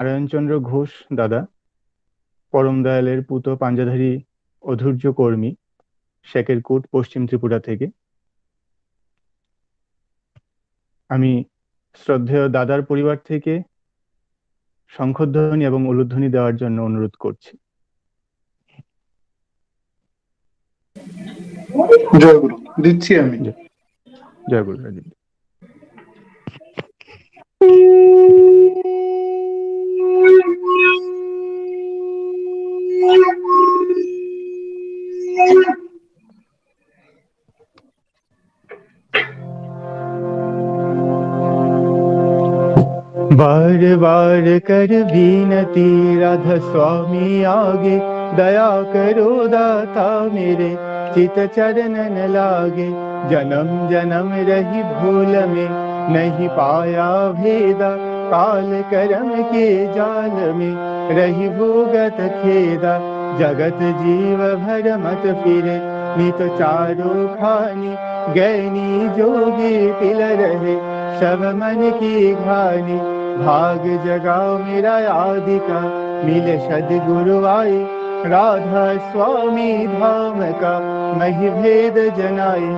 নারায়ণচন্দ্র ঘোষ দাদা, পরম দয়ালের পুত পাঞ্জাধারী অধৈর্য কর্মী, শেকেরকোট, পশ্চিম ত্রিপুরা থেকে। আমি শ্রদ্ধেয় দাদার পরিবার থেকে শঙ্খধ্বনি এবং উলুধ্বনি দেওয়ার জন্য অনুরোধ করছি। জয় গুরু, দিচ্ছি আমি। জয় জয় গুরু রাজীব। बार बार कर विनती राधा स्वामी आगे, दया करो दाता मेरे चित चरणन लागे। जन्म जन्म रही भूल में नहीं पाया भेदा, काल कर्म के जाल में रही भूगत खेदा। जगत जीव भर मत फिरे नित चारों खानी, गैनी जोगी तिल रहे सब मन की घानी। भाग जगाओ मेरा आदि का मिले सदगुरु आए, राधा स्वामी धाम का मही भेद जनाए।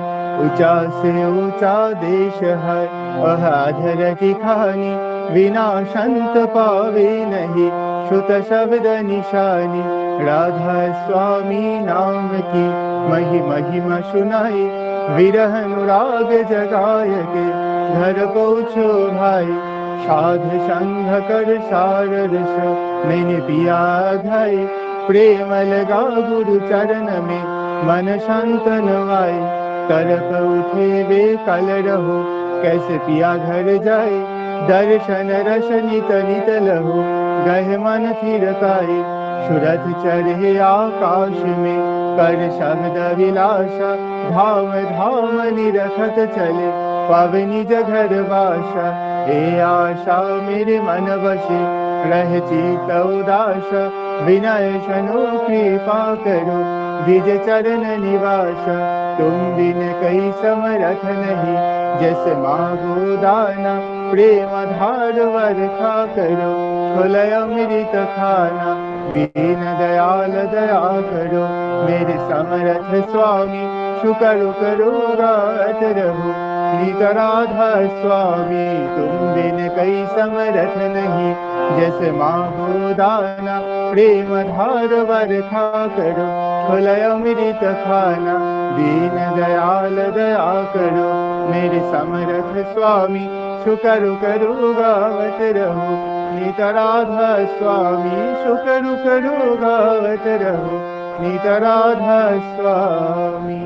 ऊंचा से ऊंचा देश है वह अधर की खानी, बिना संत पावे नहीं श्रुत शब्द निशानी। राधा स्वामी नाम की मही महिमा सुनाई, विरह अनुराग जगाए के घर पहुँचो भाई। साध संग कर सार रस मैंने पिया घाय, प्रेम लगा गुरु चरण में मन शांत नवाए। तरफ उठे वे कल रहो कैसे पिया घर जाए, दर्शन रस नित नित लहो गह मन थिरकाए। सुरथ चढ़े आकाश में कर शब्द विलासा, धाम धाम निरखत चले पावनी जघर बासा। हे आशा मेरे मन बसे रह चित उदास, विनय शनो कृपा करो द्विज चरण निवास। तुम बिन कई समरथ नहीं जैसे मागो दाना, प्रेम धार वर्षा करो खुलय अमृत खाना। दीन दयाल दया करो मेरे समरथ स्वामी, शुकर करो गात रहो नित राधा स्वामी। तुम बिन कई समरथ नहीं जैसे मागो दाना, प्रेम धार वर्षा करो खुलय अमृत खाना। दीन दयाल दया करो मेरे समरथ स्वामी, शुकर करो गावत रहो नित राधा स्वामी। शुकर करो गावत रहो नित राधा स्वामी।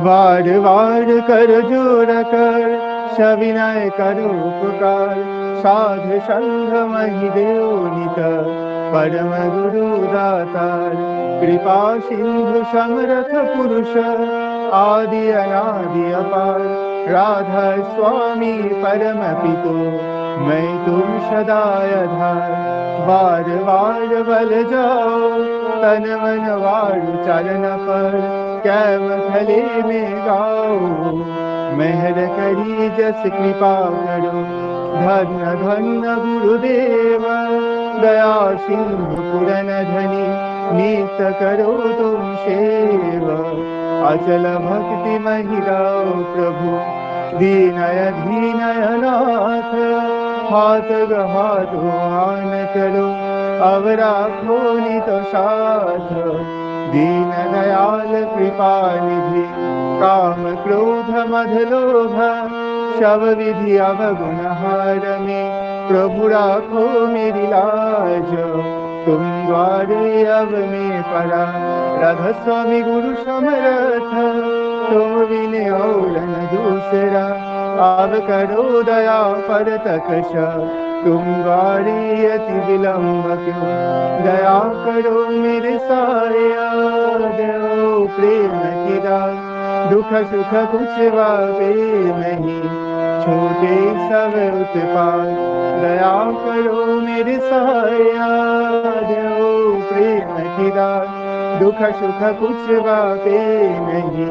वार वार कर जोर कर सविनय करो उपकार, साध संग महि देव नित परम गुरु दातार। कृपा सिंधु समरथ पुरुष आदि अनादि अपार, राधा स्वामी परम पितो मैं तुम सदा आधार। बार बार बल जाओ तन मन वारु चरण पर, कैम थले में गाओ मेहर करी जस कृपा करो। धन्य धन्य गुरुदेव दया सिंधु पुरन धनी, नित करो तुम सेवा अचल भक्ति महिराओ प्रभु। दीनय धीनय नाथ हाथ गहादो आन करो, अब राखो नित साथ दीन दयाल कृपा निधि। काम क्रोध मद लोभ सब विधि अवगुण हार में, प्रभु राखो मेरी लाज तुम द्वारे अब में पड़ा। राधा स्वामी गुरु समरथ तुम बिन और न दूसरा, अब करो दया पर तकश तुम द्वारे अति विलम्ब क्यों। दया करो मेरे साया दो प्रेम की दास, दुख सुख कुछ वावे नहीं छोटे सब उत्पात। दया करो मेरे साया दो प्रेम की दास, दुख सुख कुछ वावे नहीं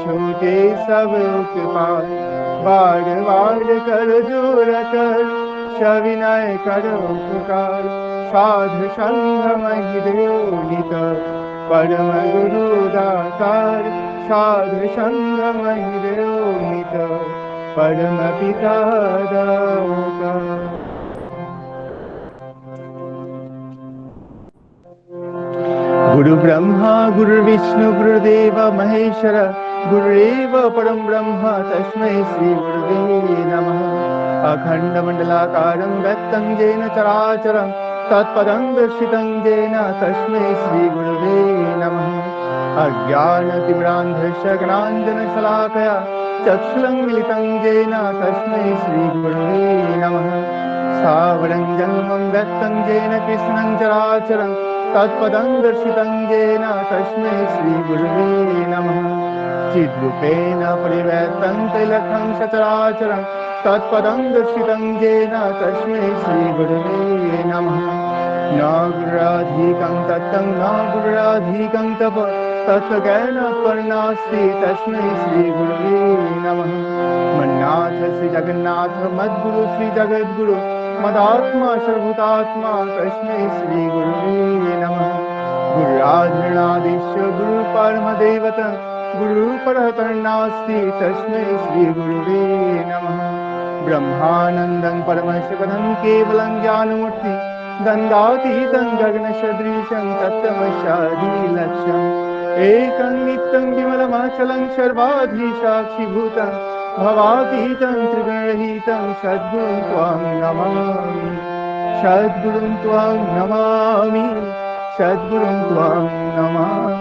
छोटे सब उत्पात। बार बार कर जोर कर सविनय करो पुकार साधु संग महिदेवनित परम गुरु दातार साधु संग महिदेवनित परम पिता दातार। गुरु ब्रह्मा गुरु विष्णु गुरुदेव महेश्वर गुरुरेव परम ब्रह्म तस्मै श्री गुरुवे नमः। अखंड मंडलाकारं व्यक्तं येन चराचरं तत्पदं दर्शितं येन तस्मै श्री गुरुवे नमः। अज्ञानतिमिरान्धस्य ज्ञानाञ्जनशलाकया चक्षुरुन्मिलितं येन तस्मै श्री गुरुवे नमः। स्थावरं जङ्गमं व्यक्तं येन कृष्णं चराचरं तत्पदं दर्शितं येन तस्मै श्री गुरुवे नमः। चिद्रूपेण परिव्यक्तं त्रैलोक्यं सचराचरं तत्पदं दर्शितं येन तस्मै श्री गुरुवे नमः। न गुरुराधिकं तत्तं न गुरुराधिकं तप तत्त्वज्ञानपरनास्ति तस्मै श्री गुरुवे नमः। मन्नाथ श्री जगन्नाथ मद्गुरु श्री जगद्गुरु मदात्मा सर्वभूतात्मा तस्मै श्री गुरुवे नमः। गुरुराधनादिश्य गुरु परमदेवता गुरु परतरनास्ति तस्मै श्री गुरुवे नमः। ब्रह्मानन्दं परमशिवं केवलं ज्ञानमूर्ति दण्डातीतं गगनसदृशं तत्तमस्यादिलक्ष्यम् एकं नित्यं विमलमचलं सर्वाधिसाक्षिभूतं भवातीतं त्रिगुणरहितं सद्गुरुं त्वां नमामि सद्गुरुं त्वां नमामि सद्गुरुं त्वां नमामि।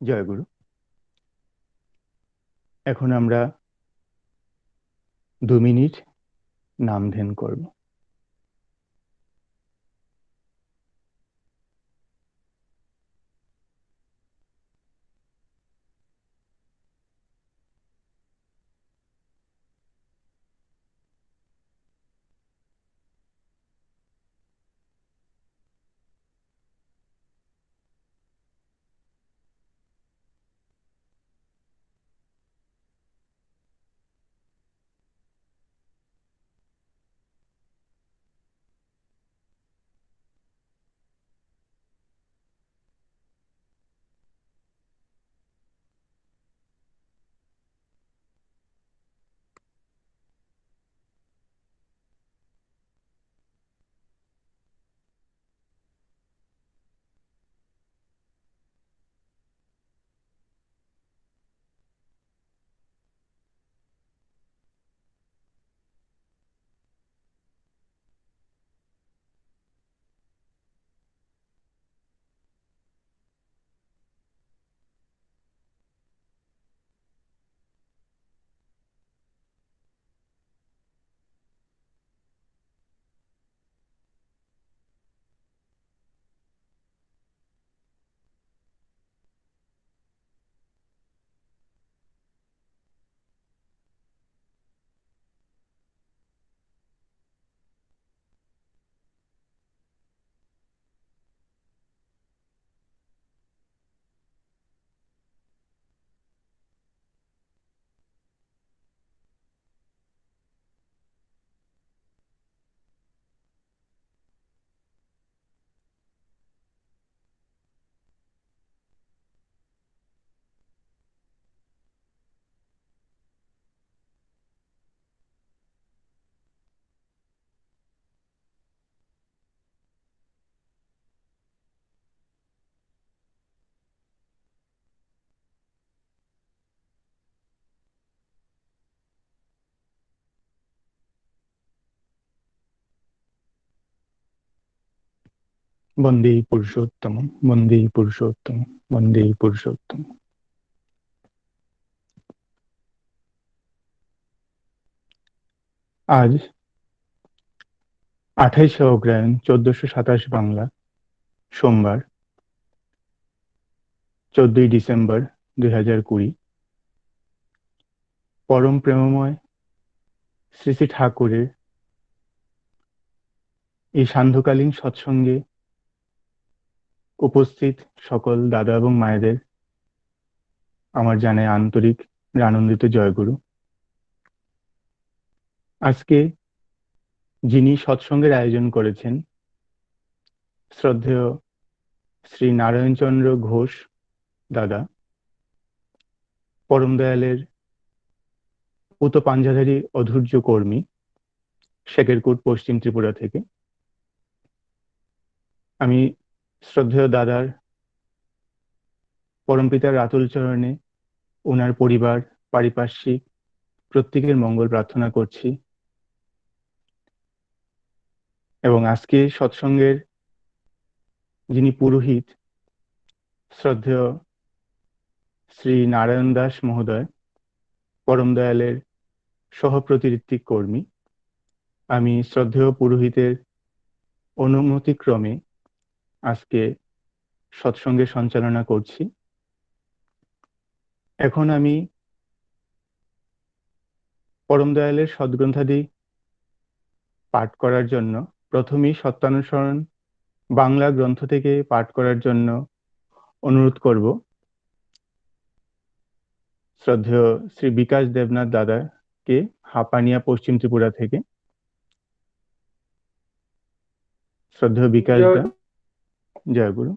জয় গুরু। এখন আমরা 2 মিনিট নাম ধ্যান করব। বন্দে পুরুষোত্তম বন্দে পুরুষোত্তম বন্দে পুরুষোত্তম। আজ 28শে অগ্রহায়ণ 1427 বাংলা সোমবার 14ই ডিসেম্বর 2020 পরম প্রেমময় শ্রী শ্রী ঠাকুরের এই সান্ধ্যকালীন সৎসঙ্গে উপস্থিত সকল দাদা এবং মায়েদের আমার জানায় আন্তরিক আনন্দিত জয়গুরু। আজকে যিনি সৎসঙ্গের আয়োজন করেছেন শ্রদ্ধেয় শ্রী নারায়ণচন্দ্র ঘোষ দাদা, পরম দয়ালের পুত পাঞ্জাধারী অধৈর্য কর্মী, শেখেরকোট পশ্চিম ত্রিপুরা থেকে। আমি শ্রদ্ধেয় দাদার পরমপিতার আতুল চরণে ওনার পরিবার, পারিপার্শ্বিক প্রত্যেকের মঙ্গল প্রার্থনা করছি এবং আজকে সৎসঙ্গের যিনি পুরোহিত শ্রদ্ধেয় শ্রী নারায়ণ দাস মহোদয়, পরম দয়ালের সহপ্রতিঋত্বিক কর্মী, আমি শ্রদ্ধেয় পুরোহিতের অনুমতিক্রমে আজকে সৎসঙ্গের সঞ্চালনা করছি। এখন আমি পরম দয়ালের সদ্গ্রন্থাদি পাঠ করার জন্য প্রথমেই সত্যানুসরণ বাংলা গ্রন্থ থেকে পাঠ করার জন্য অনুরোধ করব শ্রদ্ধেয় শ্রী বিকাশ দেবনাথ দাদাকে, হাপানিয়া পশ্চিম ত্রিপুরা থেকে। শ্রদ্ধেয় বিকাশ দা, জয় গুরু।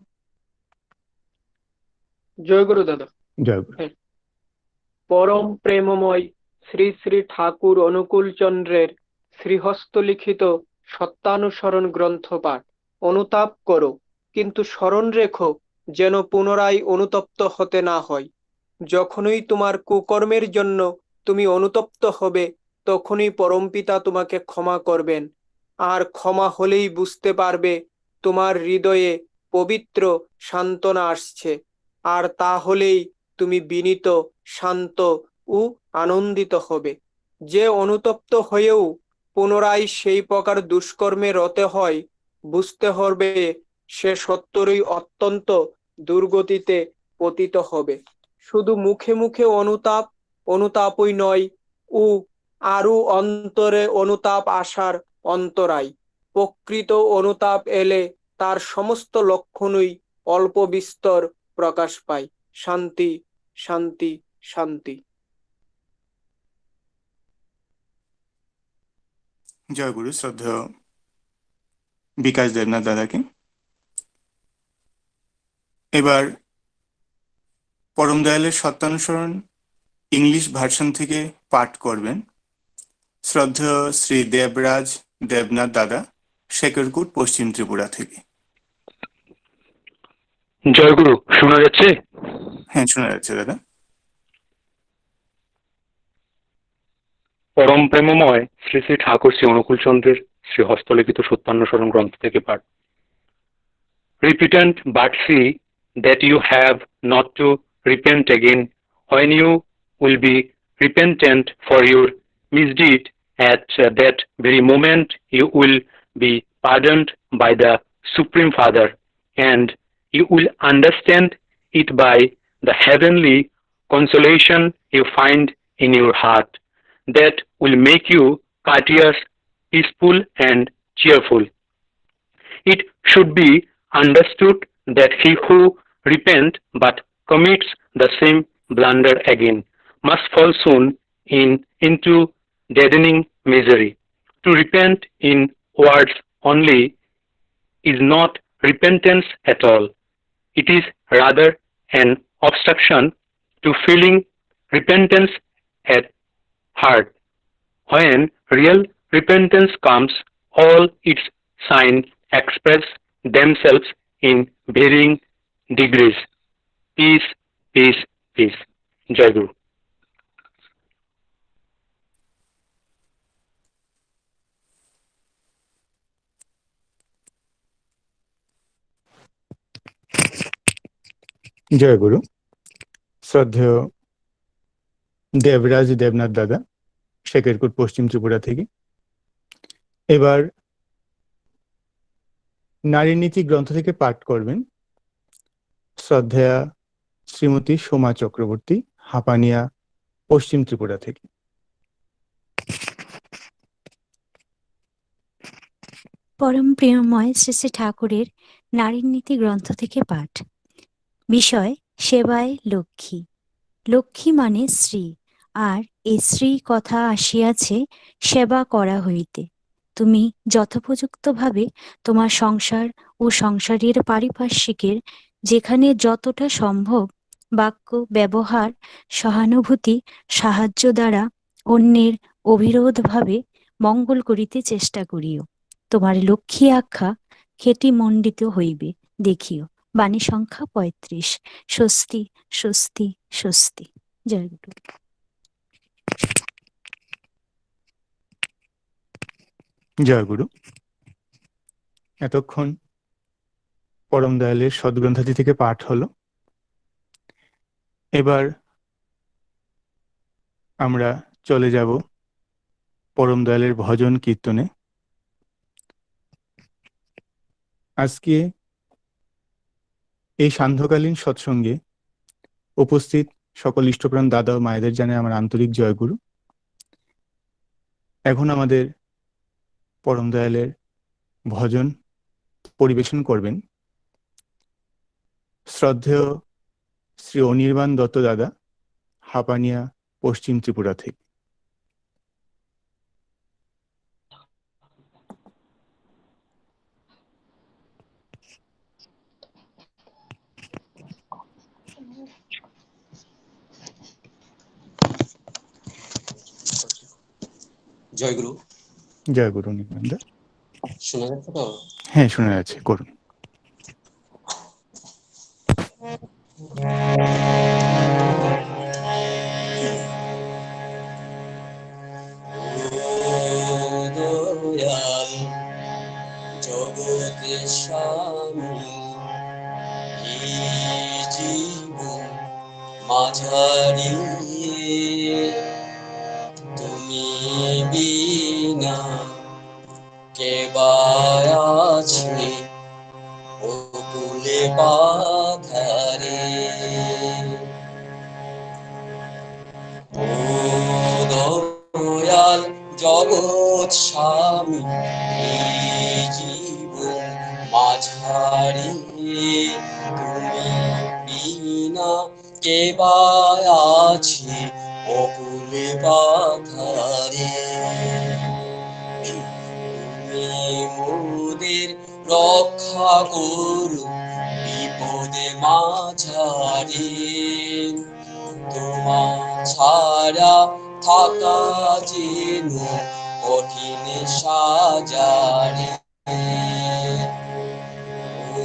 জয় গুরু দাদা। জয় গুরু। পরম প্রেমময় শ্রী শ্রী ঠাকুর অনুকূল চন্দ্রের শ্রীহস্ত লিখিত সত্যানুসরণ গ্রন্থ পাঠ। অনুতাপ করো, কিন্তু স্মরণ রেখো যেন পুনরায় অনুতপ্ত হতে না হয়। যখনই তোমার কুকর্মের জন্য তুমি অনুতপ্ত হবে, তখনই পরমপিতা তোমাকে ক্ষমা করবেন। আর ক্ষমা হলেই বুঝতে পারবে তোমার হৃদয়ে পবিত্র সান্ত্বনা আসছে, আর তা হলেই তুমি বিনীত, শান্ত ও আনন্দিত হবে। যে অনুতপ্ত হয়েও পুনরায় সেই প্রকার দুষ্কর্মে রতে হয়, বুঝতে হবে সে সত্তরই অত্যন্ত দুর্গতিতে পতিত হবে। শুধু মুখে মুখে অনুতাপই নয়, ও আরো অন্তরে অনুতাপ আসার অন্তরায়। প্রকৃত অনুতাপ এলে তার সমস্ত লক্ষণই অল্প বিস্তর প্রকাশ পায়। শান্তি, শান্তি, শান্তি। জয় গুরু। শ্রদ্ধেয় বিকাশ দেবনাথ দাদাকে। এবার পরম দয়ালের সত্যানুসরণ ইংলিশ ভার্সন থেকে পাঠ করবেন শ্রদ্ধেয় শ্রী দেবরাজ দেবনাথ দাদা, শেখেরকোট পশ্চিম ত্রিপুরা থেকে। জয় গুরু, শোনা যাচ্ছে? হ্যাঁ, শোনা যাচ্ছে দাদা। পরম প্রেমময় শ্রী শ্রী ঠাকুর শ্রী অনুকূল চন্দ্রের শ্রী হস্তলিখিত সত্যানুসরণ গ্রন্থ থেকে পাঠ। Repentant, but see that you have not to repent again. When you will be repentant for your misdeed, at that very moment you will be pardoned by the Supreme Father, and you will understand it by the heavenly consolation you find in your heart. That will make you courteous, peaceful, and cheerful. It should be understood that he who repents but commits the same blunder again must fall soon into deadening misery. To repent in words only is not repentance at all. It is rather an obstruction to feeling repentance at heart. When real repentance comes, all its signs express themselves in varying degrees. Peace, peace, peace. Jai Guru. জয় গুরু। শ্রদ্ধেয় দেবরাজ দেবনাথ দাদা, শেখেরকোট পশ্চিম ত্রিপুরা থেকে। এবার নারী নীতি গ্রন্থ থেকে পাঠ করবেন শ্রদ্ধেয়া শ্রীমতী সোমা চক্রবর্তী, হাপানিয়া, পশ্চিম ত্রিপুরা থেকে। পরম প্রেমময় শ্রী শ্রী ঠাকুরের নারীর নীতি গ্রন্থ থেকে পাঠ। বিষয় সেবায় লক্ষ্মী। লক্ষ্মী মানে স্ত্রী, আর এই স্ত্রী কথা আসিয়াছে সেবা করা হইতে। তুমি যথোপযুক্তভাবে তোমার সংসার ও সংসারের পারিপার্শ্বিকের যেখানে যতটা সম্ভব বাক্য ব্যবহার, সহানুভূতি, সাহায্য দ্বারা অন্যের অবিরোধভাবে মঙ্গল করিতে চেষ্টা করিও। তোমার লক্ষ্মী আখ্যা খ্যাতিমণ্ডিত হইবে দেখিও। বাণী সংখ্যা ৩৫। স্বস্তি স্বস্তি স্বস্তি। জয় গুরু। জয় গুরু। এতক্ষণ পরম দয়ালের সদ্গ্রন্থাদি থেকে পাঠ হলো। এবার আমরা চলে যাব পরম দয়ালের ভজন কীর্তনে। আজকে এই সান্ধ্যকালীন সৎসঙ্গে উপস্থিত সকল ইষ্টপ্রাণ দাদা ও মায়েদের জানাই আমার আন্তরিক জয়গুরু। এখন আমাদের পরম দয়ালের ভজন পরিবেশন করবেন শ্রদ্ধেয় শ্রী অনির্বাণ দত্ত দাদা, হাপানিয়া, পশ্চিম ত্রিপুরা থেকে। জয় গুরু। জয় গুরু অনির্বাণ দা। শোনা যাচ্ছে তো? হ্যাঁ, শোনা যাচ্ছে, করুন। দয়াল জগতে স্বামী এই জীবন মাঝারি তুমি বিনা কে আছে ওকুলে পাধারে। ও দয়াল জগৎ স্বামী এই জীবন মাঝারি তুমি বিনা কে আছে অকুলে পাথারে। তুমি মোদের রক্ষা করো বিপদে মাঝারি, তোমা ছাড়া থাকা যেন কঠিন সাজারে। ও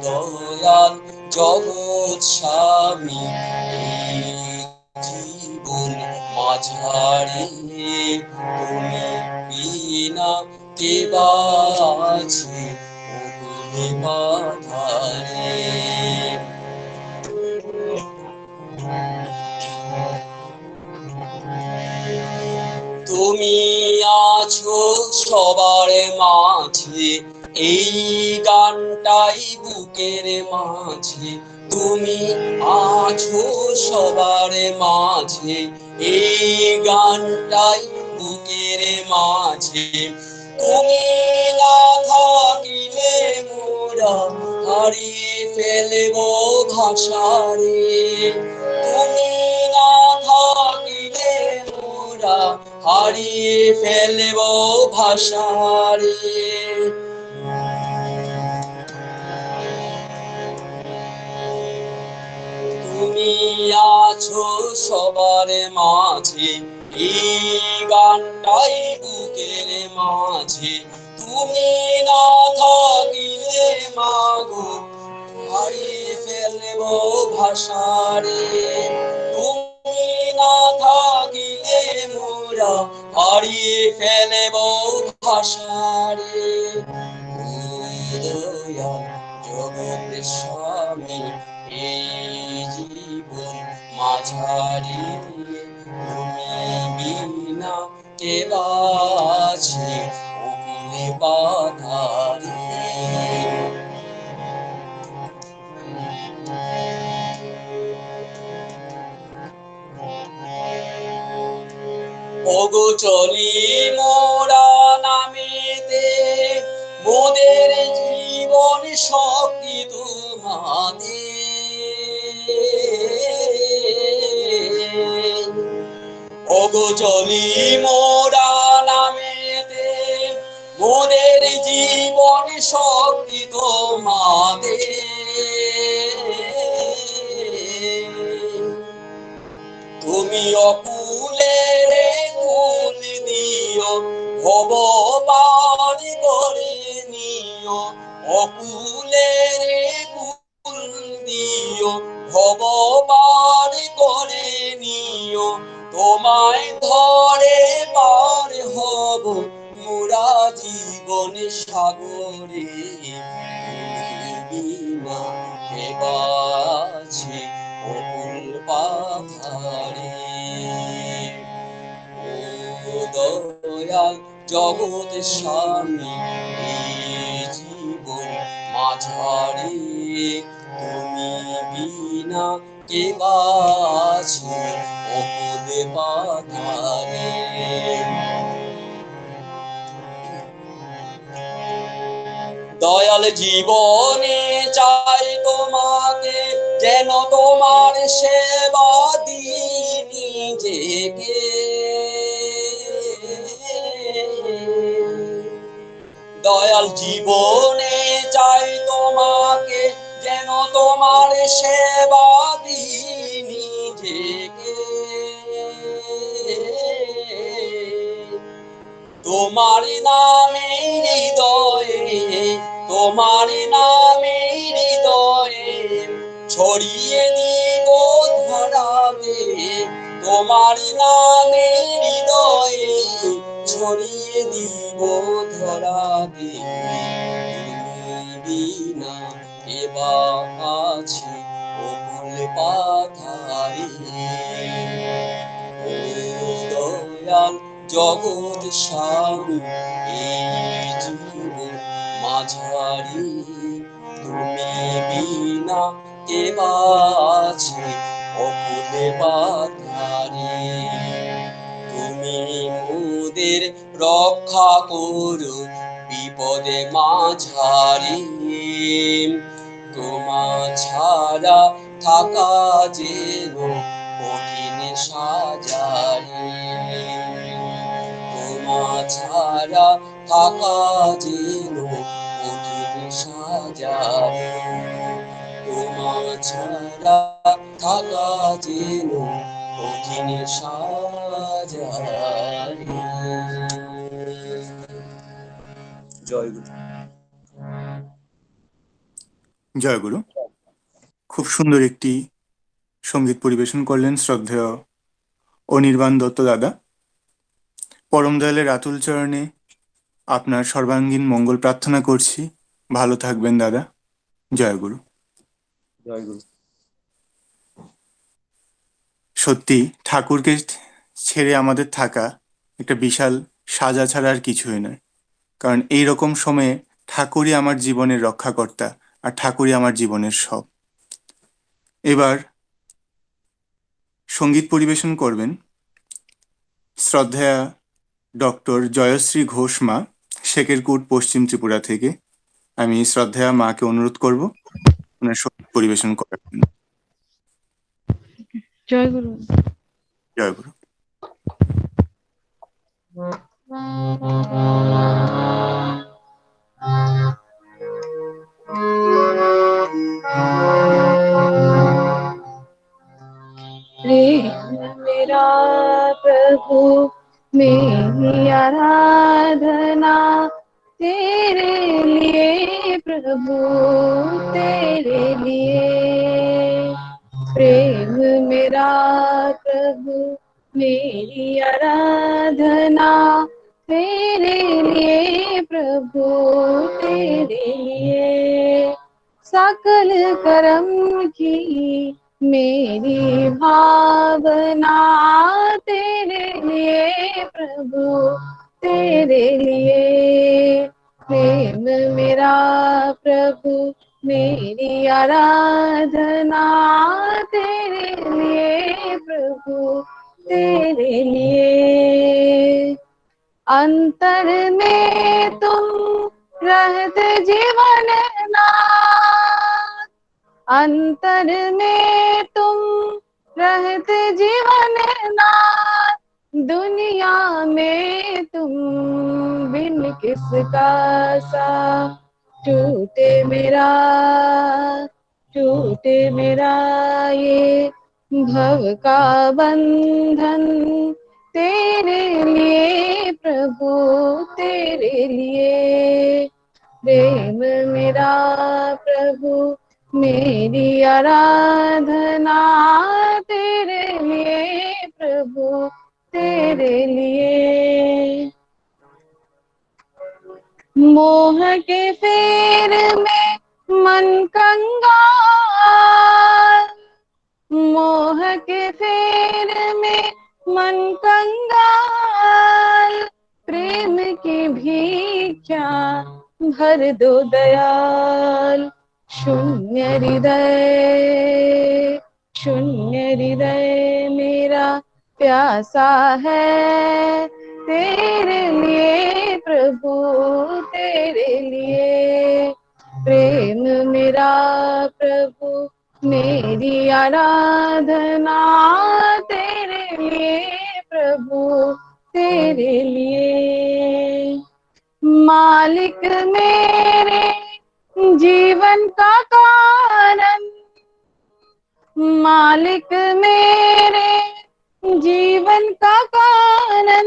দয়াল জগৎ স্বামী এই জীবন মাঝারি তুমি বিনা কে আছে ওকুলে পাথারে। তুমি আছো সবার মাঝে এই গানটাই বুকের মাঝে। তুমি আছো সবার মাঝে এই গানটাই বুকের মাঝে। তুমি না থাকিলে মোরা হারিয়ে ফেলব ভাষারে। তুমি না থাকিলে মোরা হারিয়ে ফেলব ভাষারে। তুমি আছো সবার মাঝে এই গানটাই বুকের মাঝে। তুমি না থাকিলে মাগো হারিয়ে ফেলব ভাষারে। তুমি না থাকিলে মোরা হারিয়ে ফেলব ভাষারে। দয়াল জগৎ স্বামী এই জীবন মাঝারি তুমি বিনা কে আছে ওকুলে পাথারে। ওগো চলি মোরা নামেতে, মোদের জীবন শক্তি তোমাদের। ওগো চলি মোরা নামেতে, মোদের জীবন শক্তি তোমাদের। তুমি অকুলের কুল দিও, ভব পারি করে নিও। অকুলের কুল দিও, ভব পারি করে নিও। তোমায় ধরে পার হব মোরা জীবন সাগরে। বিনা হেবাছে অকুল পাথারে। ও দয়াল জগৎ স্বামী এই জীবন মাঝারে, তুমি বিনা কে বাছে অকুল পাথারে। দয়াল জীবনে চাই তোমাকে, যেন তোমার সেবা দিই নিজেকে। দয়াল জীবনে চাই তোমাকে, যেন তোমার সেবা দিই নিজেকে। তোমার নামে হৃদয়ে, তোমার নামে হৃদয়ে ছড়িয়ে দিব ধরাবে। তোমার নামে হৃদয়ে ছড়িয়ে দিব ধরাবে। তুমি বিনা কে বা আছে অকুল পাথারে। ও দয়াল জগৎ স্বামী এই জীবন মাঝারি, তুমি বিনা কে বাছে অকুল পাথারে। তুমি মোদের রক্ষা করো বিপদে মাঝারি, তোমা ছাড়া থাকা যেন কঠিন সাজারি। তোমা ছাড়া থাকা যেন কঠিন সাজারি। তোমা ছাড়া থাকা যেন কঠিন সাজারি। জয় গুরু। জয় গুরু। খুব সুন্দর একটি সঙ্গীত পরিবেশন করলেন শ্রদ্ধেয় অনির্বাণ দত্ত দাদা। পরম দয়ালের আতুল চরণে আপনার সর্বাঙ্গীন মঙ্গল প্রার্থনা করছি। ভালো থাকবেন দাদা। জয় গুরু। জয় গুরু। সত্যি ঠাকুরকে ছেড়ে আমাদের থাকা একটা বিশাল সাজা ছাড়া আর কিছুই নয়। কারণ এইরকম সময়ে ঠাকুরই আমার জীবনের রক্ষাকর্তা, আর ঠাকুরই আমার জীবনের সব। এবার সঙ্গীত পরিবেশন করবেন শ্রদ্ধেয়া ডক্টর জয়শ্রী ঘোষ মা, শেকেরকুট, পশ্চিম ত্রিপুরা থেকে। আমি শ্রদ্ধেয়া মাকে অনুরোধ করব ওনার সঙ্গীত পরিবেশন করার জন্য। জয় গুরু। জয় গুরু। प्रेम मेरा प्रभु मेरी आराधना तेरे लिए प्रभु तेरे लिए। प्रेम मेरा प्रभु मेरी आराधना तेरे लिए प्रभु तेरे लिए। सकल कर्म की मेरी भावना तेरे लिए प्रभु तेरे लिए। प्रेम मेरा प्रभु मेरी आराधना तेरे लिए प्रभु तेरे लिए। अंतर में तुम रहते जीवन नाथ, अंतर में तुम रहते जीवन नाथ, दुनिया में तुम बिन किसका सा टूटे मेरा ये भव का बंधन, तेरे लिए प्रभु तेरे लिए। प्रेम मेरा प्रभु मेरी आराधना, तेरे लिए प्रभु तेरे लिए। मोह के फेर में मन कंगाल, मोह के फेर में मन कंगाल, प्रेम की भिक्षा भर दो दयाल। शून्य हृदय मेरा प्यासा है, तेरे लिए प्रभु तेरे लिए। प्रेम मेरा प्रभु मेरी आराधना, तेरे लिए प्रभु तेरे लिए। मालिक मेरे जीवन का कारण, मालिक मेरे जीवन का कारण,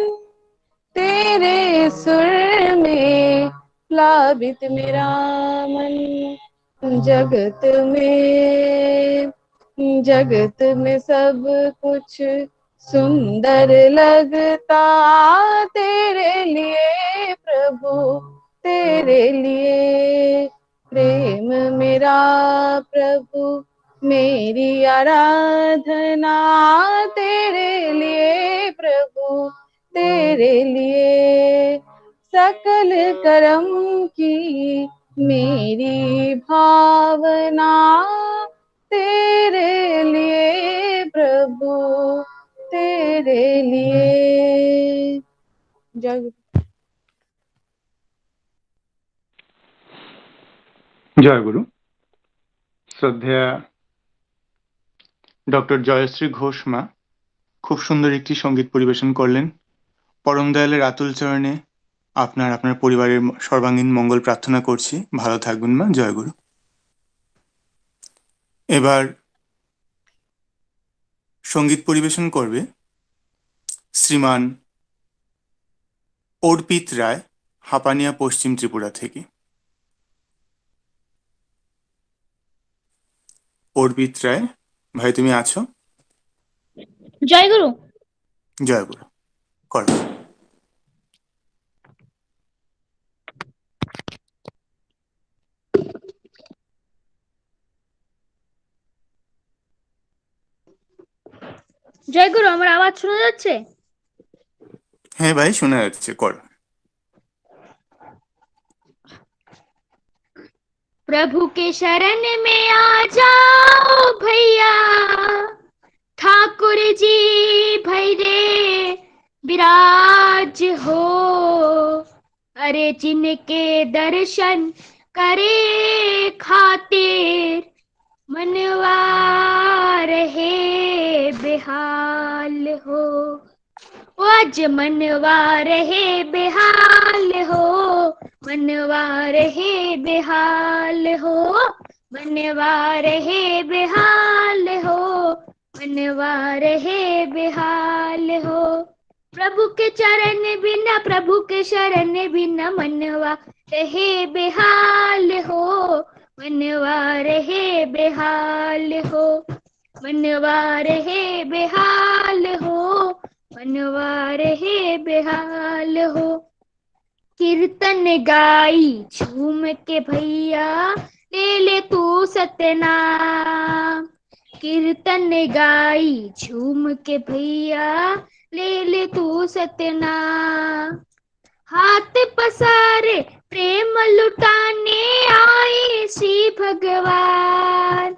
तेरे सुर में प्लावित मेरा मन। जगत में सब कुछ सुंदर लगता, तेरे लिए प्रभु तेरे लिए। प्रेम मेरा प्रभु मेरी आराधना, तेरे लिए प्रभु तेरे लिए। सकल कर्म की मेरी भावना, तेरे लिए प्रभु तेरे लिए। जय জয় গুরু। শ্রদ্ধেয়া ডক্টর জয়শ্রী ঘোষ মা খুব সুন্দর একটি সঙ্গীত পরিবেশন করলেন। পরম দয়ালের আতুল চরণে আপনার পরিবারের সর্বাঙ্গীন মঙ্গল প্রার্থনা করছি। ভালো থাকবেন মা। জয় গুরু। এবার সঙ্গীত পরিবেশন করবে শ্রীমান অর্পিত রায়, হাপানিয়া, পশ্চিম ত্রিপুরা থেকে। অর্পিত রায় ভাই, তুমি আছো? জয় গুরু। জয় গুরু। করো। জয় গুরু, আমার আওয়াজ শোনা যাচ্ছে? হ্যাঁ ভাই, শোনা যাচ্ছে। করো। प्रभु के शरण में आ जाओ भैया, ठाकुर जी भैरे विराज हो। अरे जिनके दर्शन करे खातिर, मनवा रहे बेहाल हो। आज मनवा रहे बेहाल हो, मनवा रहे बेहाल हो, मनवा रहे बेहाल हो, मनवा रहे बेहाल हो। प्रभु के चरण बिना, प्रभु के शरण बिना, मनवा रहे बेहाल हो, मनवा रहे बेहाल हो, मनवा रहे बेहाल हो, मनवा रहे बेहाल हो। कीर्तन गाई झूम के भैया, ले ले तू सतनाम। कीर्तन गाई झूम के भैया, ले ले तू सतनाम। हाथ पसारे प्रेम लुटाने आए श्री भगवान,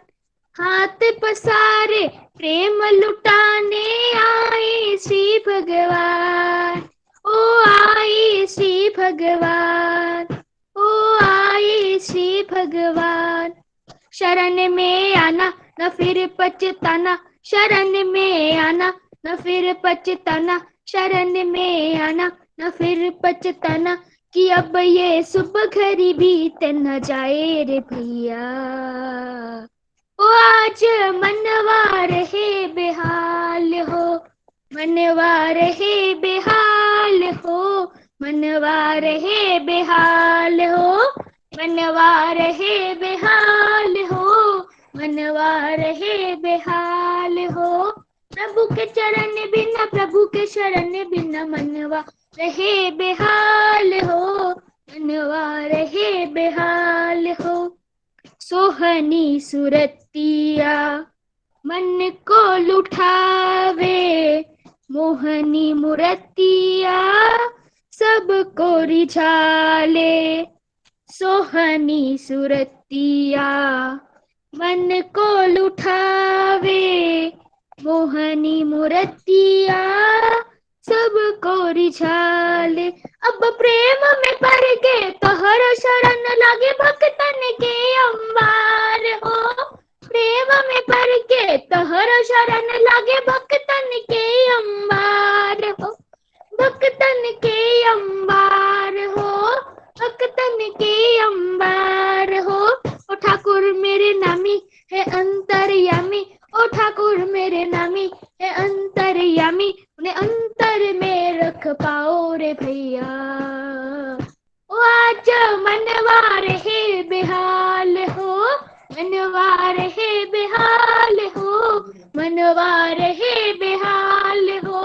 हाथ पसारे प्रेम लुटाने आए श्री भगवान, ओ आए श्री भगवान, ओ आए श्री भगवान। शरण में आना न फिर पछताना, शरण में आना न फिर पछताना, शरण में आना न फिर पछताना, कि अब ये सुबह घड़ी बीत न जाए रे भैया। ओ आज मनवा रहे बेहाल हो, मनवा रहे बेहाल हो, मनवा रहे बेहाल हो, मनवा रहे बेहाल हो, मनवा रहे बेहाल हो। प्रभु के चरण बिना, प्रभु के शरण बिना, मनवा रहे बेहाल हो, मनवा रहे बेहाल हो। सोहनी सुरतिया मन को लुठावे, मोहनी मुरतिया सबको रिझाले। सोहनी सुरतिया मन को लुठावे, मोहनी मुरतिया सबको रिझाले। अब प्रेम में पड़ के तोहर शरण लागे भक्तन के अंबार हो, प्रेम में पड़ के तोहर शरण लागे भक्तन के अंबार हो, भक्तन के अंबार हो, भक्तन के अंबार हो। ओ ठाकुर मेरे नामी है अंतर्यामी, ओ ठाकुर मेरे नामी है अंतर्यामी, उन्हें अंतर में रख पाओ रे भैया। ओ आज मनवा रहे बेहाल हो, मनवा रहे बेहाल हो, मनवा रहे बेहाल हो,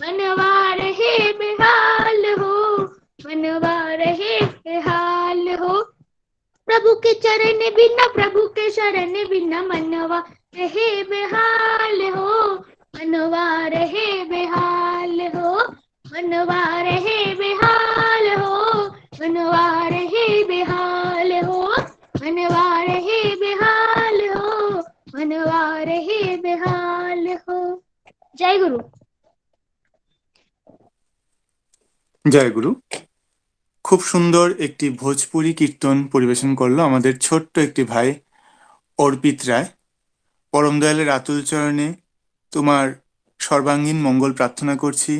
मनवा रहे बेहाल हो, मनवा रहे बेहाल हो। प्रभु के चरण बिना, प्रभु के शरण बिना, मनवा रहे बेहाल हो, मनवा रहे बेहाल हो, मनवा रहे बेहाल हो, मनवा रहे बेहाल हो, मनवा रहे बेहाल हो, मनवा रहे बेहाल हो। जय गुरु। জয় গুরু। খুব সুন্দর একটি ভোজপুরি কীর্তন পরিবেশন করলো আমাদের ছোট্ট একটি ভাই অর্পিত রায়। পরম দয়ালের আতুল চরণে তোমার সর্বাঙ্গীন মঙ্গল প্রার্থনা করছি।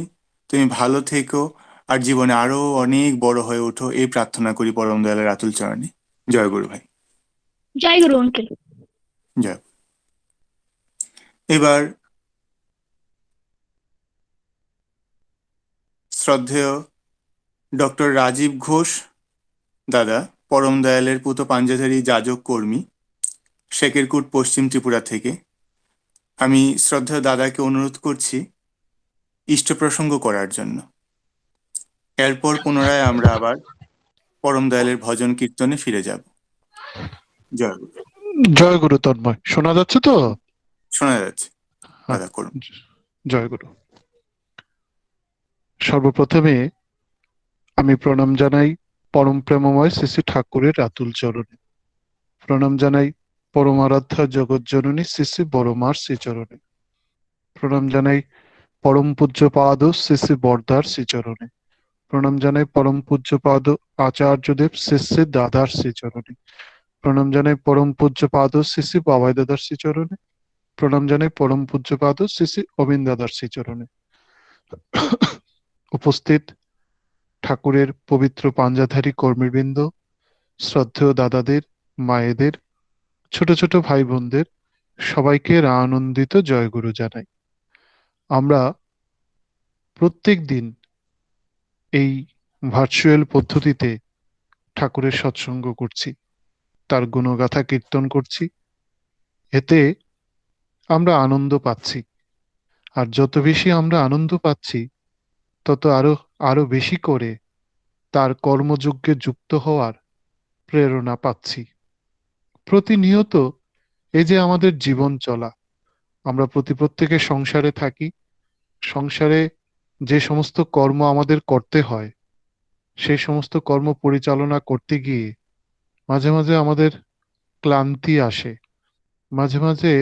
তুমি ভালো থেকো আর জীবনে আরো অনেক বড় হয়ে ওঠো, এই প্রার্থনা করি পরম দয়ালের আতুল চরণে। জয় গুরু ভাই। जय गुरु अंकल। জয়। এবার শ্রদ্ধেয় ডক্টর রাজীব ঘোষ দাদা, পরম দয়ালের পুত পাঞ্জাধারী যাজক কর্মী, শেকেরকুট পশ্চিম ত্রিপুরা থেকে, আমি শ্রদ্ধেয় দাদাকে অনুরোধ করছি ইষ্ট প্রসঙ্গ করার জন্য। এরপর পুনরায় আমরা আবার পরম দয়ালের ভজন কীর্তনে ফিরে যাব। জয় গুরু। জয় গুরু তন্ময়, শোনা যাচ্ছে তো? শোনা যাচ্ছে দাদা, করুন। জয় গুরু। সর্বপ্রথমে আমি প্রণাম জানাই পরম প্রেমময় শ্রী শ্রী ঠাকুরের আতুল চরণে, প্রণাম জানাই পরমারাধ্যা জগৎ জননী শ্রী শ্রী বড়মার শ্রীচরণে, প্রণাম জানাই পরম পূজ্যপাদ শ্রী শ্রী বরদার শ্রীচরণে, প্রণাম জানাই পরম পূজ্যপাদ আচার্যদেব শ্রী শ্রী দাদার শ্রীচরণে, প্রণাম জানাই পরম পূজ্যপাদ শ্রী শ্রী বাবাই দাদার শ্রীচরণে, প্রণাম জানাই পরম পূজ্যপাদ শ্রী শ্রী অবিন্দ দাদার শ্রীচরণে। উপস্থিত ঠাকুরের পবিত্র পাঞ্জাধারী কর্মীবৃন্দ, শ্রদ্ধেয় দাদাদের, মায়েদের, ছোট ছোট ভাই বোনদের সবাইকে আনন্দিত জয়গুরু জানাই। আমরা প্রত্যেক দিন এই ভার্চুয়াল পদ্ধতিতে ঠাকুরের সৎসঙ্গ করছি, তার গুণগাথা কীর্তন করছি, এতে আমরা আনন্দ পাচ্ছি। আর যত বেশি আমরা আনন্দ পাচ্ছি, তত আরো বেশি করে তার কর্মযজ্ঞে যুক্ত হওয়ার প্রেরণা পাচ্ছি। প্রতিনিয়ত এই যে আমাদের জীবন চলা, আমরা প্রত্যেকে সংসারে থাকি, সংসারে যে সমস্ত কর্ম আমাদের করতে হয়, সেই সমস্ত কর্ম পরিচালনা করতে গিয়ে মাঝে মাঝে আমাদের ক্লান্তি আসে, মাঝে মাঝে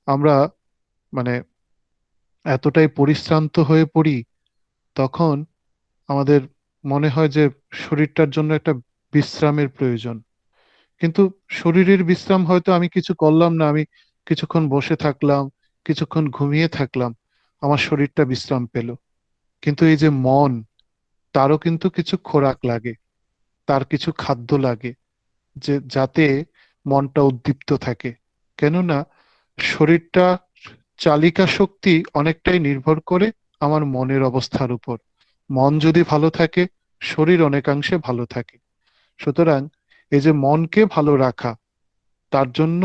আমরা মানে এতটাই পরিশ্রান্ত হয়ে পড়ি, তখন আমাদের মনে হয় যে শরীরটার জন্য একটা বিশ্রামের প্রয়োজন। কিন্তু শরীরের বিশ্রাম হয়তো আমি কিছু করলাম না, আমি কিছুক্ষণ বসে থাকলাম, কিছুক্ষণ ঘুমিয়ে থাকলাম, আমার শরীরটা বিশ্রাম পেল। কিন্তু এই যে মন, তারও কিন্তু কিছু খোরাক লাগে, তার কিছু খাদ্য লাগে, যে যাতে মনটা উদ্দীপ্ত থাকে। কেননা শরীরটা চালিকা শক্তি অনেকটাই নির্ভর করে আমার মনের অবস্থার উপর। মন যদি ভালো থাকে, শরীর অনেকাংশে ভালো থাকে। সুতরাং এই যে মনকে ভালো রাখা, তার জন্য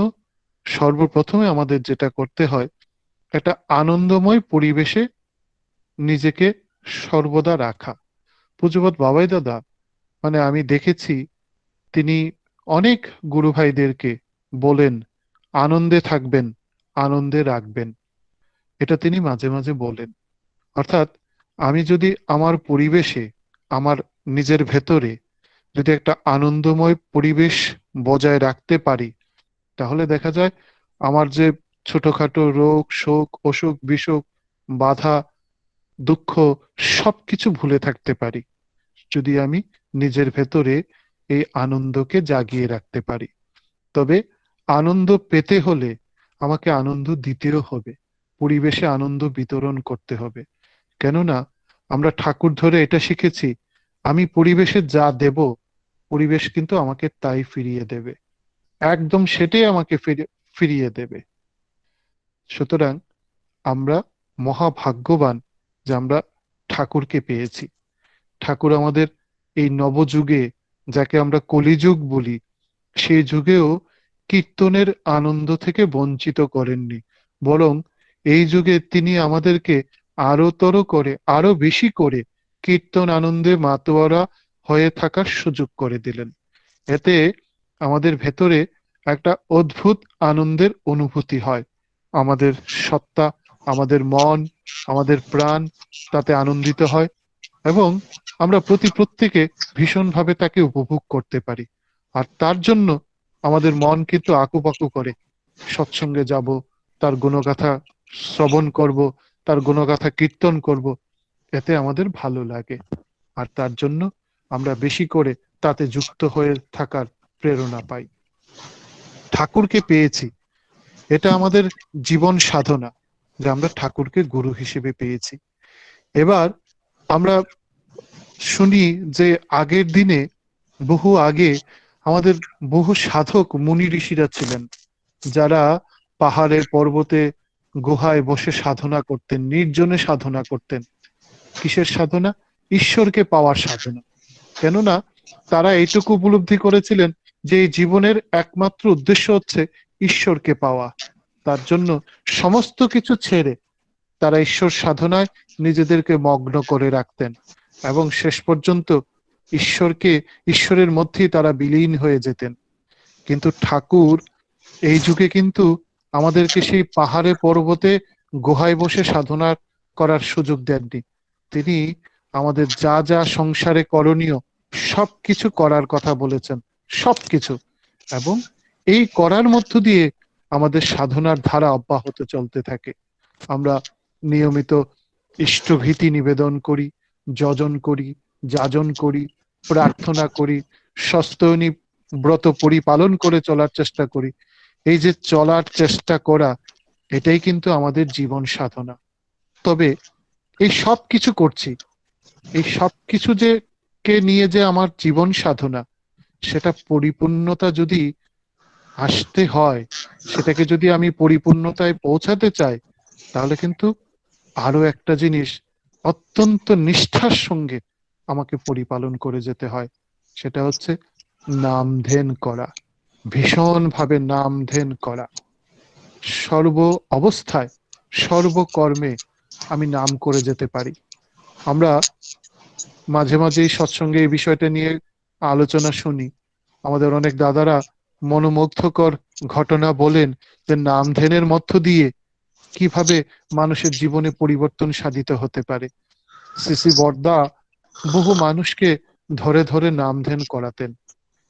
সর্বপ্রথমে আমাদের যেটা করতে হয়, একটা আনন্দময় পরিবেশে নিজেকে সর্বদা রাখা। পূজ্যপাদ বাবাই দাদা, মানে আমি দেখেছি তিনি অনেক গুরু ভাইদেরকে বলেন, আনন্দে থাকবেন, আনন্দে রাখবেন। এটা তিনি মাঝে মাঝে বলেন। অর্থাৎ আমি যদি আমার পরিবেশে, আমার নিজের ভেতরে যদি একটা আনন্দময় পরিবেশ বজায় রাখতে পারি, তাহলে দেখা যায় আমার যে ছোটখাটো রোগ শোক অসুখ বিসুখ বাধা দুঃখ সবকিছু ভুলে থাকতে পারি, যদি আমি নিজের ভেতরে এই আনন্দকে জাগিয়ে রাখতে পারি। তবে আনন্দ পেতে হলে আমাকে আনন্দ দিতেও হবে, পরিবেশে আনন্দ বিতরণ করতে হবে। কেননা আমরা ঠাকুর ধরে এটা শিখেছি, আমি পরিবেশে যা দেব, পরিবেশ কিন্তু আমাকে তাই ফিরিয়ে দেবে, একদম সেটাই আমাকে ফিরিয়ে দেবে। সুতরাং আমরা মহাভাগ্যবান যে আমরা ঠাকুরকে পেয়েছি। ঠাকুর আমাদের এই নবযুগে, যাকে আমরা কলিযুগ বলি, সেই যুগেও কীর্তনের আনন্দ থেকে বঞ্চিত করেননি, বরং এই যুগে তিনি আমাদেরকে আরোতর করে, আরো বেশি করে কীর্তন আনন্দে মাতোয়ারা হয়ে থাকার সুযোগ করে দিলেন। এতে আমাদের ভেতরে একটা অদ্ভুত আনন্দের অনুভূতি হয়। আমাদের সত্তা, আমাদের মন, আমাদের প্রাণ তাতে আনন্দিত হয়, এবং আমরা প্রত্যেকে ভীষণভাবে তাকে উপভোগ করতে পারি। আর তার জন্য আমাদের মন কিন্তু আকুপাকু করে, সৎসঙ্গে যাব, তার গুণগাথা শ্রবণ করব, তার গুণগাথা কীর্তন করব, এতে আমাদের ভালো লাগে। আর তার জন্য আমরা বেশি করে তাতে যুক্ত হয়ে থাকার প্রেরণা পাই। ঠাকুরকে পেয়েছি, এটা আমাদের জীবন সাধনা, যে আমরা ঠাকুরকে গুরু হিসেবে পেয়েছি। এবার আমরা শুনি যে আগের দিনে, বহু আগে আমাদের বহু সাধক মুনি ঋষিরা ছিলেন, যারা পাহাড়ে পর্বতে গুহায় বসে সাধনা করতেন, নির্জনে সাধনা করতেন। কিসের সাধনা? ঈশ্বরকে পাওয়ার সাধনা। কেননা তারা এইটুকু উপলব্ধি করেছিলেন যে এই জীবনের একমাত্র উদ্দেশ্য হচ্ছে ঈশ্বরকে পাওয়া। তার জন্য সমস্ত কিছু ছেড়ে তারা ঈশ্বর সাধনায় নিজেদেরকে মগ্ন করে রাখতেন, এবং শেষ পর্যন্ত ঈশ্বরের মধ্যেই তারা বিলীন হয়ে যেতেন। কিন্তু ঠাকুর এই যুগে কিন্তু আমাদেরকে সেই পাহাড়ে পর্বতে গুহায় বসে সাধনা করার সুযোগ দেননি। তিনি আমাদের যা যা সংসারে করণীয় সবকিছু করার কথা বলেছেন, সবকিছু। এবং এই করার মধ্য দিয়ে আমাদের সাধনার ধারা অব্যাহত চলতে থাকে। আমরা নিয়মিত ইষ্টভীতি নিবেদন করি, যজন করি, যাজন করি, প্রার্থনা করি, সস্তয়নী ব্রত পরিপালন করে চলার চেষ্টা করি। এই যে চলার চেষ্টা করা, এটাই কিন্তু আমাদের জীবন সাধনা। তবে এই সব কিছু করছি, এই সব কিছু যে কে নিয়ে যে আমার জীবন সাধনা, সেটা পরিপূর্ণতা যদি আসতে হয়, সেটাকে যদি আমি পরিপূর্ণতায় পৌঁছাতে চাই, তাহলে কিন্তু আরো একটা জিনিস অত্যন্ত নিষ্ঠার সঙ্গে আমাকে পরিপালন করে যেতে হয়। সেটা হচ্ছে নাম ধ্যান করা, ভীষণভাবে নাম ধ্যান করা। সর্ব অবস্থায় সর্বকর্মে আমি নাম করে যেতে পারি। আমরা মাঝে মাঝেই সৎসঙ্গে এই বিষয়টা নিয়ে আলোচনা শুনি। আমাদের অনেক দাদারা মনোমুগ্ধকর ঘটনা বলেন যে নাম ধ্যানের মধ্য দিয়ে কিভাবে মানুষের জীবনে পরিবর্তন সাধিত হতে পারে। শ্রী বরদা বহু মানুষকে ধরে ধরে নাম ধ্যান করাতেন,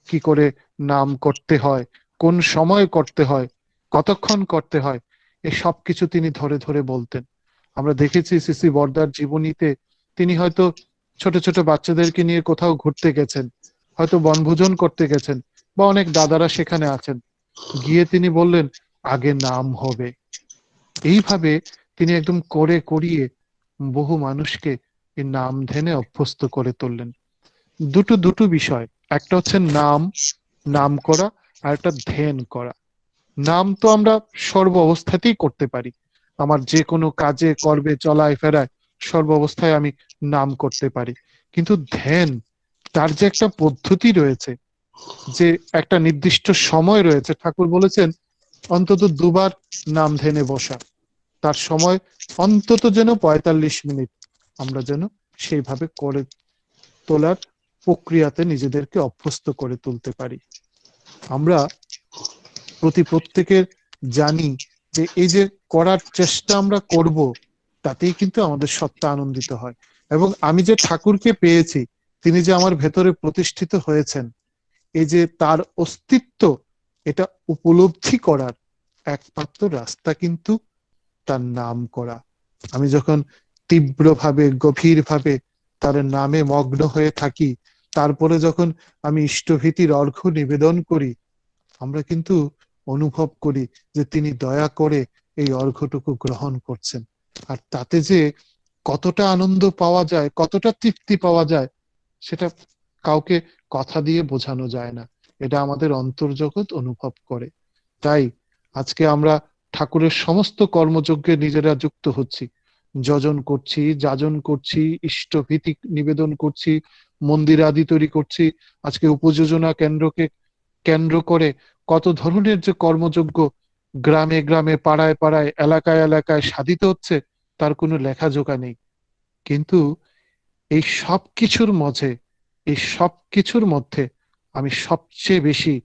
কি করে নাম করতে হয়, কোন সময় করতে হয়, কতক্ষণ করতে হয়, এই সবকিছু তিনি ধরে ধরে বলতেন। আমরা দেখেছি সিসি বরদার জীবনীতে তিনি হয়তো ছোট ছোট বাচ্চাদেরকে নিয়ে কোথাও ঘুরতে গেছেন, হয়তো বনভোজন করতে গেছেন, বা অনেক দাদারা সেখানে আছেন, গিয়ে তিনি বললেন আগে নাম হবে। এইভাবে তিনি একদম করে করিয়ে বহু মানুষকে এই নাম ধ্যানে অভ্যস্ত করে তুললেন। দুটো বিষয়, একটা হচ্ছে নাম করা, আর একটা ধ্যান করা। নাম তো আমরা সর্ব অবস্থাতেই করতে পারি, আমার যে কোনো কাজে কর্মে চলায় ফেরায় সর্ব অবস্থায় আমি নাম করতে পারি। কিন্তু ধ্যান, তার যে একটা পদ্ধতি রয়েছে, যে একটা নির্দিষ্ট সময় রয়েছে, ঠাকুর বলেছেন অন্তত দুবার নাম ধ্যানে বসা, তার সময় অন্তত যেন 45 মিনিট আমরা যেন সেইভাবে করে তোলার প্রক্রিয়াতে নিজেদেরকে অভ্যস্ত করে তুলতে পারি। আমরা প্রত্যেকের জানি যে এই যে করার চেষ্টা আমরা করব, তাতেই কিন্তু আমাদের সত্তা আনন্দিত হয়। এবং আমি যে ঠাকুরকে পেয়েছি, তিনি যে আমার ভেতরে প্রতিষ্ঠিত হয়েছেন, এই যে তার অস্তিত্ব, এটা উপলব্ধি করার একমাত্র রাস্তা কিন্তু তার নাম করা। আমি যখন তীব্রভাবে গভীরভাবে তার নামে মগ্ন হয়ে থাকি, তারপরে যখন আমি ইষ্টভীতির অর্ঘ্য নিবেদন করি, আমরা কিন্তু অনুভব করি যে তিনি দয়া করে এই অর্ঘ্যটুকু গ্রহণ করছেন। আর তাতে যে কতটা আনন্দ পাওয়া যায়, কতটা তৃপ্তি পাওয়া যায়, সেটা কাউকে কথা দিয়ে বোঝানো যায় না। এটা আমাদের অন্তর্জগৎ অনুভব করে। তাই আজকে আমরা ঠাকুরের সমস্ত কর্মযজ্ঞে নিজেরা যুক্ত হচ্ছি, যজন করছি, যাজন করছি, ইষ্টভীতি নিবেদন করছি, মন্দির আদি তৈরি করছি। আজকে উপযোজনা কেন্দ্রকে কেন্দ্র করে কত ধরনের যে কর্মযজ্ঞ গ্রামে গ্রামে, পাড়ায় পাড়ায়, এলাকায় এলাকায় সাধিত হচ্ছে, তার কোনো লেখাজোখা নেই। কিন্তু এই সব কিছুর মধ্যে আমি সবচেয়ে বেশি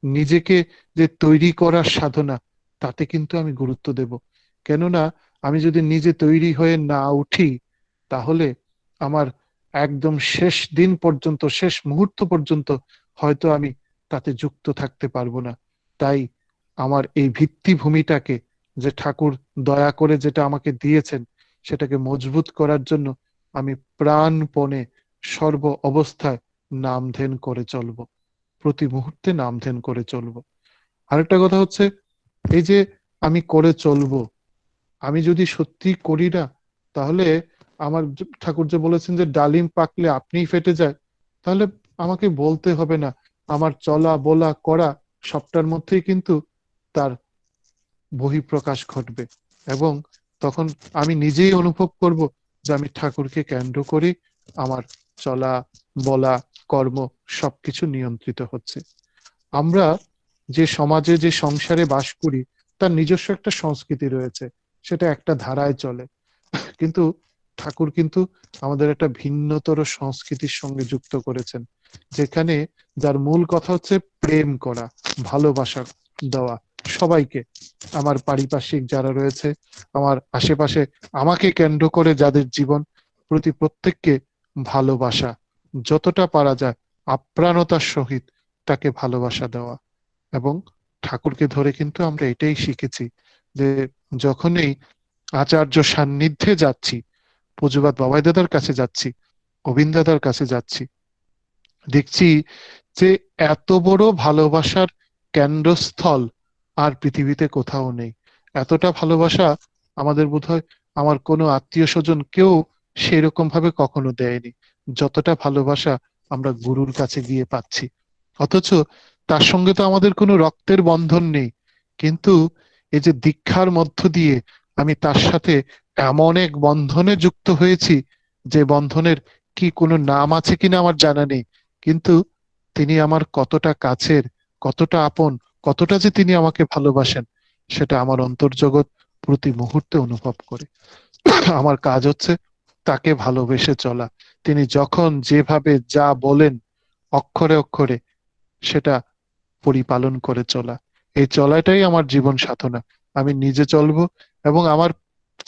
নিজেকে যে তৈরি করার সাধনা, তাতে কিন্তু আমি গুরুত্ব দেব। কেননা আমি যদি নিজে তৈরি হয়ে না উঠি, তাহলে আমার একদম শেষ দিন পর্যন্ত, শেষ মুহূর্ত পর্যন্ত হয়তো আমি তাতে যুক্ত থাকতে পারবো না। তাই আমার এই ভিত্তিভূমিটাকে, যে ঠাকুর দয়া করে যেটা আমাকে দিয়েছেন, সেটাকে মজবুত করার জন্য আমি প্রাণপণে সর্ব অবস্থায় নাম ধ্যান করে চলবো, প্রতি মুহূর্তে নাম ধ্যান করে চলবো। আরেকটা কথা হচ্ছে, এই যে আমি করে চলবো, আমি যদি সত্যি করি না, তাহলে আমার ঠাকুর যে বলেছেন যে ডালিম পাকলে আপনিই ফেটে যায়, তাহলে আমাকে বলতে হবে না, আমার চলা বলা করা সবটার মধ্যেই কিন্তু তার বহিঃপ্রকাশ ঘটবে। এবং তখন আমি নিজেই অনুভব করব যে আমি ঠাকুরকে কেন্দ্র করি, আমার চলা বলা কর্ম সবকিছু নিয়ন্ত্রিত হচ্ছে। আমরা যে সমাজে, যে সংসারে বাস করি, তার নিজস্ব একটা সংস্কৃতি রয়েছে, সেটা একটা ধারায় চলে। কিন্তু ঠাকুর কিন্তু আমাদের একটা ভিন্নতর সংস্কৃতির সঙ্গে যুক্ত করেছেন, যেখানে যার মূল কথা হচ্ছে প্রেম করা, ভালোবাসা দেওয়া সবাইকে। আমার পারিপার্শ্বিক যারা রয়েছে, আমার আশেপাশে আমাকে কেন্দ্র করে যাদের জীবন, প্রত্যেককে ভালোবাসা, যতটা পারা যায় আপ্রাণতার সহিত তাকে ভালোবাসা দেওয়া। এবং ঠাকুরকে ধরে কিন্তু আমরা এটাই শিখেছি, যে যখনই আচার্য সান্নিধ্যে যাচ্ছি, পুজোবাদ বাবাই দাদার কাছে যাচ্ছি, গোবিন্দ দাদার কাছে যাচ্ছি, দেখছি যে এত বড় ভালোবাসার কেন্দ্রস্থল আর পৃথিবীতে কোথাও নেই। এতটা ভালোবাসা আমাদের বোধহয় আমার কোনো আত্মীয় স্বজন কেউ সেরকম ভাবে কখনো দেয়নি, যতটা ভালোবাসা আমরা গুরুর কাছে গিয়ে পাচ্ছি। অথচ তার সঙ্গে তো আমাদের কোনো রক্তের বন্ধন নেই, কিন্তু এই যে দীক্ষার মধ্য দিয়ে আমি তার সাথে এমন এক বন্ধনে যুক্ত হয়েছি, যে বন্ধনের কি কোনো নাম আছে কিনা আমার জানা নেই, কিন্তু তিনি আমার কতটা কাছের, কতটা আপন, কতটা যে তিনি আমাকে ভালোবাসেন, সেটা আমার অন্তর্জগৎ প্রতি মুহূর্তে অনুভব করে। আমার কাজ হচ্ছে তাকে ভালোবেসে চলা, তিনি যখন যেভাবে যা বলেন অক্ষরে অক্ষরে সেটা পরিপালন করে চলা। এই চলাটাই আমার জীবন সাধনা। আমি নিজে চলবো এবং আমার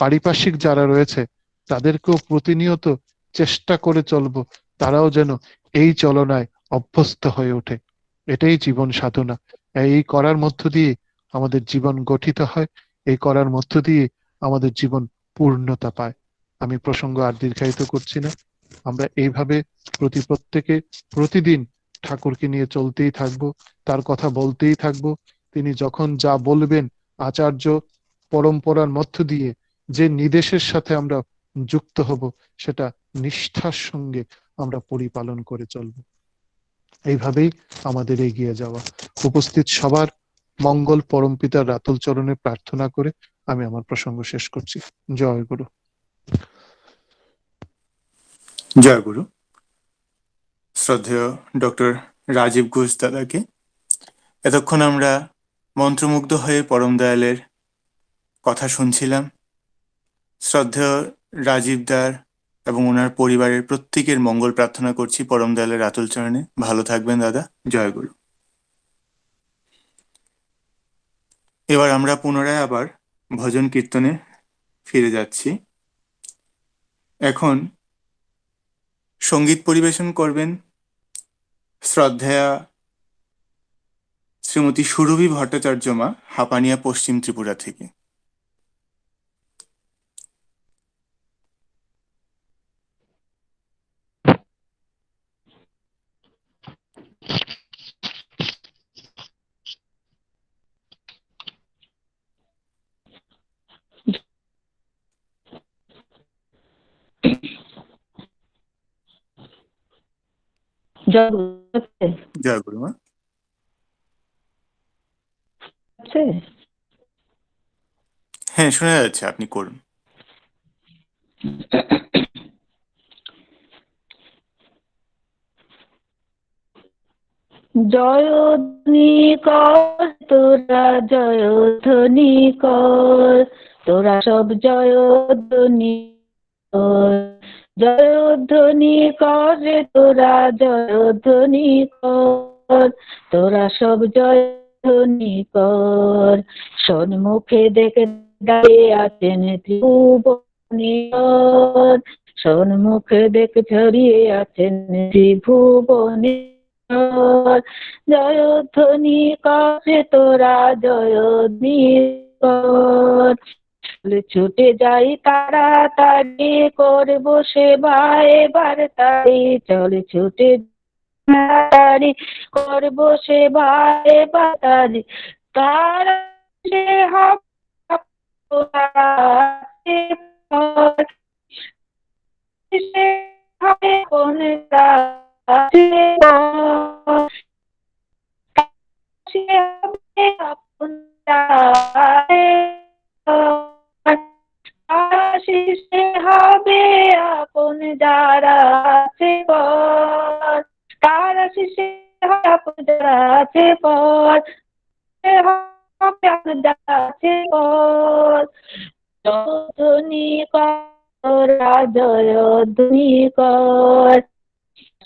পারিপার্শ্বিক যারা রয়েছে তাদেরকেও প্রতিনিয়ত চেষ্টা করে চলবো, তারাও যেন এই চলনায় অভ্যস্ত হয়ে ওঠে। এটাই জীবন সাধনা। এই করার মধ্য দিয়ে আমাদের জীবন গঠিত হয়, এই করার মধ্য দিয়ে আমাদের জীবন পূর্ণতা পায়। আমি প্রসঙ্গ আর দীর্ঘায়িত করছি না। আমরা এইভাবে প্রত্যেকে প্রতিদিন ঠাকুরকে নিয়ে চলতেই থাকবো, তার কথা বলতেই থাকবো। তিনি যখন যা বলবেন আচার্য পরম্পরার মধ্য দিয়ে যে নির্দেশের সাথে আমরা যুক্ত হব, সেটা নিষ্ঠার সঙ্গে আমরা পরিপালন করে চলব। এইভাবেই আমাদের এগিয়ে যাওয়া। উপস্থিত সবার মঙ্গল পরমপিতার রাতুল চরণে প্রার্থনা করে আমি আমার প্রসঙ্গ শেষ করছি। জয় গুরু। জয় গুরু। শ্রদ্ধেয় ডক্টর রাজীব ঘোষ দাদাকে এতক্ষণ আমরা মন্ত্রমুগ্ধ হয়ে পরম দয়ালের কথা শুনছিলাম। শ্রদ্ধেয় রাজীব দার এবং ওনার পরিবারের প্রত্যেকের মঙ্গল প্রার্থনা করছি পরম দয়ালের রাতুল চরণে। ভালো থাকবেন দাদা। জয় গুরু। এবার আমরা পুনরায় আবার ভজন কীর্তনে ফিরে যাচ্ছি। এখন সঙ্গীত পরিবেশন করবেন শ্রদ্ধেয়া শ্রীমতী সুরভি ভট্টাচার্য মা, হাপানিয়া, পশ্চিম ত্রিপুরা থেকে। জয় গুরু মা। হ্যাঁ, শোনা যাচ্ছে, আপনি করুন। জয়ধ্বনি কর তোরা, জয়ধ্বনি কর তোরা, সব জয়ধ্বনি কর, জয়ধ্বনি কর রে তোরা, জয়ধ্বনি কর তোরা, সব জয়ধ্বনি কর। সন্মুখে দেখে দাঁড়িয়ে আছেন ত্রিভুবনেশ্বর, সন্মুখে দেখে ছড়িয়ে আছেন ত্রিভুবনেশ্বর। জয়ধ্বনি করে তোরা, জয়ধ্বনি কর। ছুটে যাই তাড়াতাড়ি, করবো সেবা এবার তাড়ি। চলে ছুটে তাড়াতাড়ি, করবো সেবা এবার তাড়ি। তারা সে হবে কোন হবে আপন যারা আছে পর, তারা শেষে হবে আপন যারা আছে পর, হবে আপন যারা আছে পর। জয়ধ্বনি কর, জয়ধ্বনি কর,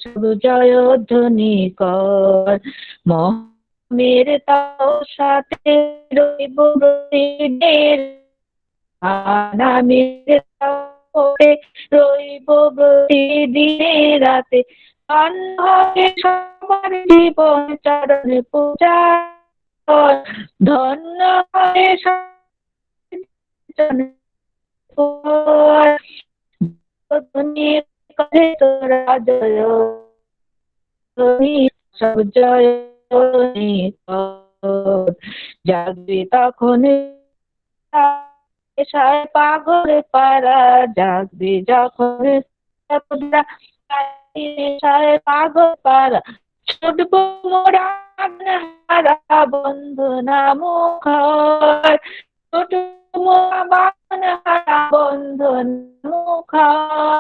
সব জয়ধ্বনি কর। মহের তাও সাথে রইব প্রতিদিন, নামের তাওরে রইব প্রতিদিনে রাতে। ধন্য সবার জীবন চরণ পূজা কর, ধন্য হবে তোরা, জয়ধ্বনি সব জয়ধ্বনি কর। জাগবে তখন পাগল পারা, জাগবে যখন পাগল পারা। ছুটব মোরা হারা বন্ধনা মুখর, ছুটব মোরা হারা বন্ধন মুখর।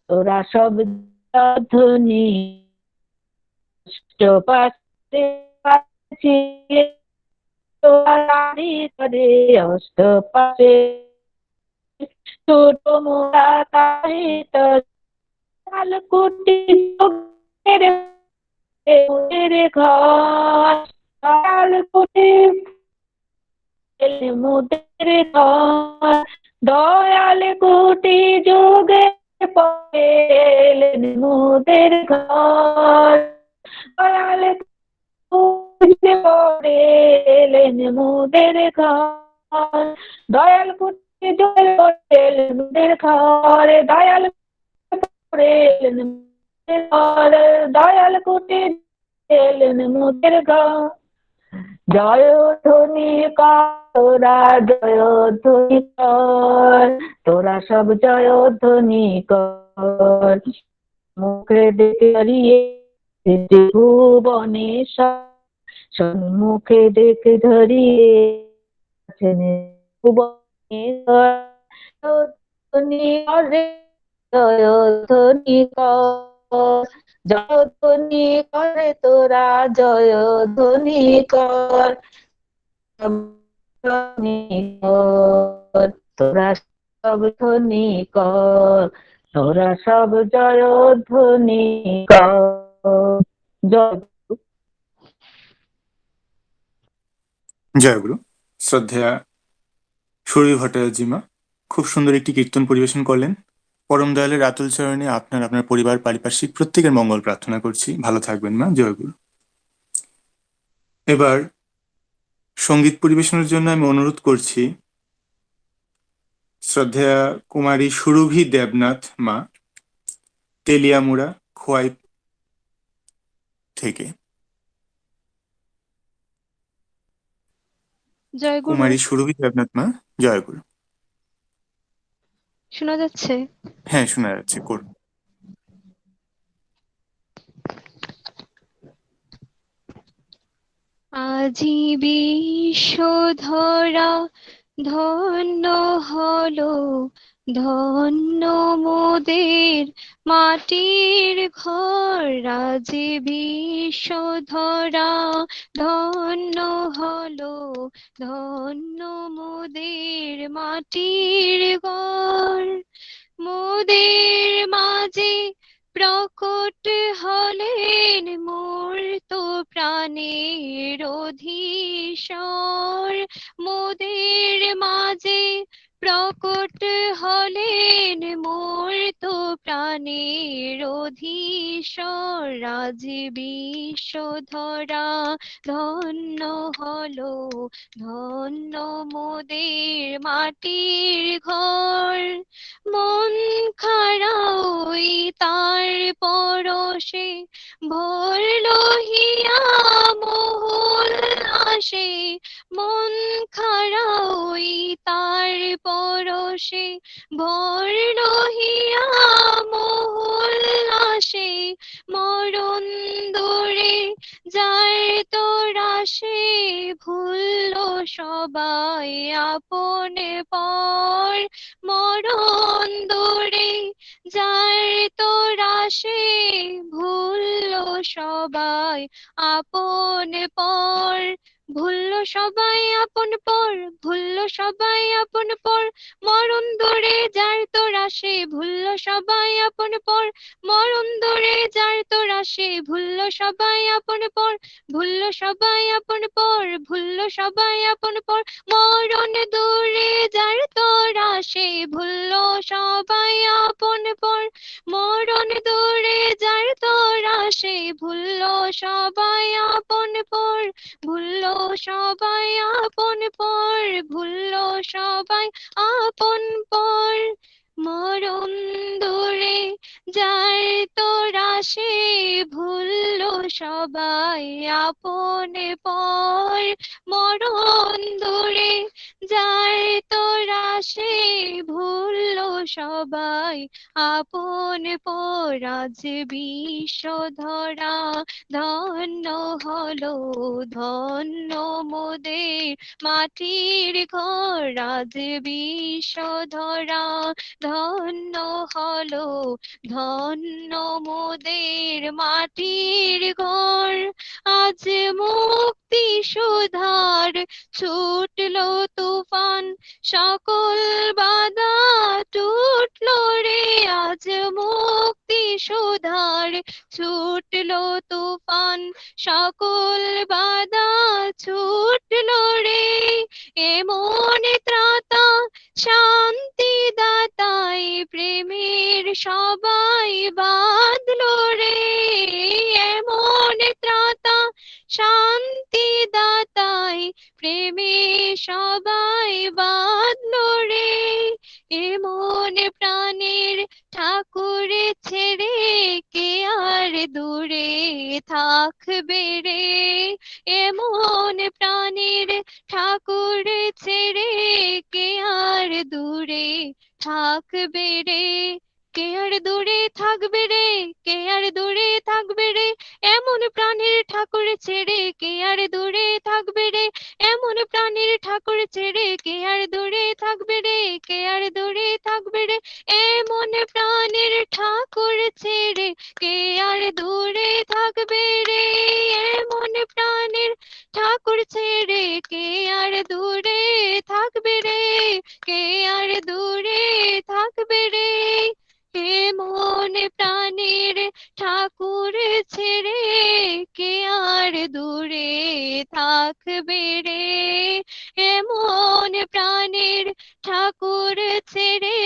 তোরা সব ধ্বনি পাশে করে অষ্ট পাশে, ছোট মোড়া তারিত কুটি ঘর, কুটি মুদের ঘর। দয়াল কুটি যুগে পেলেন মুদের ঘর, দয়াল করে এলেন মোদের ঘর, দয়াল কুটি জয় করে এলেন মোদের ঘর, দয়াল করে এলেন মোদের ঘর, দয়াল কুটি এলেন মোদের ঘর। জয় ধ্বনি কর তোরা, জয় ধ্বনি কর, তোরা সব জয় ধ্বনি কর। মুখে দেখে হারিয়ে ভুবনে সম্মুখে দেখে ধরিয়ে ভুবনে ধ্বনি করে, জয় ধ্বনি কর, জয় ধ্বনি করে তোরা, জয় ধ্বনি কর, ধ্বনি কর, তোরা সব ধ্বনি কর, তোরা সব জয় ধ্বনি কর। জয় জয়গুরু। শ্রদ্ধেয়া সুরভি ভট্টাচার্যিমা খুব সুন্দর একটি কীর্তন পরিবেশন করলেন। পরম দয়ালের আতুল চরণে আপনার আপনার পরিবার পারিপার্শ্বিক প্রত্যেকের মঙ্গল প্রার্থনা করছি। ভালো থাকবেন মা। জয়গুরু। এবার সঙ্গীত পরিবেশনের জন্য আমি অনুরোধ করছি শ্রদ্ধেয়া কুমারী সুরভি দেবনাথ মা, তেলিয়ামুড়া খোয়াই থেকে। জয়গুরু, কুমারী সুরভি দেবনাথ মা, জয়গুরু। শোনা যাচ্ছে? হ্যাঁ, শোনা যাচ্ছে, করুন। আজি বিশ্বধরা ধন্য হলো, ধন্য মোদের মাটির ঘর। আজি বিশ্বধরা ধন্য হলো, ধন্য মোদের মাটির ঘর। মোদের মাঝে প্রকট হলেন মূর্ত প্রাণের অধীশ্বর। মোদের মাঝে প্রকট হলেন মূর্ত প্রাণের অধীশ্বর। আজ বিশ্বধরা ধন্য হলো, ধন্য মোদের মাটির ঘর। মন খারাই তার পরশে ভরলো হিয়া মহুল আসে। মন খারাই তার পরশে ভরলো হিয়া মহুল আসে। মরণ দূরে যার তোরা সে ভুললো সবাই আপন পর। মরণ দূরে যার তোরা সে ভুললো সবাই আপন পর। ভুললো সবাই আপন পর, ভুললো সবাই আপন পর। মরণ দূরে যার তোরা সে ভুললো সবাই আপন পর। মরণ দূরে যার তোরা সে ভুললো সবাই আপন পর। ভুললো সবাই আপন পর, ভুললো সবাই আপন পর। মরণ দূরে যার তোরা সে ভুললো সবাই আপন পর। মরণ দূরে যার তোরা সে ভুললো সবাই আপন পর। ভুললো সবাই আপন পর, ভুললো সবাই আপন পর। মরণ দূরে যার তোরা সে ভুললো সবাই আপন পর। মরণ দূরে যার তোরা সে ভুললো সবাই আপন পর। আজ বিশ্বধরা ধন্য হলো, ধন্য মোদের মাটির ঘর। আজ বিশ্বধরা ধন্য হলো, ধন্য মোদের মাটির ঘর। আজ মুক্তি সুধার ছুটলো তুফান, সকল বাধা টুটলো রে। আজ মুক্তি সুধার ছুটলো তুফান, সকল বাধা ছুটলো রে। এমন ত্রাতা শান্তি দাতাই প্রেমের সবাই বাঁধলো রে। এমন ত্রাতা শান্তি মন প্রাণের ঠাকুর ছেড়ে কে আর দূরে থাকবে রে, এমন প্রাণের ঠাকুর ছেড়ে কে আর দূরে থাকবে রে, কে আর দূরে থাকবে রে, কে আর দূরে থাকবে রে, এমন প্রাণের ঠাকুর ছেড়ে কে আর দূরে থাকবে রে, এমন প্রাণের ঠাকুর ছেড়ে কে আর দূরে থাকবে রে, কে আর দূরে থাকবে রে, এমন প্রাণের ঠাকুর ছেড়ে কে আর দূরে থাকবে রে, এমন প্রাণের ঠাকুর ছেড়ে কে আর দূরে থাকবে রে, কে আর দূরে থাকবে রে, এমন প্রাণের ঠাকুর ছেড়ে কে আর দূরে থাকবে রে, এমন প্রাণের ঠাকুর ছেড়ে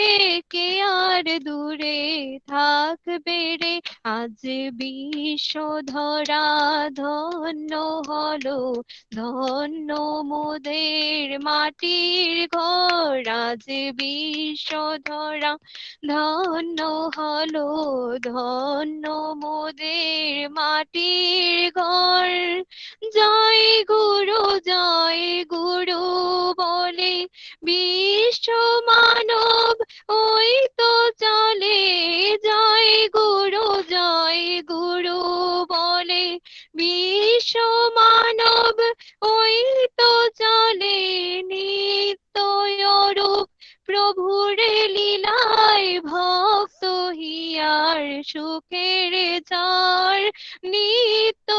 কে আর দূরে থাকবে রে। আজ বিশ্বধরা ধন্য হলো, ধন্য মোদের মাটির ঘর, আজ বিশ্বধরা ধন্য হলো, ধন্য মোদের মাটির ঘর, জয় গুরু বলে বিশ্ব মানব ওই তো চলে, জয় গুরু বলে বিশ্ব মানব ওই তো চলে, নিত্য রূপ প্রভুর লীলায় ভক্ত হিয়ার সুখের ঝড়, নিত্য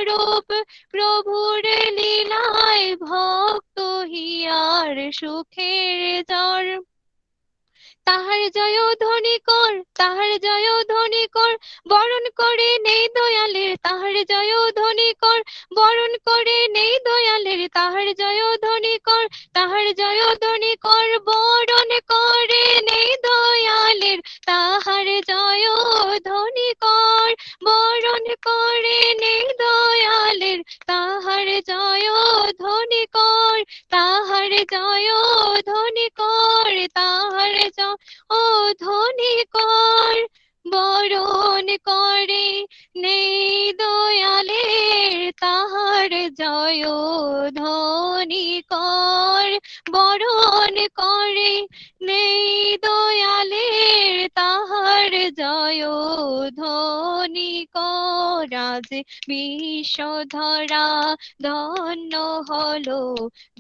রূপ প্রভুর লীলায় ভক্ত হিয়ার সুখের ঝড়, তাহার জয় ধ্বনি কর, তাহার জয় ধ্বনি কর, বরণ করে নেই দয়ালের, তাহার জয় ধ্বনি কর, বরণ করে নেই দয়ালের, তাহার জয় ধ্বনি কর, তাহার জয় ধ্বনি কর, বরণ করে নেই দয়ালের, তাহার জয় ধ্বনি কর, বরণ করে নেই দয়ালের, তাহার জয় ধ্বনি কর, তাহার জয় ধ্বনি কর, তাহার ও ধ্বনি কর, বরণ করে নেই দয়ালের, তাহার জয় ধ্বনি কর, বরণ করে নেই দয়ালের, তাহার জয় ধ্বনি কর, আজ বিশ্বধরা ধন্য হলো,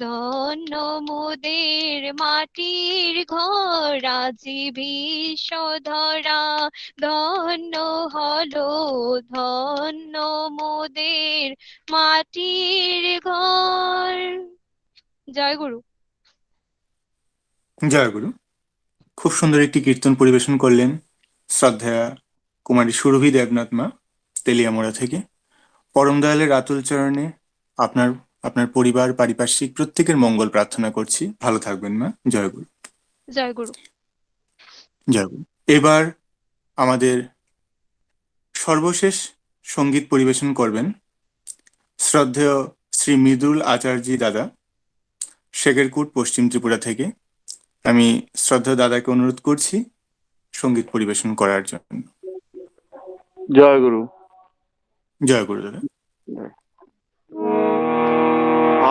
ধন্য মোদের মাটির ঘর, আজ বিশ্বধরা ধন্য হলো, ধন্য মোদের মাটির ঘর। জয় গুরু। জয় গুরু। খুব সুন্দর একটি কীর্তন পরিবেশন করলেন শ্রদ্ধা কুমারী সুরভি দেবনাথ মা, তেলিয়ামোড়া থেকে। পরম দয়ালের আতুল চরণে আপনার আপনার পরিবার পারিপার্শ্বিক প্রত্যেকের মঙ্গল প্রার্থনা করছি। ভালো থাকবেন মা। জয় গুরু। জয় গুরু। জয় গুরু। এবার আমাদের সর্বশেষ সঙ্গীত পরিবেশন করবেন শ্রদ্ধেয় শ্রী মৃদুল আচার্যী দাদা, শেখেরকুট, পশ্চিম ত্রিপুরা থেকে। আমি শ্রদ্ধেয় দাদাকে অনুরোধ করছি সঙ্গীত পরিবেশন করার জন্য। জয় গুরু। জয় গুরু দাদা।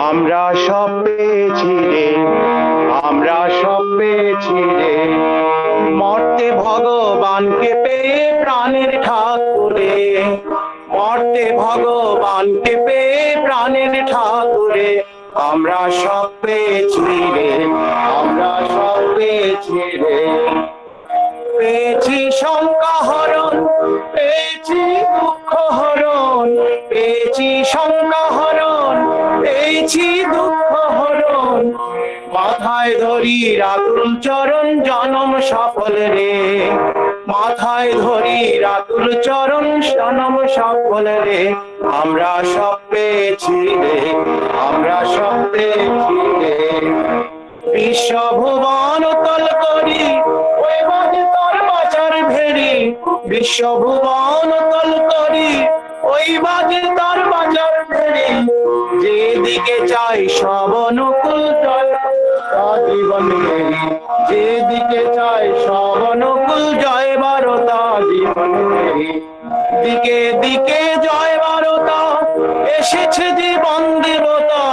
আমরা সব পেয়েছি রে, আমরা সব পেয়েছি রে, মর্তে ভগবানকে পেয়ে প্রাণের ঠাকুরে, মর্তে ভগবানকে পেয়ে প্রাণের ঠাকুরে, আমরা সব পেয়েছি রে, আমরা সব পেয়েছি রে, পেয়েছি শঙ্কা হরণ, পেয়েছি দুঃখ হরণ, পেয়েছি শঙ্কা হরণ, পেয়েছি দুঃখ হরণ, মাথায় ধরি রাতুল চরণ জনম সফল রে, মাথায় ধরি রাতুল চরণ জনম সফল রে, আমরা সব পেয়েছি রে, আমরা সব পেয়েছি রে, বিশ্বভুবন তল করি ওই বাজে তোর বাজার ভেরি, বিশ্বভুবন তল করি ওই বাজে তোর বাজার ভেরি, যেদিকে চাই সব অনুকূল জয় জীবন মেরি, যেদিকে চাই সব অনুকূল জয় বারতা জীবনে দিকে দিকে জয় বারতা এসেছে জীবন দেবতা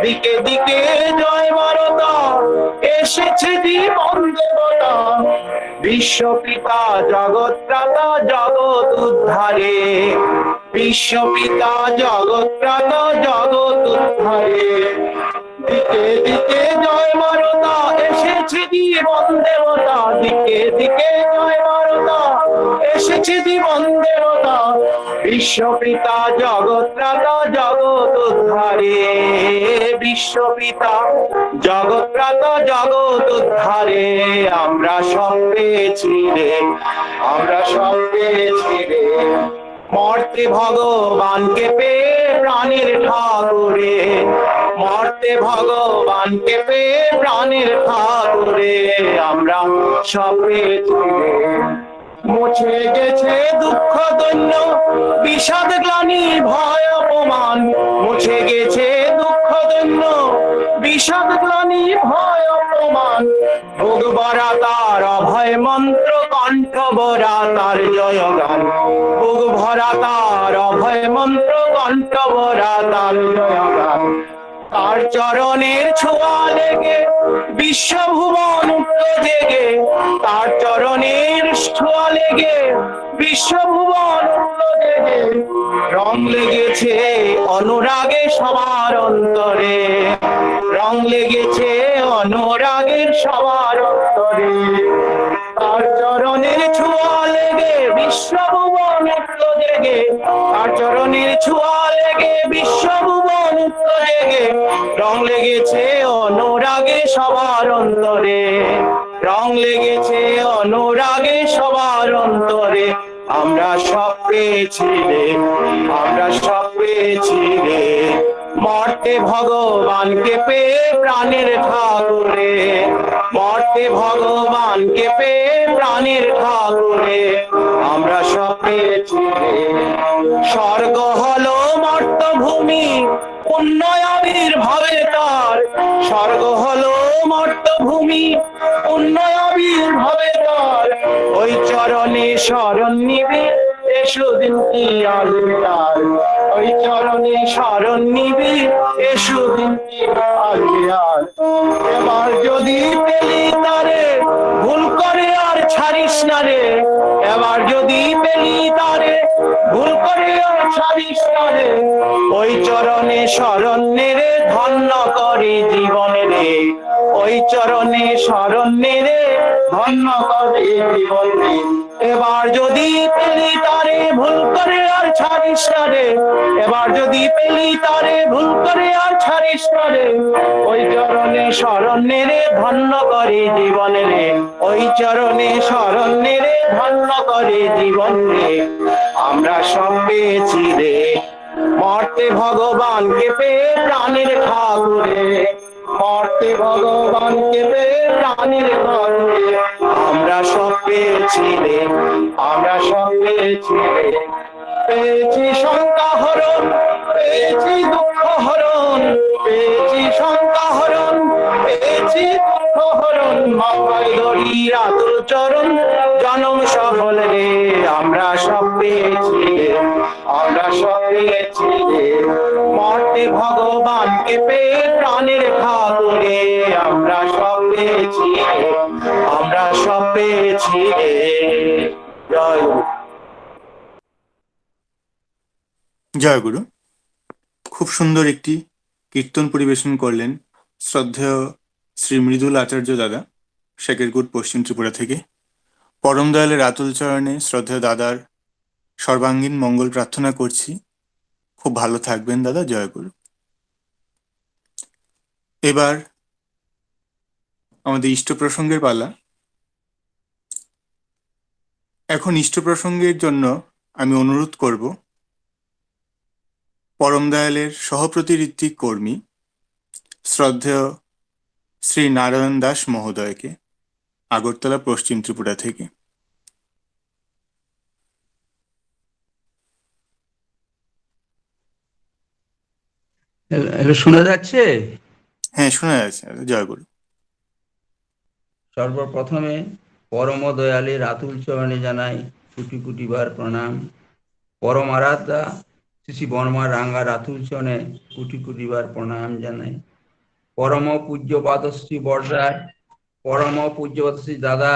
দিকে দিকে জয় বারতা এসেছে জীবন দেবতা বিশ্বপিতা জগৎত্রাতা জগৎ উদ্ধারে বিশ্বপিতা জগৎত্রাতা জগৎ উদ্ধারে দিকে দিকে জয় বারতা এসেছে জীবন দেবতা দিকে দিকে জয় বারতা এসেছে জীবন দেবতা বিশ্বপিতা জগৎত্রাতা জগৎ উদ্ধারে বিশ্বপিতা জগৎত্রাতা জগৎ উদ্ধারে আমরা সব পেয়েছি রে আমরা সব পেয়েছি রে মর্তে ভগবানকে পেয়ে প্রাণের ঠাকুরে মর্তে ভগবানকে পেয়ে প্রাণের ঠাকুরে আমরা সব পেয়েছি রে মুছে গেছে দুঃখ দৈন্য বিষাদ গ্লানি ভয় অপমান মুছে গেছে দুঃখ দৈন্য বিষাদ গ্লানি ভয় অপমান ভোগ বরা তার অভয় মন্ত্র কণ্ঠ বরা তার জয়গান ভোগ ভরা তার অভয় মন্ত্র কণ্ঠ বরা তার জয়গান তার চরণের ছোঁয়া লেগে বিশ্বভুবন উঠল জেগে তার চরণের ছোঁয়া লেগে বিশ্বভুবন উঠল জেগে রং লেগেছে অনুরাগে সবার অন্তরে রং লেগেছে অনুরাগের সবার অন্তরে তার চরণের ছোঁয়া লেগে বিশ্বভুবন উঠল জেগে তার চরণের ছোঁয়া লেগে বিশ্বভুবন উঠল জেগে রং লেগেছে অনুরাগে সবার অন্তরে রং লেগেছে অনুরাগে সবার অন্তরে আমরা সব পেয়েছি রে আমরা সব পেয়েছি রে মর্তে ভগবানকে পেয়ে প্রাণের ঠাকুরে মর্তে ভগবানকে পেয়ে প্রাণের ঠাকুরে আমরা সব পেয়েছি রে স্বর্গ হলো মর্তভূমি পুণ্যয় আবির্ভাবে তার স্বর্গ হলো মর্তভূমি পুণ্যয় আবির্ভাবে তার ওই চরণে শরণ নিবি এসুদিন কি আসবে আর ওই চরণে শরণ নিবি এসুদিন কি আসবে আর এবার যদি পেলি তারে ভুল করে আর ছাড়িস না রে এবার যদি পেলি তারে ভুল করে আর ছাড়িস না রে ওই চরণে শরণ রে ধন্য করে জীবনে রে ওই চরণে শরণ রে ধন্য করে জীবনে এবার যদি পেলি তারে ভুল করে আর ছাড়িস না রে এবার যদি পেলি তারে ভুল করে আর ছাড়িস না রে ওই চরণে শরণ রে ধন্য করে জীবনে রে ওই চরণে শরণ রে ধন্য করে জীবন রে আমরা সব পেয়েছি রে মর্তে ভগবানকে পেয়ে প্রাণের ঠাকুরে মর্তে ভগবানকে পেয়ে প্রাণের ঠাকুরে আমরা সব পেয়েছি রে আমরা সব পেয়েছি রে পেয়েছি শঙ্কা হরণ পেয়েছি দুঃখ হরণ পেয়েছি শঙ্কা হরণ পেয়েছি দুঃখ হরণ মাথায় ধরি আতুল চরণ জনম সফল রে আমরা সব পেয়েছি রে আমরা সব পেয়েছি রে মর্তে ভগবানকে পেয়ে প্রাণের ঠাকুরে আমরা সব পেয়েছি রে আমরা সব পেয়েছি রে জয় গুরু জয় গুরু। খুব সুন্দর একটি কীর্তন পরিবেশন করলেন শ্রদ্ধেয় শ্রী মৃদুল আচার্য দাদা শেকেরগুট পশ্চিম ত্রিপুরা থেকে। পরম দয়ালের আতুল চরণে শ্রদ্ধেয় দাদার সর্বাঙ্গীন মঙ্গল প্রার্থনা করছি। খুব ভালো থাকবেন দাদা। জয় গুরু। এবার আমাদের ইষ্ট প্রসঙ্গের পালা। এখন ইষ্ট প্রসঙ্গের জন্য আমি অনুরোধ করব পরম দয়ালের সহপ্রতিঋত্বিক কর্মী শ্রদ্ধেয় শ্রী নারায়ণ দাস মহোদয়কে, আগরতলা পশ্চিম ত্রিপুরা থেকে। শোনা যাচ্ছে? হ্যাঁ, শোনা যাচ্ছে। জয় গুরু। সর্বপ্রথমে পরম দয়ালের আতুল চরণে জানাই কোটি কোটিবার প্রণাম। পরম আরাধ্যা শ্রী বর্মা রাঙ্গার আতুল চরণে কোটি কোটিবার প্রণাম জানাই। পরম পূজ্য পাদশ্রী বর্ষার, পরম পূজ্য পাদশ্রী দাদা,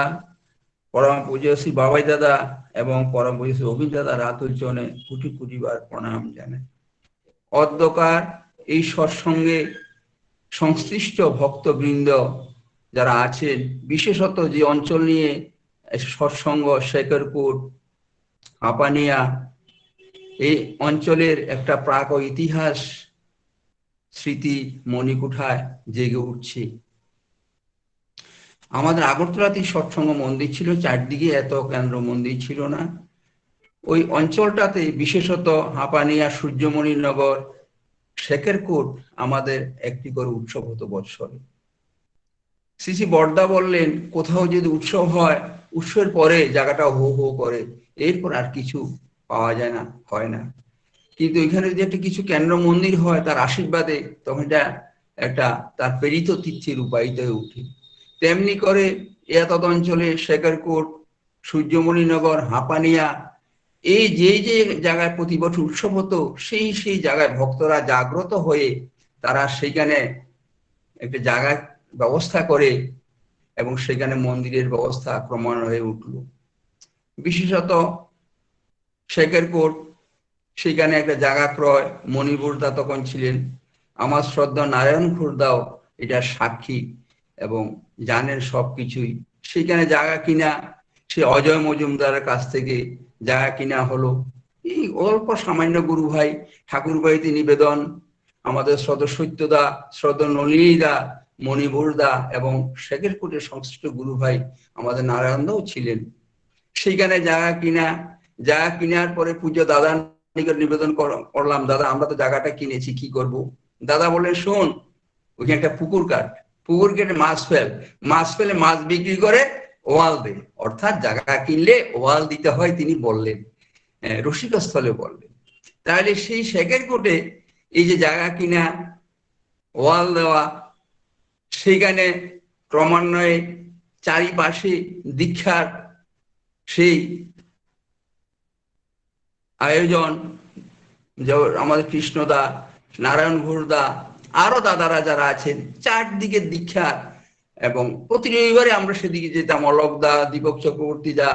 পরম পূজ্য শ্রী বাবাই দাদা এবং পরম পূজ্য শ্রী অভিন দাদার আতুল চরণে কোটি কোটিবার প্রণাম জানাই। অদ্যকার এই সৎসঙ্গে সংশ্লিষ্ট ভক্তবৃন্দ যারা আছেন, বিশেষত যে অঞ্চল নিয়ে সৎসঙ্গ, শেখরপুর, হাপানিয়া, এই অঞ্চলের একটা প্রাক ইতিহাস স্মৃতি মণিকুঠায় জেগে উঠছে। আমাদের আগরতলাতে সৎসঙ্গ মন্দির ছিল, চারদিকে এত কেন্দ্র মন্দির ছিল না। ওই অঞ্চলটাতে বিশেষত হাপানিয়া, সূর্যমণিনগর, শেখরপুর আমাদের একটি করে উৎসব হতো বৎসরে। শ্রী শ্রী বর্দা বললেন, কোথাও যদি উৎসব হয়, উৎসবের পরে জায়গাটা হো হো করে, এরপর আর কিছু পাওয়া যায় না, হয় না। কিন্তু এখানে যদি একটা কিছু কেন্দ্র মন্দির হয়, তার আশীর্বাদে তখন এটা একটা তার প্রেরিত তিথি রূপায়িত হয়ে উঠে। তেমনি করে এত অঞ্চলে শেখরপুর, সূর্যমণিনগর, হাপানিয়া, এই যে যে জায়গায় প্রতি বছর উৎসব হতো, সেই সেই জায়গায় ভক্তরা জাগ্রত হয়ে তারা সেইখানে একটা জায়গায় ব্যবস্থা করে এবং সেখানে মন্দিরের ব্যবস্থা ক্রমান্বয়ে হয়ে উঠল। বিশেষত শেখরপুর, সেখানে একটা জায়গা ক্রয় মণিপুরদা তখন ছিলেন, আমার শ্রদ্ধা নারায়ণ খুরদাও এটা সাক্ষী এবং জানেন সবকিছুই। সেখানে জায়গা কিনা সে অজয় মজুমদারের কাছ থেকে জায়গা কিনা হলো। এই অল্প সামান্য গুরু ভাই ঠাকুর বাড়িতে নিবেদন, আমাদের সত্যদা, শ্রদ্ধা নলিনীদা, মণিপুরদা এবং শেখরপুরের সংশ্লিষ্ট গুরু ভাই আমাদের নারায়ণদাও ছিলেন। সেইখানে জায়গা কিনার পরে পূজ্য দাদার নিকট নিবেদন করলাম, দাদা আমরা তো জায়গাটা কিনেছি, কি করব? দাদা বললেন, শোন, ওইখানে একটা পুকুর কাট, পুকুর কেটে মাছ ফেলে মাছ বিক্রি করে ওয়াল দে। অর্থাৎ জায়গা কিনলে ওয়াল দিতে হয়, তিনি বললেন, রসিকস্থলে বললেন। তাহলে সেই শেখরপুরে এই যে জায়গা কিনা, ওয়াল দেওয়া, সেখানে ক্রমান্বয়ে চারিপাশে দীক্ষার সেই আয়োজন, আমাদের কৃষ্ণদা, নারায়ণ ঘোষদা, আরো দাদারা যারা আছেন, চারদিকে দীক্ষার। এবং প্রতি রবিবারে আমরা সেদিকে যেতাম, অলোকদা, দীপক চক্রবর্তী দা,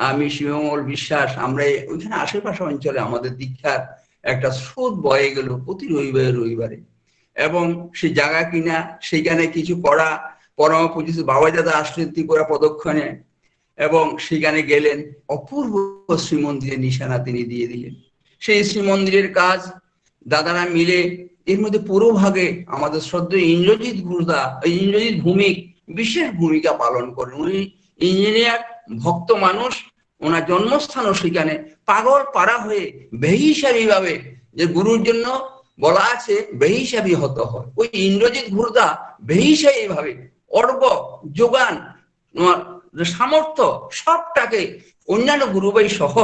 আমি, শিবমল বিশ্বাস, আমরা ওইখানে আশেপাশে অঞ্চলে আমাদের দীক্ষার একটা স্রোত বয়ে গেল প্রতি রবিবারে। এবং সেই জায়গা কিনা, সেখানে কিছু করা, পরম পূজ্য বাবাই দাদা আসলেন ত্রিপুরা প্রদক্ষিণে এবং সেখানে গেলেন, অপূর্ব শ্রীমন্দিরের নিশানা তিনি দিয়ে দিলেন। সেই শ্রীমন্দিরের কাজ দাদারা মিলে, এর মধ্যে পুরো ভাগে আমাদের শ্রদ্ধেয় ইন্দ্রজিৎ ঘোষদা, ইন্দ্রজিৎ ভূমিক বিশেষ ভূমিকা পালন করেন। উনি ইঞ্জিনিয়ার, ভক্ত মানুষ, ওনার জন্মস্থানও সেখানে। পাগল পাড়া হয়ে বেহিসাবি ভাবে, যে গুরুর জন্য বলা আছে বেহিসাবি হতে হয়, ওই ইন্দ্রজিৎ ঘোষদা বেহিসাবি ভাবে অর্ঘ, যোগান, সামর্থ্য সবটাকে অন্যান্য গুরুভাই সহ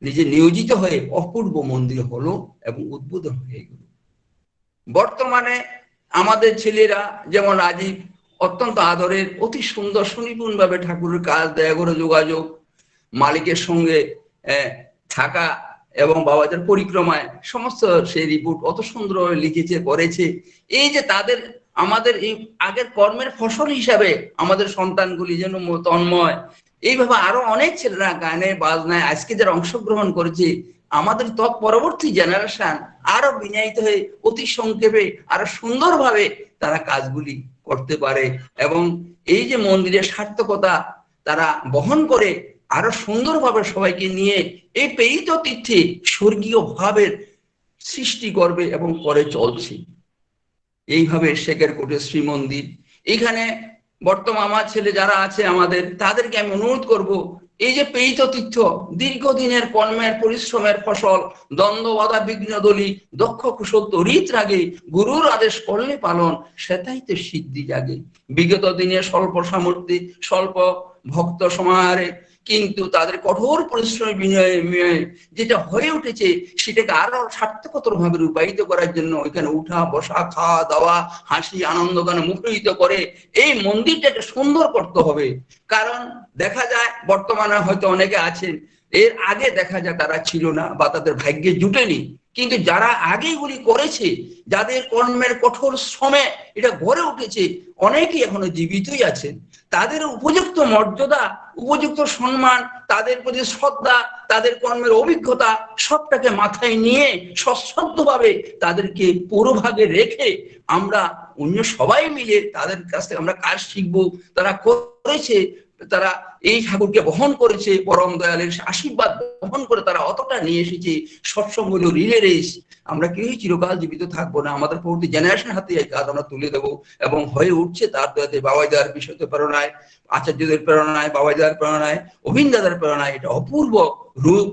নিজে নিয়োজিত হয়ে অপূর্ব মন্দির হলো এবং উদ্বোধন হয়ে গেল। বর্তমানে আমাদের ছেলেরা যেমন রাজীব অত্যন্ত আদরের, অতি সুন্দর সুনিপুণ ভাবে ঠাকুরের কাজ দেয় করে যোগাযোগ, মালিকের সঙ্গে থাকা এবং বাবাদের পরিক্রমায় সমস্ত সেই রিপোর্ট অত সুন্দরভাবে লিখেছে, করেছে। এই যে তাদের আমাদের এই আগের কর্মের ফসল হিসাবে আমাদের সন্তানগুলি যেন তন্ময়, এইভাবে আরো অনেক ছেলেরা গানে বাজনায় আজকে যারা অংশগ্রহণ করেছে, আমাদের পরবর্তী জেনারেশন আরো বিনয়িত হয়ে অতি সংক্ষেপে আরো সুন্দরভাবে তারা কাজগুলি করতে পারে এবং এই যে মন্দিরের সার্থকতা তারা বহন করে আরো সুন্দরভাবে সবাইকে নিয়ে এই প্রেরিত তীর্থে স্বর্গীয় ভাবের সৃষ্টি করবে এবং করে চলছে। এইভাবে শেখরপুরের শ্রীমন্দির, এখানে বর্তমান আমার ছেলে যারা আছে আমাদের, তাদেরকে আমি অনুরোধ করব, এই যে প্রেরিত তীর্থ দীর্ঘদিনের কর্মের পরিশ্রমের ফসল, দ্বন্দ্ব বাধা বিঘ্ন দলি, দক্ষ কুশল তরিত রাগে, গুরুর আদেশ করলে পালন, সেটাই তো সিদ্ধি জাগে। বিগত দিনে স্বল্প সামর্থ্যে, স্বল্প ভক্ত সমাহারে কিন্তু তাদের কঠোর পরিশ্রমের বিনিময়ে যেটা হয়ে উঠেছে সেটাকে আরো সার্থকতর ভাবে রূপায়িত করার জন্য ওইখানে উঠা বসা খাওয়া দাওয়া হাসি আনন্দ গানে মুখরিত করে এই মন্দিরটাকে সুন্দর করতে হবে। কারণ দেখা যায় বর্তমানে হয়তো অনেকে আছেন, এর আগে দেখা যায় তারা ছিল না বা তাদের ভাগ্যে জুটেনি, কিন্তু যারা আগে এগুলি করেছে, যাদের কর্মের কঠোর শ্রমে এটা গড়ে উঠেছে, অনেকেই এখনো জীবিতই আছেন। তাদের উপযুক্ত মর্যাদা, উপযুক্ত সম্মান, তাদের প্রতি শ্রদ্ধা, তাদের কর্মের অভিজ্ঞতা সবটাকে মাথায় নিয়ে সশ্রদ্ধভাবে তাদেরকে পুরোভাগে রেখে আমরা অন্য সবাই মিলে তাদের কাছ থেকে আমরা কাজ শিখবো। তারা করেছে, তারা এই ঠাকুরকে বহন করেছে, পরম দয়ালের আশীর্বাদ বহন করে তারা অতটা নিয়ে এসেছে। সৎসঙ্গ হলো রিলে রেস, আমরা কেউই চিরকাল জীবিত থাকবো না, আমাদের পরবর্তী জেনারেশন হাতে এই কাজ আমরা তুলে দেবো এবং হয়ে উঠছে তার দয়াতে, বাবাই দাদার বিশ্বত প্রেরণায়, আচার্যদের প্রেরণায়, বাবাই দাদার প্রেরণায়, অভিন দাদার প্রেরণায় এটা অপূর্ব রূপ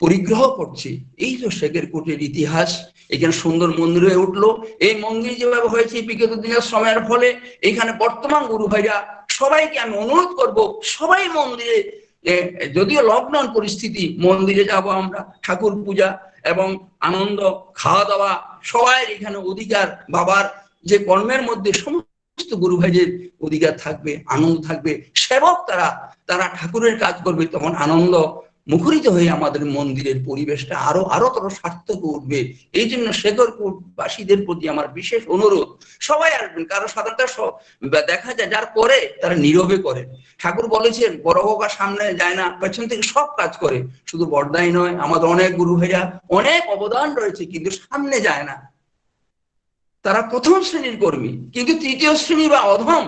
পরিগ্রহ করছে। এই তো শেখের কোটের ইতিহাস। এখানে সুন্দর মন্দির হয়ে উঠলো। এই মন্দির যেভাবে হয়েছে বিগত দিনের সময়ের ফলে এখানে বর্তমান গুরু ভাইরা সবাইকে আমি অনুরোধ করব, সবাই মন্দিরে, যদিও লকডাউন পরিস্থিতি, মন্দিরে যাব আমরা, ঠাকুর পূজা এবং আনন্দ খাওয়া দাওয়া সবাই এখানে অধিকার, বাবার যে কর্মের মধ্যে সমস্ত গুরু ভাইদের অধিকার থাকবে, আনন্দ থাকবে। সেবক তারা ঠাকুরের কাজ করবে, তখন আনন্দ মুখরিত হয়ে আমাদের মন্দিরের পরিবেশটা আরো সার্থক উঠবে। এই জন্য শেখরপুরবাসীদের প্রতি আমার বিশেষ অনুরোধ, সবাই আসবেন। কারণ সাধারণত দেখা যায় যার করে তারা নীরবে করে। ঠাকুর বলেছেন বড় হোকা সামনে যায় না, পেছন থেকে সব কাজ করে। শুধু বড়দাই নয়, আমাদের অনেক গুরু ভাইরা অনেক অবদান রয়েছে কিন্তু সামনে যায় না। তারা প্রথম শ্রেণীর কর্মী, কিন্তু তৃতীয় শ্রেণী বা অধম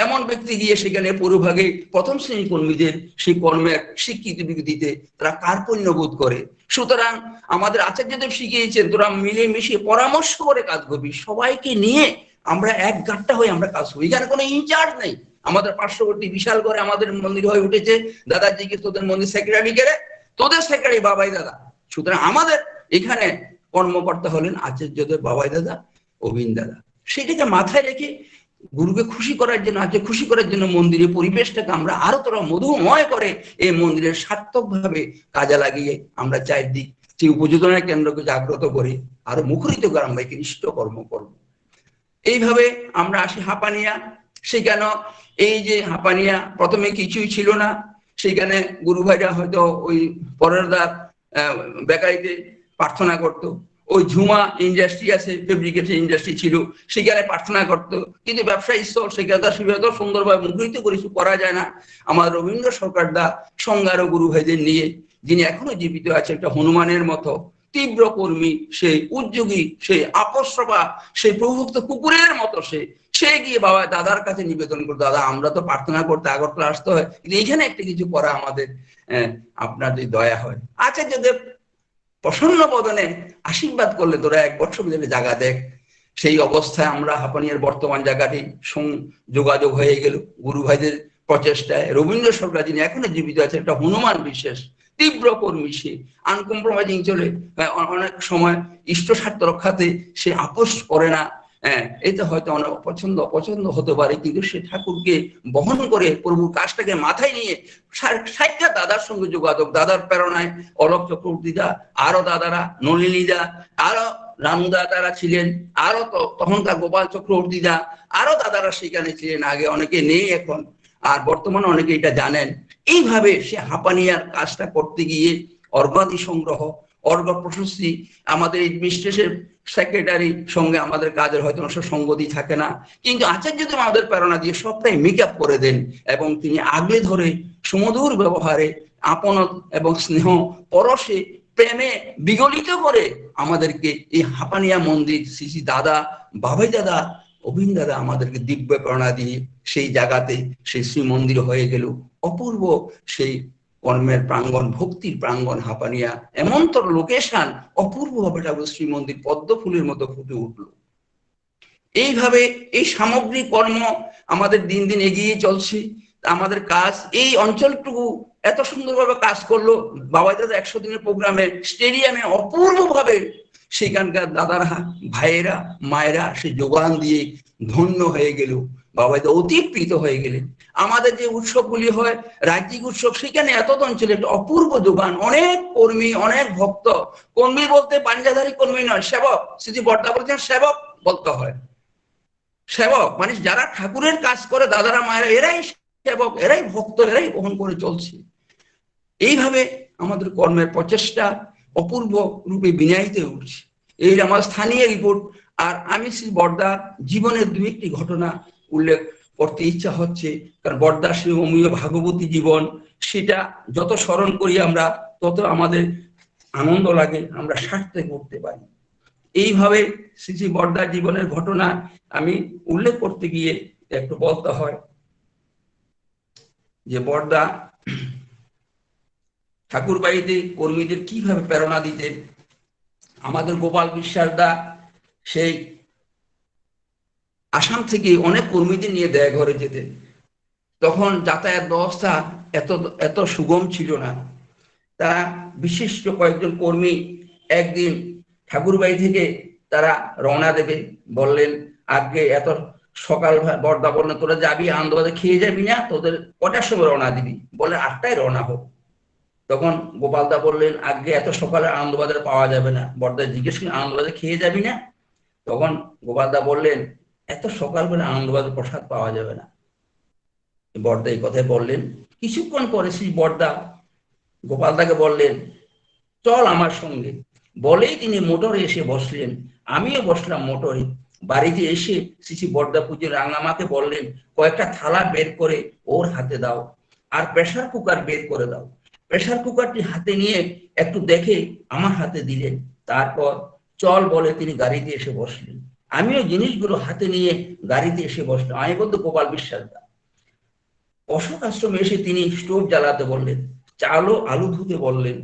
এমন ব্যক্তি গিয়ে সেখানে পুরোভাগে প্রথম শ্রেণীর কর্মীদের সেই কর্মের স্বীকৃতি দিতে তারা কার্পণ্য বোধ করে। সুতরাং আমাদের আচার্যদেব শিখিয়েছেন তোরা মিলে মিশিয়ে পরামর্শ করে কাজ করবি, সবাইকে নিয়ে আমরা এক গাঁটটা হয়ে আমরা কাজ করি। এখানে কোনো ইনচার্জ নেই। আমাদের পার্শ্ববর্তী বিশাল করে আমাদের মন্দির হয়ে উঠেছে, দাদাজিকে তোদের মন্দির সেক্রেটারি করে, তোদের সেক্রেটারি বাবাই দাদা। সুতরাং আমাদের এখানে কর্মকর্তা হলেন আচার্যদেব, বাবাই দাদা, অভিন দাদা। সেটাকে মাথায় রেখে গুরুকে খুশি করার জন্য, আজকে খুশি করার জন্য মন্দিরের পরিবেশটাকে আমরা আরো তোরা মধুময় করে এই মন্দিরের সার্থক ভাবে কাজে লাগিয়ে আমরা চারদিক যে উপযোজনের কেন্দ্রকে জাগ্রত করে আরো মুখরিত করে আমরা একে ইষ্ট কর্ম করব। এইভাবে আমরা আসি হাঁপানিয়া। সেখানে এই যে হাঁপানিয়া প্রথমে কিছুই ছিল না, সেখানে গুরু ভাইরা হয়তো ওই পরের দার বেকারিতে প্রার্থনা করতো। ওই ঝুমা ইন্ডাস্ট্রি আছে, ফেব্রিকেশন ইন্ডাস্ট্রি ছিল, সেখানে প্রার্থনা করতো। কিন্তু ব্যবসায়ী স্থল সেখানে সেভাবে সুন্দরভাবে মুখরিত করে কিছু করা যায় না। আমার রবীন্দ্র সরকার দা সংজ্ঞার গুরু ভাইদের নিয়ে, যিনি এখনো জীবিত আছে, একটা হনুমানের মতো তীব্র কর্মী, সেই উদ্যোগী, সেই আপসবা, সেই প্রভুক্ত কুকুরের মতো সে গিয়ে বাবা দাদার কাছে নিবেদন করতো, দাদা আমরা তো প্রার্থনা করতে আগরতলা আসতে হয়, কিন্তু এইখানে একটা কিছু করা আমাদের আপনার যদি দয়া হয়। আচার্যদেব প্রসন্ন বদনে আশীর্বাদ করলে তোরা এক বছর ধরে জায়গা দেখ। সেই অবস্থায় আমরা হাঁপানিয়ার বর্তমান জায়গাটি যোগাযোগ হয়ে গেল গুরু ভাইদের প্রচেষ্টায়। রবীন্দ্র সরকার যিনি এখনো জীবিত আছে, একটা হনুমান বিশেষ তীব্র কর্মী, সে আনকম্প্রোমাইজিং চলে, অনেক সময় ইষ্ট স্বার্থ রক্ষাতে সে আপোষ করে না। এটা হয়তো অনেক অপছন্দ হতে পারে, কিন্তু সে ঠাকুরকে বহন করে প্রভুর কাজটাকে মাথায় নিয়ে সাইটা দাদার সঙ্গে যোগাযোগ, দাদার প্রেরণায় অলোক চক্রবর্তী দা, আরো দাদারা, নলিনী দা, আরো রানুদা তারা ছিলেন, আরো তখনকার গোপাল চক্রবর্তী দা, আরো দাদারা সেখানে ছিলেন। আগে অনেকে নেই এখন, আর বর্তমানে অনেকে এটা জানেন। এইভাবে সে হাঁপানিয়ার কাজটা করতে গিয়ে অর্ঘাদি সংগ্রহ, অর্ঘ প্রশস্তি, আমাদের এডমিনিস্ট্রেশন সেক্রেটারি সঙ্গে আমাদের কাজের হয়তো সঙ্গতি থাকে না, কিন্তু আচার্যদেব আমাদের প্রেরণা দিয়ে সবটাই মেক আপ করে দেন এবং তিনি আগলে ধরে সুমধুর ব্যবহারে, আপনত এবং স্নেহ পরশে, প্রেমে বিগলিত করে আমাদেরকে এই হাঁপানিয়া মন্দির শ্রী শ্রী দাদা, বাবাই দাদা, অভিন দাদা আমাদেরকে দিব্য প্রেরণা দিয়ে সেই জায়গাতে সেই শ্রী মন্দির হয়ে গেল। অপূর্ব সেই কর্মের প্রাঙ্গণ, ভক্তির প্রাঙ্গণ হাঁপানিয়া, এমনতর লোকেশন, অপূর্ব ভাবে ঠাকুর শ্রী মন্দির পদ্ম ফুলের মতো ফুটে উঠলো। এইভাবে এই সামগ্রিক কর্ম আমাদের দিন দিন এগিয়ে চলছে। আমাদের কাজ এই অঞ্চলটুকু এত সুন্দরভাবে কাজ করলো। বাবাই দাদা 100 দিনের প্রোগ্রামে স্টেডিয়ামে অপূর্ব ভাবে সেখানকার দাদারা, ভাইয়েরা, মায়েরা সে যোগান দিয়ে ধন্য হয়ে গেল। বাবা তো অতি প্রীত হয়ে গেলেন। আমাদের যে উৎসবগুলি হয় রাজ্যিক উৎসব, সেখানে এত অঞ্চলে একটা অপূর্ব দোকান, অনেক কর্মী, অনেক ভক্ত। কর্মী বলতে পাঞ্জাধারী কর্মী নয়, সেবক। শ্রী বর্দা বলছেন সেবক বলতে হয়। সেবক মানে যারা ঠাকুরের কাজ করে, দাদারা মায়েরা, এরাই সেবক, এরাই ভক্ত, এরাই বহন করে চলছে। এইভাবে আমাদের কর্মের প্রচেষ্টা অপূর্ব রূপে বিনায়িত হয়ে উঠছে। এই আমার স্থানীয় রিপোর্ট। আর আমি শ্রী বর্দার জীবনের দু একটি ঘটনা উল্লেখ করতে ইচ্ছা হচ্ছে, কারণ বর্দার শ্রী অমীয় ভাগবতী জীবন, সেটা যত স্মরণ করি আমরা তত আমাদের আনন্দ লাগে, আমরা সার্থক করতে পারি। এইভাবে শ্রী শ্রী বর্দার জীবনের ঘটনা আমি উল্লেখ করতে গিয়ে একটু বলতে হয় যে বর্দা ঠাকুর বাড়িতে কর্মীদের কিভাবে প্রেরণা দিতেন। আমাদের গোপাল বিশ্বাস দা সেই আসাম থেকে অনেক কর্মীদের নিয়ে দেয় ঘরে যেতেন। তখন যাতায়াত ব্যবস্থা এত সুগম ছিল না। তারা বিশিষ্ট কয়েকজন কর্মী একদিন ঠাকুর বাড়ি থেকে তারা রওনা দেবে, বললেন আগে এত সকাল, বর্দা বললেন তোরা যাবি আনন্দবাজার, খেয়ে যাবি না, তোদের কটার সময় রওনা দিবি? বলে 8টায় রওনা হোক। তখন গোপালদা বললেন আগে এত সকালে আনন্দবাজার পাওয়া যাবে না। বর্দা জিজ্ঞেস করলেন আনন্দবাজার খেয়ে যাবি না? তখন গোপালদা বললেন এত সকালবেলা আনন্দবাজার প্রসাদ পাওয়া যাবে না। বর্দা এই কথাই বললেন। কিছুক্ষণ পরে শ্রী বর্দা গোপালদাকে বললেন চল আমার সঙ্গে। বলেই তিনি মোটরে এসে বসলেন, আমিও বসলাম মোটরে। বাড়িতে এসে শ্রী বর্দা পুজোর রাঙামাকে বললেন কয়েকটা থালা বের করে ওর হাতে দাও, আর প্রেসার কুকার বের করে দাও। প্রেসার কুকারটি হাতে নিয়ে একটু দেখে আমার হাতে দিলেন। তারপর চল বলে তিনি গাড়িতে এসে বসলেন। আমিও জিনিসগুলো হাতে নিয়ে গাড়িতে এসে বসলাম। আমি বলতো গোপাল বিশ্বাস দা। অশোক আশ্রমে এসে তিনি স্টোভ জ্বালাতে বললেন, চাল ও আলু ধুতে বললেন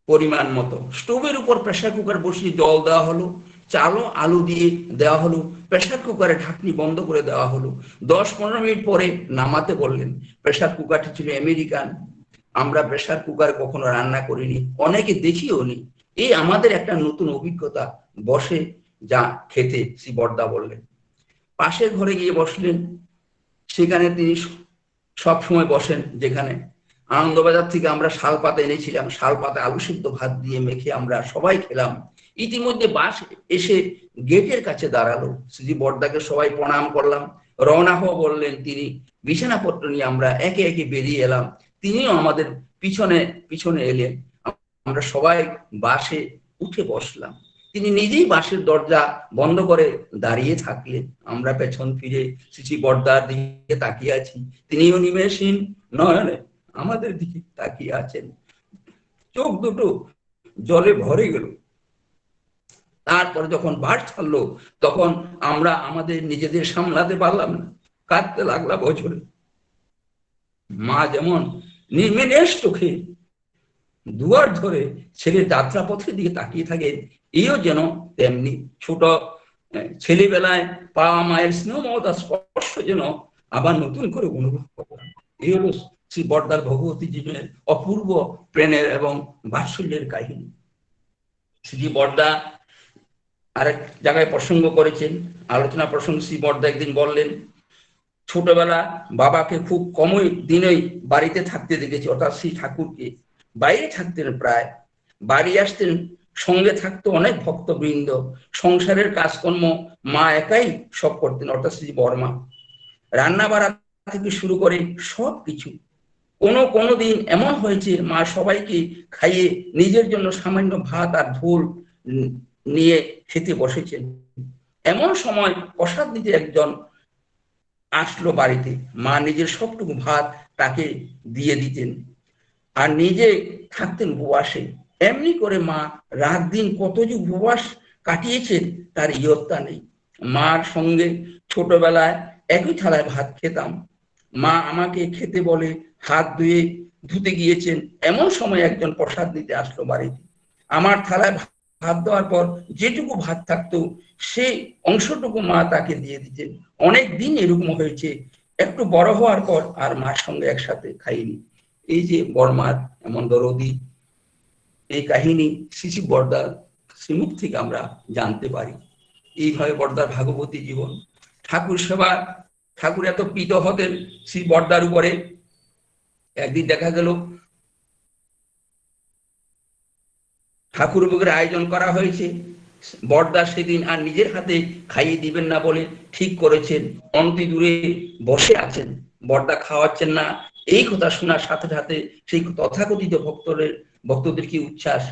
পরিমাণ মতো। স্টোভের উপর প্রেসার কুকার বসিয়ে জল দেওয়া হলো, চাল ও আলু দিয়ে দেওয়া হলো, প্রেসার কুকারে ঢাকনি বন্ধ করে দেওয়া হলো। 10-15 মিনিট পরে নামাতে বললেন। প্রেসার কুকারটি ছিল আমেরিকান। আমরা প্রেসার কুকারে কখনো রান্না করিনি, অনেকে দেখিও নি। এই আমাদের একটা নতুন অভিজ্ঞতা, বসে যা খেতে, শ্রী বর্দা বললেন। পাশের ঘরে গিয়ে বসলেন। সেখানে তিনি সব সময় বসেন যেখানে। আনন্দবাজার থেকে আমরা শাল পাতা এনেছিলাম, শাল পাতা আলু সিদ্ধ ভাত দিয়ে মেখে আমরা সবাই খেলাম। ইতিমধ্যে বাস এসে গেটের কাছে দাঁড়ালো। শ্রী বর্দাকে সবাই প্রণাম করলাম, রওনা হওয়া বললেন তিনি। বিছানাপত্র নিয়ে আমরা একে একে বেরিয়ে এলাম, তিনিও আমাদের পিছনে পিছনে এলেন। আমরা সবাই বাসে উঠে বসলাম। তিনি নিজেই বাসের দরজা বন্ধ করে দাঁড়িয়ে থাকলেন। আমরা পেছন ফিরে শ্রী বর্দার দিকে তাকিয়ে আছি, তিনিও নিমেষহীন নয়নে আমাদের দিকে তাকিয়ে আছেন। চোখ দুটো জলে ভরে গেল। তারপরে যখন বাস ছাড়লো তখন আমরা আমাদের নিজেদের সামলাতে পারলাম না, কাঁদতে লাগলাম বছরে। মা যেমন নির্মেষ চোখে দুয়ার ধরে ছেলের যাত্রাপথের দিকে তাকিয়ে থাকেন, এও যেন তেমনি ছোট ছেলেবেলায় পাওয়া মায়ের স্নেহ মমতার স্পর্শ যেন আবার নতুন করে অনুভব করলাম। এই হলো শ্রী বর্দার ভগবতী জীবনের অপূর্ব প্রেমের এবং বাৎসল্যের কাহিনী। শ্রী বর্দা আরেক জায়গায় প্রসঙ্গ করেছেন, আলোচনা প্রসঙ্গ। শ্রী বর্দা একদিন বললেন ছোটবেলা বাবাকে খুব কমই দিনেই বাড়িতে থাকতে দেখেছি, অর্থাৎ শ্রী ঠাকুরকে। বাইরে থাকতেন প্রায়, বাড়ি আসতেন, সঙ্গে থাকতো অনেক ভক্তবৃন্দ। সংসারের কাজকর্ম মা একাই সব করতেন, অর্থাৎ শ্রী বর্মা। রান্না বাড়া থেকে শুরু করে সব কিছু। কোনো দিন এমন হয়েছে মা সবাইকে খাইয়ে নিজের জন্য সামান্য ভাত আর ঝোল নিয়ে খেতে বসেছেন। এমন সময় প্রসাদ দিতে একজন আসলো বাড়িতে। মা নিজের সবটুকু ভাত তাকে দিয়ে দিতেন আর নিজে থাকতেন উপবাসে। এমনি করে মা রাত দিন কত যে উপবাস কাটিয়েছেন তার ইয়ত্তা নেই। মার সঙ্গে ছোটবেলায় একই থালায় ভাত খেতাম। মা আমাকে খেতে বলে হাত ধুতে গিয়েছেন। এমন সময় একজন প্রসাদ দিতে আসলো বাড়িতে। আমার থালায় ভাত দেওয়ার পর যেটুকু ভাত থাকতো সেই অংশটুকু মা তাকে দিয়ে দিতেন। অনেক দিন এরকম হয়েছে, একটু বড় হওয়ার পর আর মার সঙ্গে একসাথে খাইনি। এই যে বর্মার এমন দরদি, এই কাহিনী শ্রী বর্দার শ্রীমুখ থেকে আমরা জানতে পারি। এইভাবে বর্দার ভাগবতী জীবন। ঠাকুর সেবা, ঠাকুর এত প্রীত হতেন শ্রী বর্দার উপরে। একদিন দেখা গেল ঠাকুর ভোগের আয়োজন করা হয়েছে, বর্দা সেদিন আর নিজের হাতে খাইয়ে দিবেন না বলে ঠিক করেছেন, অনতি দূরে বসে আছেন, বর্দা খাওয়াচ্ছেন না। এই কথা শোনার সাথে সাথে সেই তথাকথিত ভক্তদের কি উচ্ছ্বাস!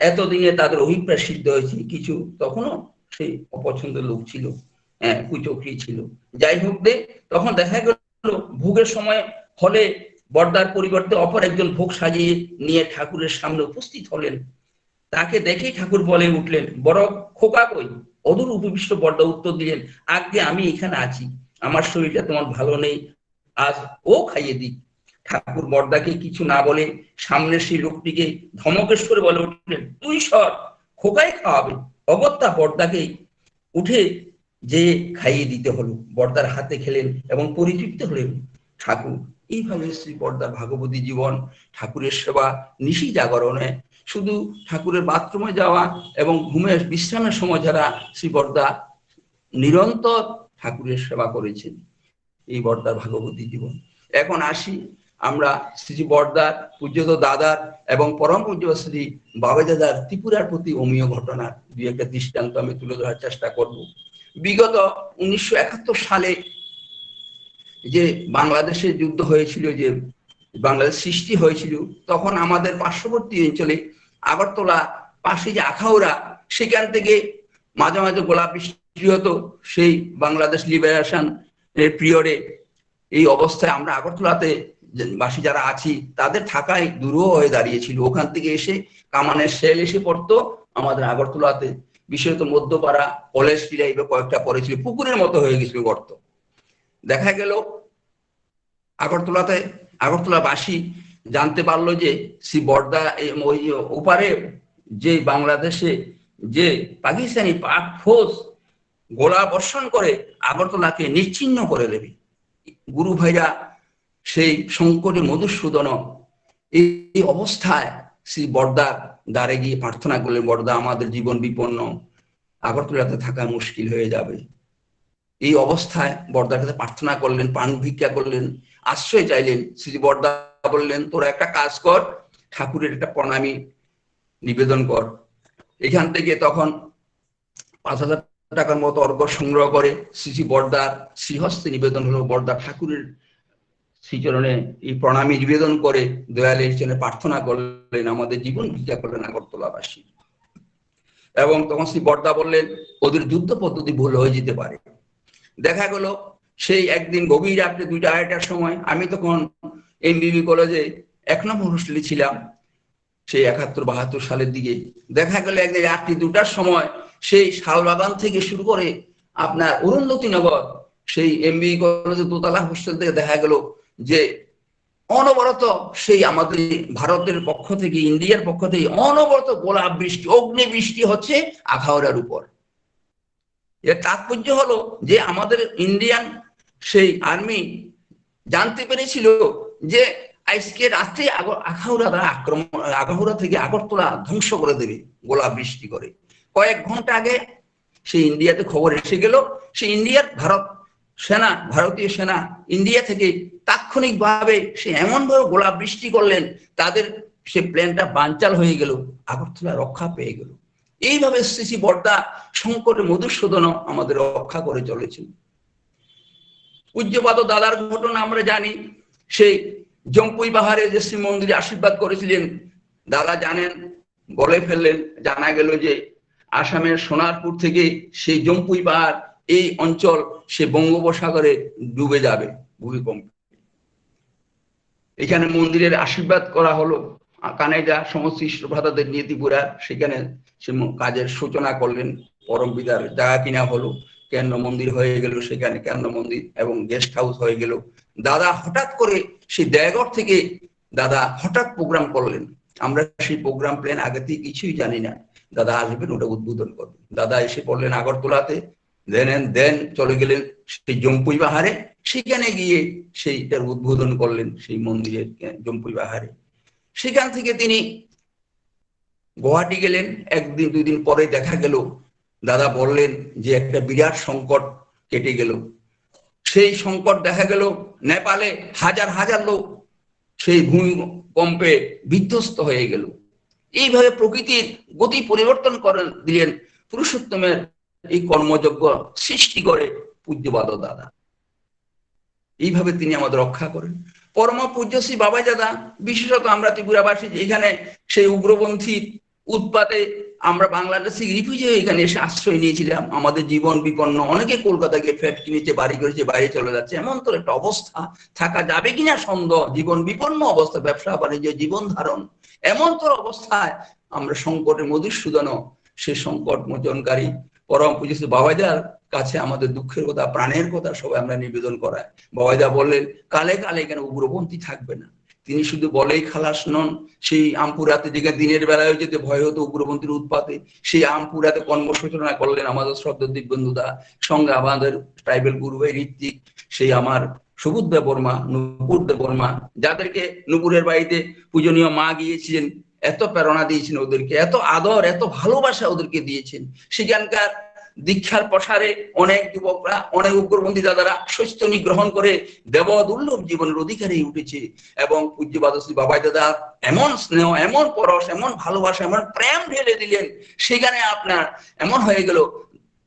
এতদিনে তাদের অভিপ্রায় সিদ্ধ হয়েছে। কিছু তখনও সেই অপছন্দের লোক ছিল, কুচক্রি ছিল। যাই হোক দে, তখন দেখা গেল ভোগের সময় হলে বর্দার পরিবর্তে অপর একজন ভোগ সাজিয়ে নিয়ে ঠাকুরের সামনে উপস্থিত হলেন। তাকে দেখেই ঠাকুর বলে উঠলেন, বড় খোকা কই? অদূর উপবিষ্ট বর্দা উত্তর দিলেন, আগে আমি এখানে আছি, আমার শরীরটা তোমার ভালো নেই, আজ ও খাইয়ে দিক। ঠাকুর বর্দাকে কিছু না বলে সামনে সেই লোকটিকে ধমকেশ্বরে বলে উঠলেন, তুই সর, খোকাই খাওয়াবে। অগত্যা বর্দাকে উঠে যে খাইয়ে দিতে হলো। বর্দার হাতে খেলেন এবং পরিতৃপ্ত হলেন ঠাকুর। এইভাবে শ্রী বর্দার ভাগবতী জীবন। ঠাকুরের সেবা নিশি জাগরণে, শুধু ঠাকুরের বাথরুমে যাওয়া এবং ঘুমের বিশ্রামের সময় যারা শ্রী বর্দা নিরন্তর ঠাকুরের সেবা করেছেন। এই বর্দার ভাগবতী জীবন। এখন আসি আমরা শ্রী বর্দার পূজ্যত দাদার এবং পরম পূজ্য শ্রী বাবা দাদার ত্রিপুরার প্রতি অমীয় ঘটনার দুই একটা দৃষ্টান্ত আমি তুলে ধরার চেষ্টা করব। বিগত 1971 সালে যে বাংলাদেশে যুদ্ধ হয়েছিল, যে বাংলাদেশ সৃষ্টি হয়েছিল, তখন আমাদের পার্শ্ববর্তী অঞ্চলে আগরতলা পাশে যে আখাউড়া, সেখান থেকে মাঝে মাঝে গোলা বৃষ্টি হতো। সেই বাংলাদেশ লিবারেশন এর পিরিয়ডে এই অবস্থায় আমরা আগরতলাতে বাসী যারা আছি তাদের থাকায় দুরূহ হয়ে দাঁড়িয়েছিল। ওখান থেকে এসে কামানের সেল এসে পড়তো আমাদের আগরতলাতে, বিশেষত মধ্যপাড়া, কলেজ স্ট্রিট, এইভাবে কয়েকটা পড়েছিল, পুকুরের মতো হয়ে গেছিল গর্ত। দেখা গেল আগরতলাবাসী জানতে পারলো যে শ্রী বর্দা ওই ওপারে যে বাংলাদেশে যে পাকিস্তানি পাক ফৌজ গোলা বর্ষণ করে আগরতলাকে নিশ্চিহ্ন করে দেবে। গুরু ভাইরা সেই সংকটে মধুসূদন এই অবস্থায় শ্রী বর্দার দ্বারে গিয়ে প্রার্থনা করলেন, বর্দা আমাদের জীবন বিপন্ন, আগরতলাতে থাকা মুশকিল হয়ে যাবে। এই অবস্থায় বর্দার কাছে প্রার্থনা করলেন, প্রাণ ভিক্ষা করলেন, আশ্রয় চাইলেন। শ্রী বর্দা বললেন, তোরা একটা কাজ কর, ঠাকুরের একটা প্রণামী নিবেদন কর। এখান থেকে তখন 5,000 টাকার মতো অর্ঘ্য সংগ্রহ করে শ্রী বর্দার শ্রীহস্তে নিবেদন হলো। বর্দা ঠাকুরের শ্রীচরণে এই প্রণামী নিবেদন করে দয়ালের জন্য প্রার্থনা করলেন, আমাদের জীবন ভিক্ষা করলেন আগরতলাবাসী। এবং তখন শ্রী বর্দা বললেন, ওদের যুদ্ধ পদ্ধতি ভুল হয়ে যেতে পারে। দেখা গেল সেই একদিন গভীর রাত্রে 2টা-2:30টার সময়, আমি তখন এমবিবি কলেজে 1 নম্বর হোস্টেলে ছিলাম, সেই 71-72 সালের দিকে। দেখা গেল একদিন রাত্রি 2টার সময় সেই শালবাগান থেকে শুরু করে আপনার অরুন্ধতিনগর, সেই এমবিবি কলেজের দোতলা হোস্টেল থেকে দেখা গেল যে অনবরত সেই আমাদের ভারতের পক্ষ থেকে, ইন্ডিয়ার পক্ষ থেকে অনবরত গোলাপ বৃষ্টি, অগ্নি বৃষ্টি হচ্ছে আখাউড়ার উপর। এর তাৎপর্য হলো যে আমাদের ইন্ডিয়ান সেই আর্মি জানতে পেরেছিল যে আজকে রাত্রে আখাউড়া থেকে আগরতলা ধ্বংস করে দেবে গোলাপ বৃষ্টি করে। কয়েক ঘন্টা আগে সেই ইন্ডিয়াতে খবর এসে গেল, সেই ইন্ডিয়ার ভারতীয় সেনা ইন্ডিয়া থেকে তাৎক্ষণিকভাবে সে এমন ভাবে গোলাপ বৃষ্টি করলেন, তাদের সে প্ল্যানটা বানচাল হয়ে গেল, আগরতলা রক্ষা পেয়ে গেল। এইভাবে শ্রী বর্দা সংকটে মধুসূদন আমাদের রক্ষা করে চলেছেন। পূজ্যপাদ দাদার ঘটনা আমরা জানি, সেই জম্পুই পাহাড়ে যে শ্রী মন্দিরে আশীর্বাদ করেছিলেন, দাদা জানেন, বলে ফেললেন, জানা গেল যে আসামের সোনারপুর থেকে সেই জম্পুই পাহাড় এই অঞ্চল সে বঙ্গোপসাগরে ডুবে যাবে ভূমিকম্পে। এখানে মন্দিরের আশীর্বাদ করা হলো, কানেজা সমস্ত ভ্রাতাদের নিয়ে ত্রিপুরা, সেখানে সে কাজের সূচনা করলেন। পরম পিতার জায়গা কিনা হলো, কেন্দ্র মন্দির হয়ে গেল, সেখানে কেন্দ্র মন্দির এবং গেস্ট হাউস হয়ে গেল। দাদা হঠাৎ করে সেই দেয়গড় থেকে দাদা হঠাৎ প্রোগ্রাম করলেন, আমরা সেই প্রোগ্রাম প্ল্যান আগে থেকে কিছুই জানি না, দাদা আসবেন, ওটা উদ্বোধন করবেন। দাদা এসে পড়লেন আগরতলাতে, দেন চলে গেলেন সেই জম্পুই পাহাড়ে, সেখানে গিয়ে সেইটার উদ্বোধন করলেন, সেই মন্দিরের জম্পুই পাহাড়ে। সেখান থেকে তিনি গুয়াহাটি গেলেন। 1-2 দিন পরে দেখা গেল দাদা বললেন যে একটা বিরাট সংকট কেটে গেল। সেই সংকট দেখা গেল নেপালে হাজার হাজার লোক সেই ভূমিকম্পে বিধ্বস্ত হয়ে গেল। এইভাবে প্রকৃতির গতি পরিবর্তন করে দিলেন পুরুষোত্তমের এই কর্মযজ্ঞ সৃষ্টি করে পূজ্যপাদ দাদা। এইভাবে তিনি আমাদের রক্ষা করেন। পরম পূজ্য শ্রী বাবাই দাদা, বিশেষত আমরা ত্রিপুরাবাসী এখানে সেই উগ্রপন্থী উৎপাতে আমরা বাংলাদেশে রিফিউজি হয়ে এখানে এসে আশ্রয় নিয়েছিলাম। আমাদের জীবন বিপন্ন, অনেকে কলকাতা গিয়ে ফ্ল্যাট কিনেছে, বাড়ি করেছে, বাইরে চলে যাচ্ছে। এমন তো একটা অবস্থা, থাকা যাবে কিনা সন্দেহ, জীবন বিপন্ন অবস্থা, ব্যবসা বাণিজ্য, জীবন ধারণ, এমন তো অবস্থায় আমরা সংকটে মধুসূদন সে সংকট মোচনকারী পরম পূজ্য শ্রী বাবাইদার কাছে আমাদের দুঃখের কথা, প্রাণের কথা সবাই আমরা নিবেদন করাই। বাবাইদা বললেন কালে কালে এখানে উগ্রপন্থী থাকবে না। তিনি শুধু বলেই খালাস নন। সেই আমপুরাতে যেখানে দিনের বেলায় যেতে ভয় হতো উগ্রপন্থীর উৎপাতে, সেই আমপুরাতে কর্মসূচনা করলেন আমাদের শ্রদ্ধা দিব্যেন্দুদা, সঙ্গে আমাদের ট্রাইবেল গুরু ভাই ঋত্বিক, সেই আমার সুবোধ দেববর্মা, নুপুর দেববর্মা, যাদেরকে নুপুরের বাড়িতে পূজনীয় মা গিয়েছিলেন, এত প্রেরণা দিয়েছেন ওদেরকে, এত আদর এত ভালোবাসা ওদেরকে দিয়েছেন। সেখানকার দীক্ষার প্রসারে অনেক যুবকরা, অনেক উগ্রপন্থী দাদারা শৈস্তনী গ্রহণ করে দেবদুর্লভ জীবনের অধিকারী উঠেছে। এবং পূজ্যপাদ শ্রী বাবাই দাদা এমন স্নেহ, এমন পরশ, এমন ভালোবাসা, এমন প্রেম ঢেলে দিলেন, সেখানে আপনার এমন হয়ে গেল।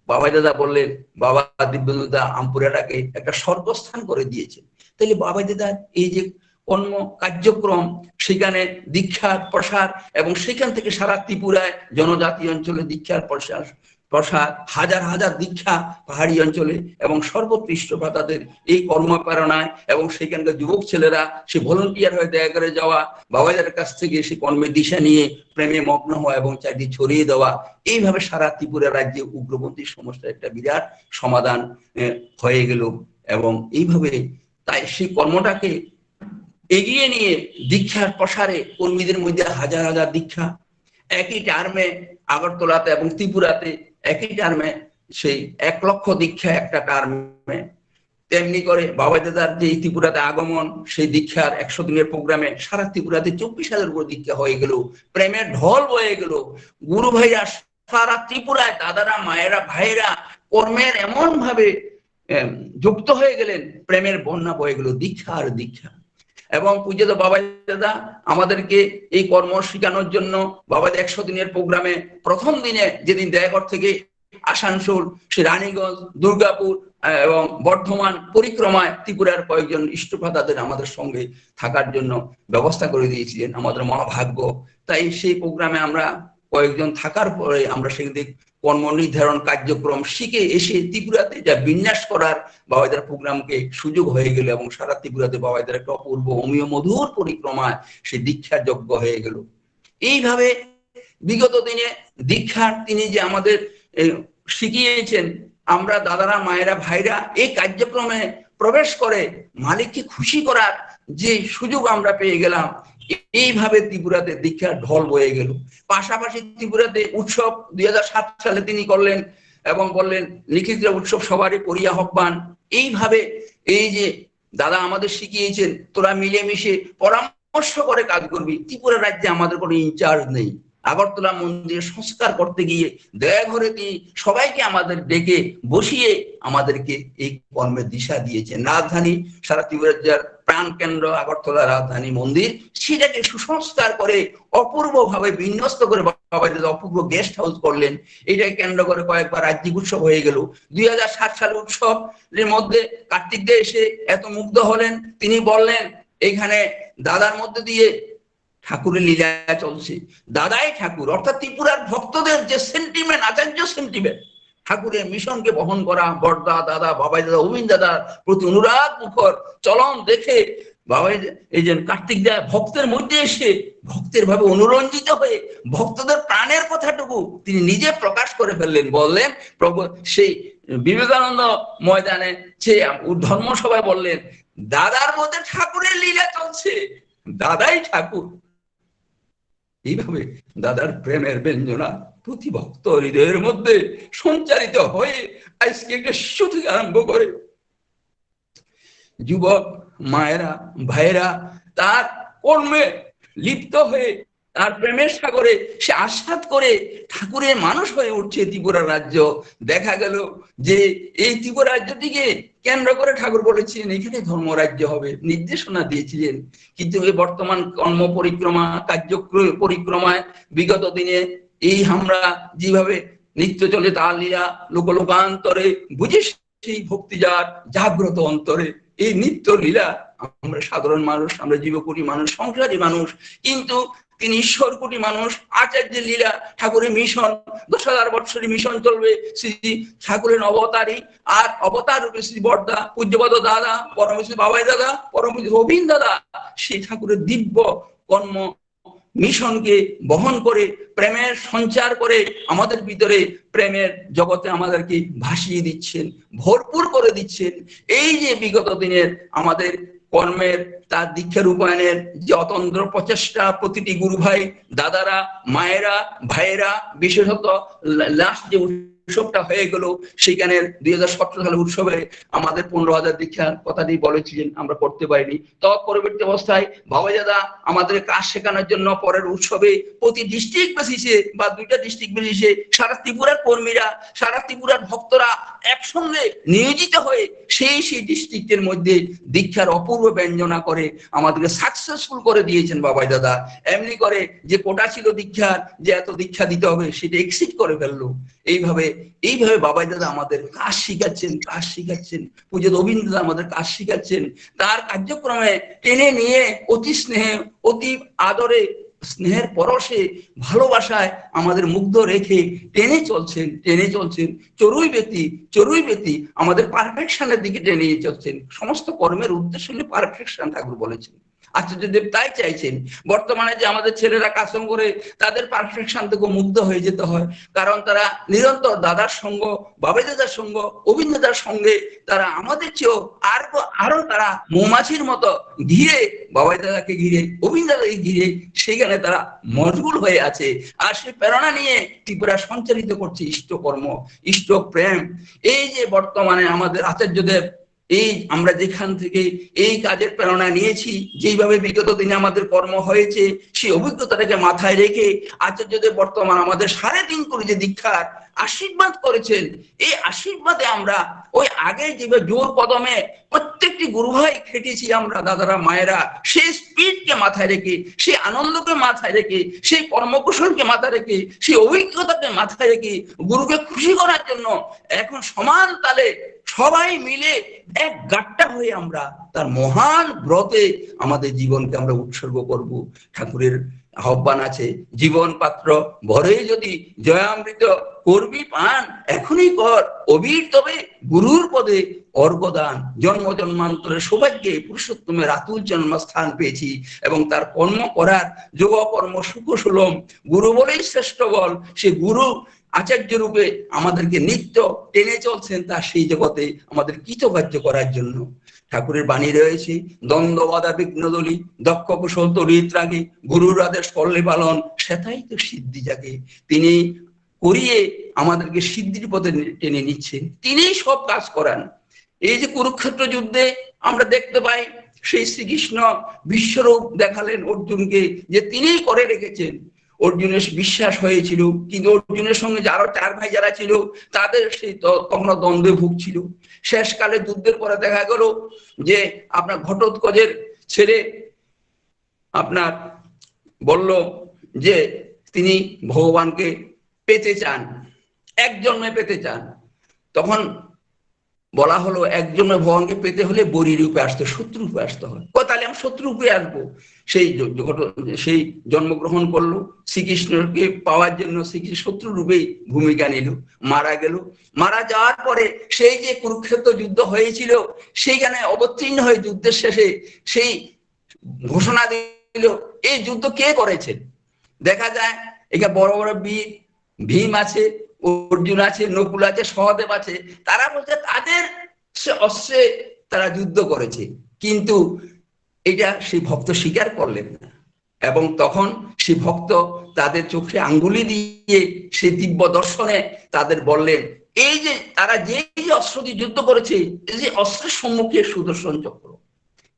বাবাই দাদা বললেন বাবা দিব্যেন্দুদা আমপুরাটাকে একটা স্বর্গস্থান করে দিয়েছে। তাহলে বাবাই দাদার এই যে কর্ম কার্যক্রম, সেখানে দীক্ষার প্রসার, এবং সেখান থেকে সারা ত্রিপুরায় জনজাতি অঞ্চলে দীক্ষার প্রসার, হাজার হাজার দীক্ষা পাহাড়ি অঞ্চলে, এবং সর্বকৃষ্ট তাদের এই কর্মপ্রেরণায়, এবং সেখানকার যুবক ছেলেরা সে ভলেন্টিয়ার হয়ে দেখা করে যাওয়া, বাবাইদার কাছ থেকে সে কর্মের দিশা নিয়ে প্রেমে মগ্ন হওয়া এবং চাকরি ছড়িয়ে দেওয়া, এইভাবে সারা ত্রিপুরা রাজ্যে উগ্রপন্থী সমস্যার একটা বিরাট সমাধান হয়ে গেল। এবং এইভাবে তাই সেই কর্মটাকে এগিয়ে নিয়ে দীক্ষার প্রসারে কর্মীদের মধ্যে হাজার হাজার দীক্ষা একই টার্মে, আগরতলাতে এবং ত্রিপুরাতে একই টার্মে সেই 1 লক্ষ দীক্ষা একটা টার্মে। তেমনি করে বাবাই দাদার যে ত্রিপুরাতে আগমন, সেই দীক্ষার 100 দিনের প্রোগ্রামে সারা ত্রিপুরাতে 24,000 উপর দীক্ষা হয়ে গেল। প্রেমের ঢল বয়ে গেল। গুরু ভাইরা সারা ত্রিপুরায়, দাদারা, মায়েরা, ভাইরা কর্মের এমন ভাবে যুক্ত হয়ে গেলেন, প্রেমের বন্যা বয়ে গেল, দীক্ষা আর দীক্ষা। এবং পূজ্যত বাবাই দাদা আমাদেরকে এই কর্ম শেখানোর জন্য বাবাদের 100 দিনের প্রোগ্রামে প্রথম দিনে যেদিন দয়াগড় থেকে আসানসোল, সে রানীগঞ্জ, দুর্গাপুর এবং বর্ধমান পরিক্রমায় ত্রিপুরার কয়েকজন ইষ্টপ্রদাদের আমাদের সঙ্গে থাকার জন্য ব্যবস্থা করে দিয়েছিলেন, আমাদের মহাভাগ্য। তাই সেই প্রোগ্রামে আমরা কয়েকজন থাকার পরে আমরা সেখানে কর্ম নির্ধারণ কার্যক্রম শিখে এসে ত্রিপুরাতে যা বিন্যাস করার বাবাইদার প্রোগ্রামকে সুযোগ হয়ে গেল, এবং সারা ত্রিপুরাতে বাবাইদার একটা অপূর্ব অমীয় মধুর পরিক্রমায় সে দীক্ষার যজ্ঞ হয়ে গেল। এইভাবে বিগত দিনে দীক্ষার তিনি যে আমাদের শিখিয়েছেন, আমরা দাদারা, মায়েরা, ভাইরা এই কার্যক্রমে প্রবেশ করে মালিককে খুশি করার যে সুযোগ আমরা পেয়ে গেলাম। এইভাবে ত্রিপুরাতে দীক্ষার ঢল বয়ে গেল। পাশাপাশি ত্রিপুরাতে উৎসব 2007 সালে তিনি করলেন এবং বললেন লিখিত উৎসব সবারই করিয়া আহ্বান। এইভাবে এই যে দাদা আমাদের শিখিয়েছেন, তোরা মিলেমিশে পরামর্শ করে কাজ করবি। ত্রিপুরা রাজ্যে আমাদের কোনো ইনচার্জ নেই। আগরতলা মন্দির সংস্কার করতে গিয়ে দয়াঘরে তিনি সবাইকে আমাদের ডেকে বসিয়ে আমাদেরকে এই কর্মের দিশা দিয়েছেন। রাজধানী, সারা ত্রিপুরার প্রাণ কেন্দ্র আগরতলা রাজধানী মন্দির, সেটাকে সুসংস্কার করে অপূর্ব ভাবে বিন্যস্ত করে বাবা অপূর্ব গেস্ট হাউস করলেন। এটাকে কেন্দ্র করে কয়েকবার রাজ্যিক উৎসব হয়ে গেল। 2007 সালে উৎসবের মধ্যে কার্তিক দে এসে এত মুগ্ধ হলেন, তিনি বললেন এখানে দাদার মধ্যে দিয়ে ঠাকুরের লীলা চলছে, দাদাই ঠাকুর, অর্থাৎ ত্রিপুরার ভক্তদের যে সেন্টিমেন্ট, আচার্য সেন্টিমেন্ট, ঠাকুরের মিশনকে বহন করা, বড়দা, দাদা, বাবাই দাদা, অমিন দাদার প্রতি অনুরাগ মুখর চলন দেখে বাবাই এই যে কার্তিক দা ভক্তের মধ্যে এসে ভক্তের ভাবে অনুরঞ্জিত হয়ে ভক্তদের প্রাণের কথাটুকু তিনি নিজে প্রকাশ করে ফেললেন। বললেন প্রভু সেই বিবেকানন্দ ময়দানে সে ধর্মসভায় বললেন দাদার মধ্যে ঠাকুরের লীলা চলছে, দাদাই ঠাকুর। এইভাবে দাদার প্রেমের ব্যঞ্জনা প্রতি ভক্ত হৃদয়ের মধ্যে সঞ্চারিত হয়ে আজকে একটা শিশু থেকে আরম্ভ করে যুবক মায়েরা, ভাইয়েরা তার কর্মে লিপ্ত হয়ে তার প্রেমের সাগরে সে আস্বাদ করে ঠাকুরের মানুষ হয়ে উঠছে ত্রিপুরা রাজ্য। দেখা গেল যে এই ত্রিপুরা রাজ্যটিকে কেন্দ্র করে ঠাকুর বলেছিলেন এখানে ধর্মরাজ্য হবে, নির্দেশনা দিয়েছিলেন। কিন্তু এই বর্তমান কর্ম পরিক্রমা কার্য পরিক্রমায় বিগত দিনে এই আমরা যেভাবে নিত্য চলে তার লীলা লোকান্তরে বুঝে সেই ভক্তি যার জাগ্রত অন্তরে এই নিত্য লীলা আমরা সাধারণ মানুষ, আমরা জীবকোটি মানুষ, সংসারী মানুষ, কিন্তু তিনি ঈশ্বর কোটি মানুষ। আচার্যের লীলা ঠাকুরের মিশন 10,000 বৎসরের মিশন চলবে শ্রী ঠাকুরের অবতারী আর অবতার রূপে শ্রী বর্দা পূজ্যপদ দাদা পরমেশ্বর বাবাই দাদা পরমেশ্বর রবীন্দ্র দাদা সেই ঠাকুরের দিব্য কর্ম মিশনকে বহন করে প্রেমের সঞ্চার করে আমাদের ভিতরে প্রেমের জগতে আমাদেরকে ভাসিয়ে দিচ্ছেন, ভরপুর করে দিচ্ছেন। এই যে বিগত দিনের আমাদের কর্মের তার দীক্ষা রূপায়ণের যে অতন্ত্র প্রচেষ্টা, প্রতিটি গুরু ভাই দাদারা মায়েরা ভাইয়েরা, বিশেষত লাস্ট যে উৎসবটা হয়ে গেল সেখানে 2017 সালের উৎসবে আমাদের 15,000 দীক্ষার কথাটি বলেছিলেন, আমরা করতে পারিনি। পরবর্তী অবস্থায় বাবাজাদা আমাদের কাজ শেখানোর জন্য পরের উৎসবে প্রতি ডিস্ট্রিক্ট বেসিসে বা 2টা ডিস্ট্রিক্ট বেসিসে সারা ত্রিপুরার কর্মীরা, সারা ত্রিপুরার ভক্তরা একসঙ্গে নিয়োজিত হয়ে সেই ডিস্ট্রিক্টের মধ্যে দীক্ষার অপূর্ব ব্যঞ্জনা করে আমাদেরকে সাকসেসফুল করে দিয়েছেন বাবাই দাদা। এমনি করে যে কোটা ছিল দীক্ষার, যে এত দীক্ষা দিতে হবে সেটা এক্সিট করে ফেললো। এইভাবে বাবাই দাদা আমাদের কাজ শিখাচ্ছেন। পূজ্য রবীন্দ্র দাদা আমাদের কাজ শিখাচ্ছেন। তার কার্যক্রমে টেনে নিয়ে অতি স্নেহে অতি আদরে স্নেহের পরশে ভালোবাসায় আমাদের মুগ্ধ রেখে টেনে চলছেন। চড়ুই ব্যক্তি আমাদের পারফেকশনের দিকে টেনে চলছেন। সমস্ত কর্মের উদ্দেশ্য হলে পারফেকশন ঠাকুর বলেছেন। আচার্যদেব তাই চাইছেন বর্তমানে যে আমাদের ছেলেরা কাসম করে তাদের পারফেকশন থেকে মুগ্ধ হয়ে যেতে হয়, কারণ তারা নিরন্তর দাদার সঙ্গ, বাবাই দাদার সঙ্গ, অবিন্দ দাদার সঙ্গে তারা আমাদের চেয়েও আরো তারা মৌমাছির মতো ঘিরে বাবাই দাদাকে ঘিরে অবিন্দ দাদাকে ঘিরে সেখানে তারা মশগুল হয়ে আছে। আর সেই প্রেরণা নিয়ে ত্রিপুরা সঞ্চারিত করছে ইষ্টকর্ম, ইষ্ট প্রেম। এই যে বর্তমানে আমাদের আচার্যদেব এই আমরা যেখান থেকে এই কাজের প্রেরণা নিয়েছি, যেইভাবে বিগত দিনে আমাদের কর্ম হয়েছে সেই অভিজ্ঞতাটাকে মাথায় রেখে আচার্যদেব বর্তমান আমাদের 3.5 কোটি যে দীক্ষার আশীর্বাদ করেছেন, এই আশীর্বাদে আমরা ওই আগে যেভাবে জোর কদমে প্রত্যেকটি গুরু ভাই খেটেছি আমরা দাদারা মায়েরা, সেই স্পিডকে মাথায় রেখে, সেই আনন্দকে মাথায় রেখে, সেই কর্মকুশলকে মাথায় রেখে, সেই অভিজ্ঞতাকে মাথায় রেখে গুরুকে খুশি করার জন্য এখন সমান তালে সবাই মিলে এক গাট্টা হয়ে আমরা তার মহান ব্রতে আমাদের জীবনকে আমরা উৎসর্গ করব। ঠাকুরের আহ্বান আছে, জীবন পাত্র ভরে যদি জয়ামৃত করবি পান, এখনই কর অবির তবে গুরুর পদে অর্ঘদান। জন্ম জন্মান্তরের সৌভাগ্যে পুরুষোত্তমের আতুল জন্মস্থান পেয়েছি এবং তার কর্ম করার যোগ কর্ম সুখ সুলম, গুরু বলেই শ্রেষ্ঠ বল। সে গুরু আচার্য রূপে আমাদেরকে নিত্য টেনে চলছেন তার সেই জগতে আমাদের কৃতকার্য করার জন্য। ঠাকুরের বাণী রয়েছে, দ্বন্দ্ব বাধা বিঘ্ন দলি দক্ষ কুশল তরিত রাগে, গুরুর আদেশ করলে পালন সেটাই তো সিদ্ধি জাগে। তিনি করিয়ে আমাদেরকে সিদ্ধির পথে টেনে নিচ্ছেন, তিনিই সব কাজ করান। এই যে কুরুক্ষেত্র যুদ্ধে আমরা দেখতে পাই সেই শ্রীকৃষ্ণ বিশ্বরূপ দেখালেন অর্জুনকে, যে তিনিই করে রেখেছেন। অর্জুনের বিশ্বাস হয়েছিল, কিন্তু অর্জুনের সঙ্গে আরো 4 ভাই যারা ছিল তাদের সেই তখন দ্বন্দ্বে ভুগছিল। শেষকালে যুদ্ধের পরে দেখা গেল যে আপনার ঘটোৎকচের ছেলে আপনার বলল যে তিনি ভগবানকে পেতে চান, এক জন্মে পেতে চান। তখন বলা হলো এক জন্মে ভগবানকে পেতে হলে বরী রূপে আসতে, শত্রু রূপে আসতে হয়। তাহলে আমি শত্রু রূপে আসবো। সেই জন্মগ্রহণ করলো, শ্রীকৃষ্ণকে পাওয়ার জন্য শ্রীকৃষ্ণ শত্রু রূপে ভূমিকা নিল, মারা গেল। মারা যাওয়ার পরে সেই যে কুরুক্ষেত্র যুদ্ধ হয়েছিল সেইখানে অবতীর্ণ হয়ে যুদ্ধের শেষে সেই ঘোষণা দিল এই যুদ্ধ কে করেছেন। দেখা যায় এখানে বড় বড় বীর ভীম আছে, অর্জুন আছে, নকুল আছে, সহদেব আছে, তারা বলছে তাদের অস্ত্রে তারা যুদ্ধ করেছে, কিন্তু এটা সেই ভক্ত স্বীকার করলেন না। এবং তখন সেই ভক্ত তাদের চোখে আঙ্গুলি দিয়ে সেই দিব্য দর্শনে তাদের বললেন এই যে তারা যে অস্ত্র দিয়ে যুদ্ধ করেছে, এই যে অস্ত্রের সম্মুখে সুদর্শন চক্র,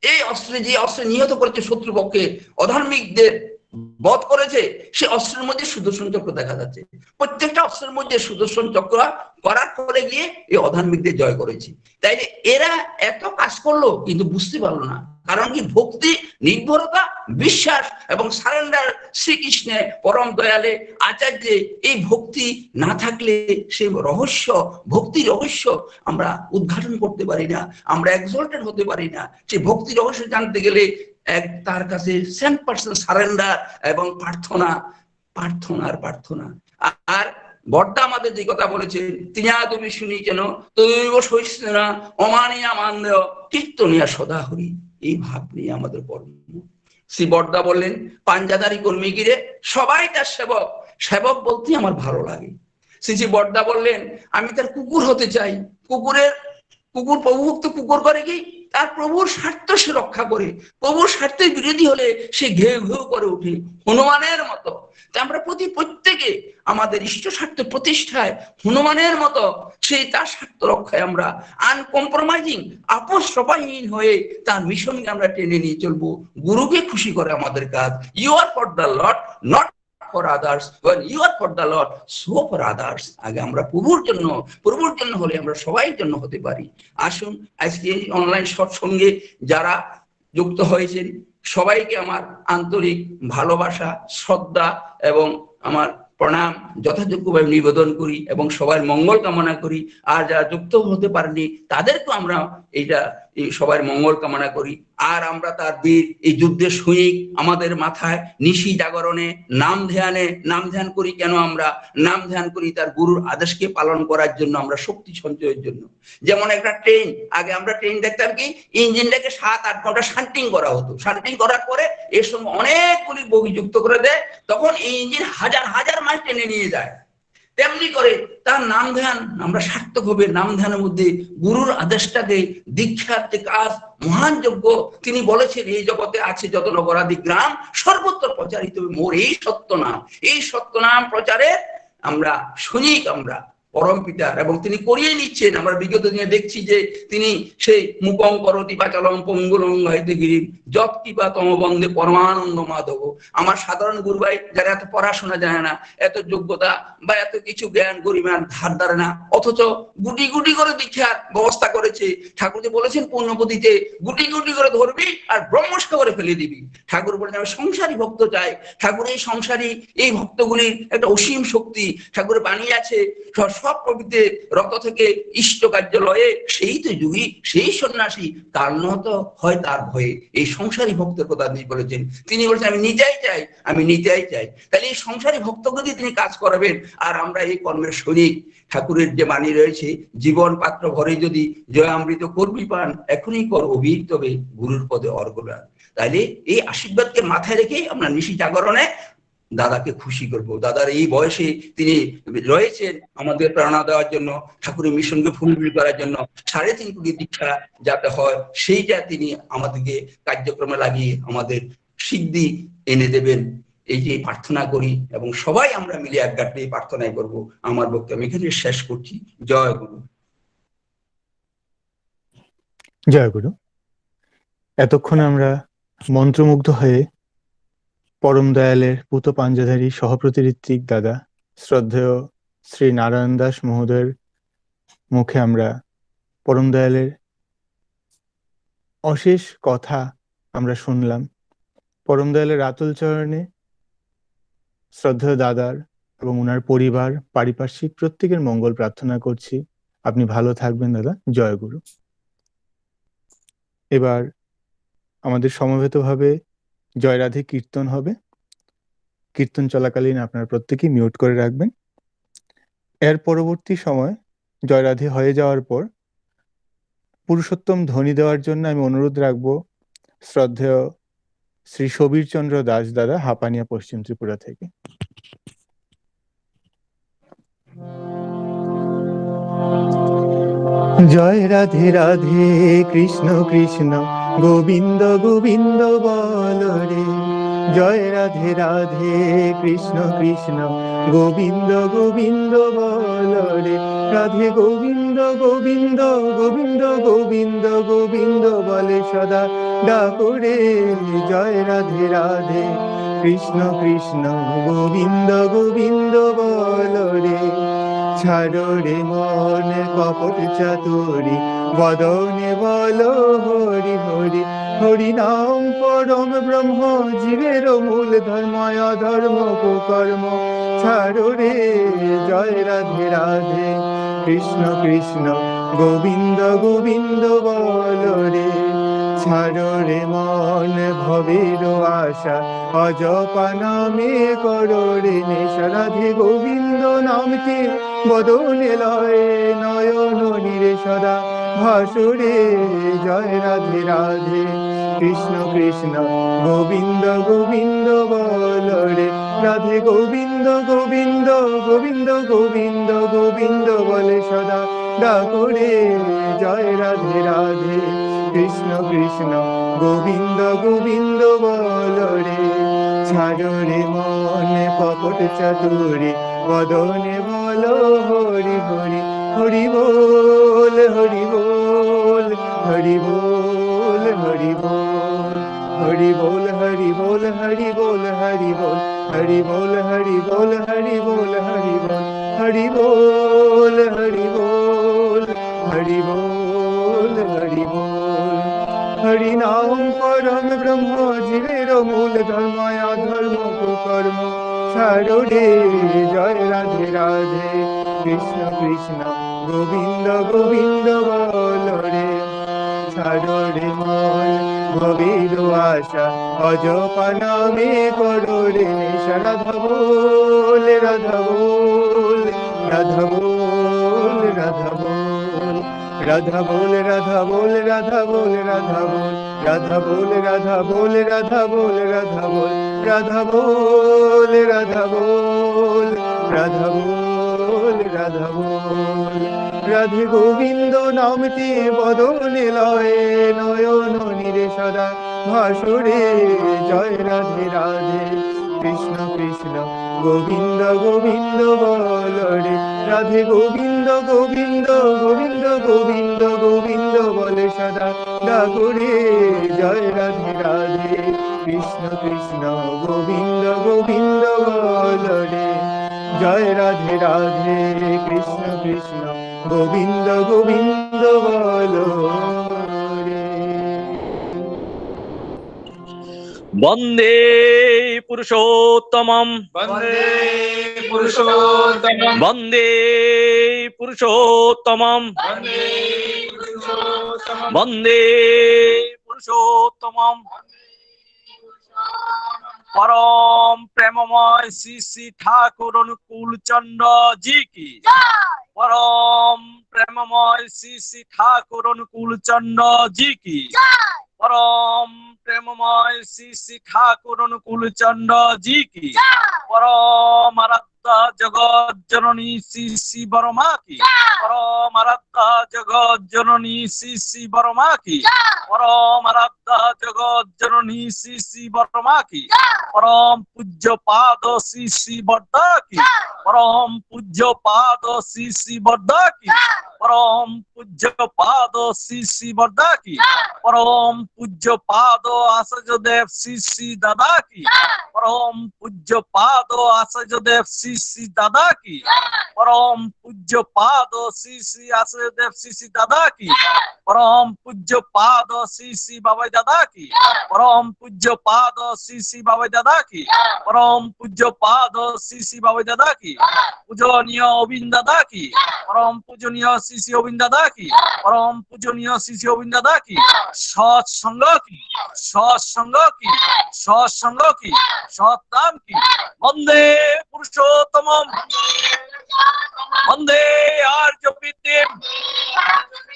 এই অস্ত্রে যে অস্ত্রে নিহত করেছে শত্রুপক্ষে অধার্মিকদের বধ করেছে, সে অস্ত্রের মধ্যে সুদর্শন চক্র দেখা যাচ্ছে। প্রত্যেকটা অস্ত্রের মধ্যে সুদর্শন চক্র করার পরে গিয়ে এই অধার্মিকদের জয় করেছে। তাই এরা এত কাজ করলো কিন্তু বুঝতে পারলো না, কারণ কি ভক্তি, নির্ভরতা, বিশ্বাস এবং সারেন্ডার শ্রীকৃষ্ণে পরম দয়ালে আচার্যে এই ভক্তি না থাকলে সেই রহস্য, ভক্তি রহস্য আমরা উদ্ঘাটন করতে পারি না, আমরা এক্সল্টেড হতে পারি না। সেই ভক্তি রহস্য জানতে গেলে তার কাছে 100% সারেন্ডার এবং প্রার্থনা, প্রার্থনার প্রার্থনা। আর বর্দা আমাদের যে কথা বলেছে, তিনি তুমি শুনি কেন তৈব সহিষ্ণুরা অমানিয়া মান্দেয় কীর্তনিয়া সদা হরি, এই ভাব নিয়ে আমাদের কর্ম। শ্রী বর্দা বললেন, পাঞ্জাদারি কর্মী গিরে সবাই তার সেবক, সেবক বলতে আমার ভালো লাগে। শ্রী বর্দা বললেন, আমি তার কুকুর হতে চাই। কুকুর প্রভুভক্ত কুকুর করে কি, তার প্রভুর স্বার্থ সে রক্ষা করে, প্রভুর স্বার্থের বিরোধী হলে সে ঘেউ ঘেউ করে উঠে হনুমানের মতো। আমরা প্রত্যেকে আমাদের ইষ্ট স্বার্থ প্রতিষ্ঠায় হনুমানের মতো সেই তার স্বার্থ রক্ষায় আমরা আনকম্প্রোমাইজিং, আপোষ সবাইহীন হয়ে তার মিশনকে আমরা টেনে নিয়ে চলবো। গুরুকে খুশি করে আমাদের কাজ। You are for the Lord, not for others. When you are for the Lord, so for others. আগে আমরা প্রভুর জন্য হলে আমরা সবাই জন্য হতে পারি। আসুন আজকে অনলাইন সৎসঙ্গে যারা যুক্ত হয়েছেন সবাইকে আমার আন্তরিক ভালোবাসা, শ্রদ্ধা এবং আমার প্রণাম যথাযোগ্যভাবে নিবেদন করি এবং সবার মঙ্গল কামনা করি। আর যারা যুক্ত হতে পারেনি তাদেরকেও আমরা সবার মঙ্গল কামনা করি। আর আমরা তার বীর এই যুদ্ধের সৈনিক, আমাদের মাথায় নিশি জাগরণে নাম ধ্যান করি। কেন আমরা নাম ধ্যান করি? তার গুরুর আদেশকে পালন করার জন্য, আমরা শক্তি সঞ্চয়ের জন্য। যেমন একটা ট্রেন, আগে আমরা ট্রেন দেখতাম কি ইঞ্জিনটাকে 7-8 ঘন্টা শান্টিং করা হতো, শান্টিং করার পরে এর সঙ্গে অনেকগুলি বগি যুক্ত করে দেয়, তখন এই ইঞ্জিন হাজার হাজার মাইল টেনে নিয়ে যায়। তেমনি করে তার নাম ধ্যান আমরা সার্থক হবে। নাম ধ্যানের মধ্যে গুরুর আদেশটাকে, দীক্ষার যে কাজ, মহান যজ্ঞ, তিনি বলেছেন এই জগতে আছে যত নগরাদি গ্রাম সর্বত্র প্রচারিত মোর এই সত্য নাম। এই সত্য নাম প্রচারে আমরা সৈনিক, আমরা পরম পিতার, এবং তিনি করিয়ে নিচ্ছেন। আমরা বিগত দিনে দেখছি যে তিনি সেই মুকং করতি পাচলং পঙ্গুলং হইতে গিরিম যৎ কৃপা তম বন্দে পরমানন্দ মাধব। আমার সাধারণ গুরু ভাই যারা এত পড়াশোনা জানে না, এত যোগ্যতা বা এত কিছু জ্ঞান গরিমার ধার ধারে না, অথচ গুটি গুটি করে দীক্ষার ব্যবস্থা করেছে। ঠাকুর যে বলেছেন পূর্ণপতিতে গুটি গুটি করে ধরবি আর ব্রহ্মস্ক করে ফেলে দিবি। ঠাকুর বলেন আমি সংসারী ভক্ত চাই। ঠাকুর এই সংসারী, এই ভক্তগুলির একটা অসীম শক্তি ঠাকুর বানিয়ে আছে। সব প্রকৃতি রত থেকে ইষ্ট কার্যালয়ে সেই তো যুগী, সেই সন্ন্যাসী, তার নত হয় তার ভয়ে। এই সংসারী ভক্তের কথা তিনি বলেছেন। তিনি বলেছেন আমি নিতেই চাই। তাহলে এই সংসারী ভক্তকে দিয়ে তিনি কাজ করাবেন। আর আমরা এই কর্মের সৈনিক। ঠাকুরের যে বাণী রয়েছে, জীবন পাত্র ভরে যদি জয় অমৃত করবি পান, এখনই কর অভিহিত তবে গুরুর পদে অর্ঘ্যদান। তাইলে এই আশীর্বাদকে মাথায় রেখে আমরা নিশি জাগরণে দাদাকে খুশি করব। দাদার এই বয়সে তিনি রয়েছেন আমাদের প্রেরণা দেওয়ার জন্য, ঠাকুরের মিশনকে ফুলফিল করার জন্য। 3.5 কোটি দীক্ষা যাতে হয় সেইটা তিনি আমাদেরকে কার্যক্রমে লাগিয়ে আমাদের সিদ্ধি এনে দেবেন, এই যে প্রার্থনা করি এবং সবাই আমরা মিলে একগাটে প্রার্থনাই করব। আমার বক্তব্য আমি এখানে শেষ করছি। জয় গুরু। জয় গুরু। এতক্ষণ আমরা মন্ত্রমুগ্ধ হয়ে পরম দয়ালের পুত পাঞ্জাধারী সহপ্রতিঋত্বিক দাদা শ্রদ্ধেয় শ্রী নারায়ণ দাস মহোদয়ের মুখে আমরা পরম দয়ালের অশেষ কথা আমরা শুনলাম। পরম দয়ালের আতুল চরণে শ্রদ্ধেয় দাদার এবং ওনার পরিবার, পারিপার্শ্বিক প্রত্যেকের মঙ্গল প্রার্থনা করছি। আপনি ভালো থাকবেন দাদা। জয় গুরু। এবার আমাদের সমবেতভাবে জয় রাধে কীর্তন হবে। কীর্তন চলাকালীন আপনারা প্রত্যেকেই মিউট করে রাখবেন। এর পরবর্তী সময় জয় রাধে হয়ে যাওয়ার পর পুরুষোত্তম ধ্বনি দেওয়ার জন্য আমি অনুরোধ রাখবো শ্রদ্ধেয় শ্রী সবীর চন্দ্র দাস দাদা, হাপানিয়া, পশ্চিম ত্রিপুরা থেকে। জয় রাধে রাধে কৃষ্ণ কৃষ্ণ গোবিন্দ গোবিন্দ বল রে। জয় রাধে রাধে কৃষ্ণ কৃষ্ণ গোবিন্দ গোবিন্দ বল রে। রাধে গোবিন্দ গোবিন্দ গোবিন্দ গোবিন্দ গোবিন্দ বলে সদা ডাকরে। জয় রাধে রাধে কৃষ্ণ কৃষ্ণ গোবিন্দ গোবিন্দ বল রে, ছাড়ো রে মন কপট চাতুরি, বদনে বল হরি হরি। হরি নাম পরম ব্রহ্ম, জীবের মূল ধর্ম, অধর্ম কুকর্ম ছাড়ো রে, জয় রাধে রাধে। কৃষ্ণ কৃষ্ণ গোবিন্দ গোবিন্দ বল রে, ছাড়ো রে মন ভবের আশা, অজপা নামে করো রে নেশা। রাধে গোবিন্দ নামটি বদনে লয়, নয়ন নীরে সদা ভাসুরে, জয় রাধে রাধে। কৃষ্ণ কৃষ্ণ গোবিন্দ গোবিন্দ বল রে, রাধে গোবিন্দ গোবিন্দ গোবিন্দ গোবিন্দ গোবিন্দ বলে সদা ডাকরে, জয় রাধে রাধে। কৃষ্ণ কৃষ্ণ গোবিন্দ গোবিন্দ বল রে, ছাড়ো রে মন কপট চাতুরি, বদনে বল হরি হরি। হরি বল হরি বল হরি বল হরি বল, হরি বল হরি বল হরি বল হরি বল, হরি বল হরি বল হরি বল হরি বল, হরি বল হরি বল হরি বল হরি বল। হরি নাম পরম ব্রহ্ম, জীবের মূল ধর্ম, অধর্ম কুকর্ম ছাড়ো রে, জয় রাধে রাধে। কৃষ্ণ কৃষ্ণ গোবিন্দ গোবিন্দ বল রে, ছাড়ো রে মন ভবের আশা, অজপা নামে করো রে নেশা। রাধা বল রাধা বল রাধা বল রাধা বল, রাধা বল রাধা বল রাধা বল রাধা বল, রাধা বল রাধা বল রাধা বল রাধা বল, রাধা বল রাধা বল রাধা বল রাধা বল। রাধে গোবিন্দ নামটি বদনে লয়, নয়ন নীরে সদা ভাসুরে, জয় রাধে রাধে। কৃষ্ণ কৃষ্ণ গোবিন্দ গোবিন্দ বল রে, রাধে গোবিন্দ গোবিন্দ গোবিন্দ গোবিন্দ গোবিন্দ বলে সদা ডাকরে, জয় রাধে রাধে। কৃষ্ণ কৃষ্ণ গোবিন্দ গোবিন্দ বল রে, জয় রাধে রাধে। কৃষ্ণ কৃষ্ণ গোবিন্দ গোবিন্দ বল রে। বন্দে পুরুষোত্তমম, বন্দে পুরুষোত্তমম, বন্দে পুরুষোত্তমম, বন্দে পুরুষোত্তমম, বন্দে পুরুষোত্তমম। পরম প্রেমময় শ্রী শ্রী ঠাকুর অনুকূল চন্দ্র জি কি, পরম প্রেমময় শ্রী শ্রী ঠাকুর অনুকূল চন্দ্র জি কি, পরম প্রেমময় শ্রী শ্রী ঠাকুর অনুকূল চন্দ্র জি কি, পরম আরাধ্যা জগৎ জননী শ্রী শ্রী বরমা কি, পরম আরাধ্যা জগৎ জননী শ্রী শ্রী বরমা কি, পরম আরাধ্যা জগৎ জননী শ্রী শ্রী বরমা কি, পরম পূজ্য পাদ শ্রী শ্রী বর্দা কি, পরম পূজ্য পাদ শ্রী শ্রী বর্দা কি, পরম পূজ্য পাদ শ্রী শ্রী বর্দা কি, পরম পূজ্য পাদ আচার্যদেব শ্রী শ্রী দাদা কি, পরম পূজ্য পাদ আচার্যদেব শ্রী শ্রী দাদা কি, পরম পূজ্য পাদ শ্রী শ্রী আচার্যদেব শ্রী শ্রী দাদা কি, পরম পূজ্য পাদ শ্রী শ্রী বাবাই দাদা কি, পরম পূজ্য পাদ শ্রী শ্রী বাবাই দাদা কি, পরম পূজ্য পাদ শ্রী শ্রী বাবাই দাদা কি, পূজনীয় অবিন্দ দাদা কি, পরম পূজনীয় শ্রী শ্রী অবিন্দ দাদা কি, পরম পূজনীয় শ্রী শ্রী অবিন্দ দাদা কি, সৎসঙ্গ কি, সৎসঙ্গ কি, সৎসঙ্গ কি, সৎনাম কি। বন্দে পুরুষোত্তমম, বন্দে আর্য বিদ্যেম,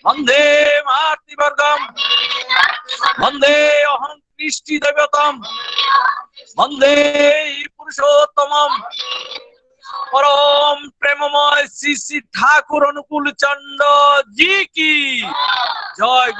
বন্দে মাতৃবর্গম, বন্দে অহং কৃষ্টি দেবতম, বন্দে পুরুষোত্তমম। পরম প্রেমময় শ্রী শ্রী ঠাকুর অনুকূল চন্দ্র জি কি জয়।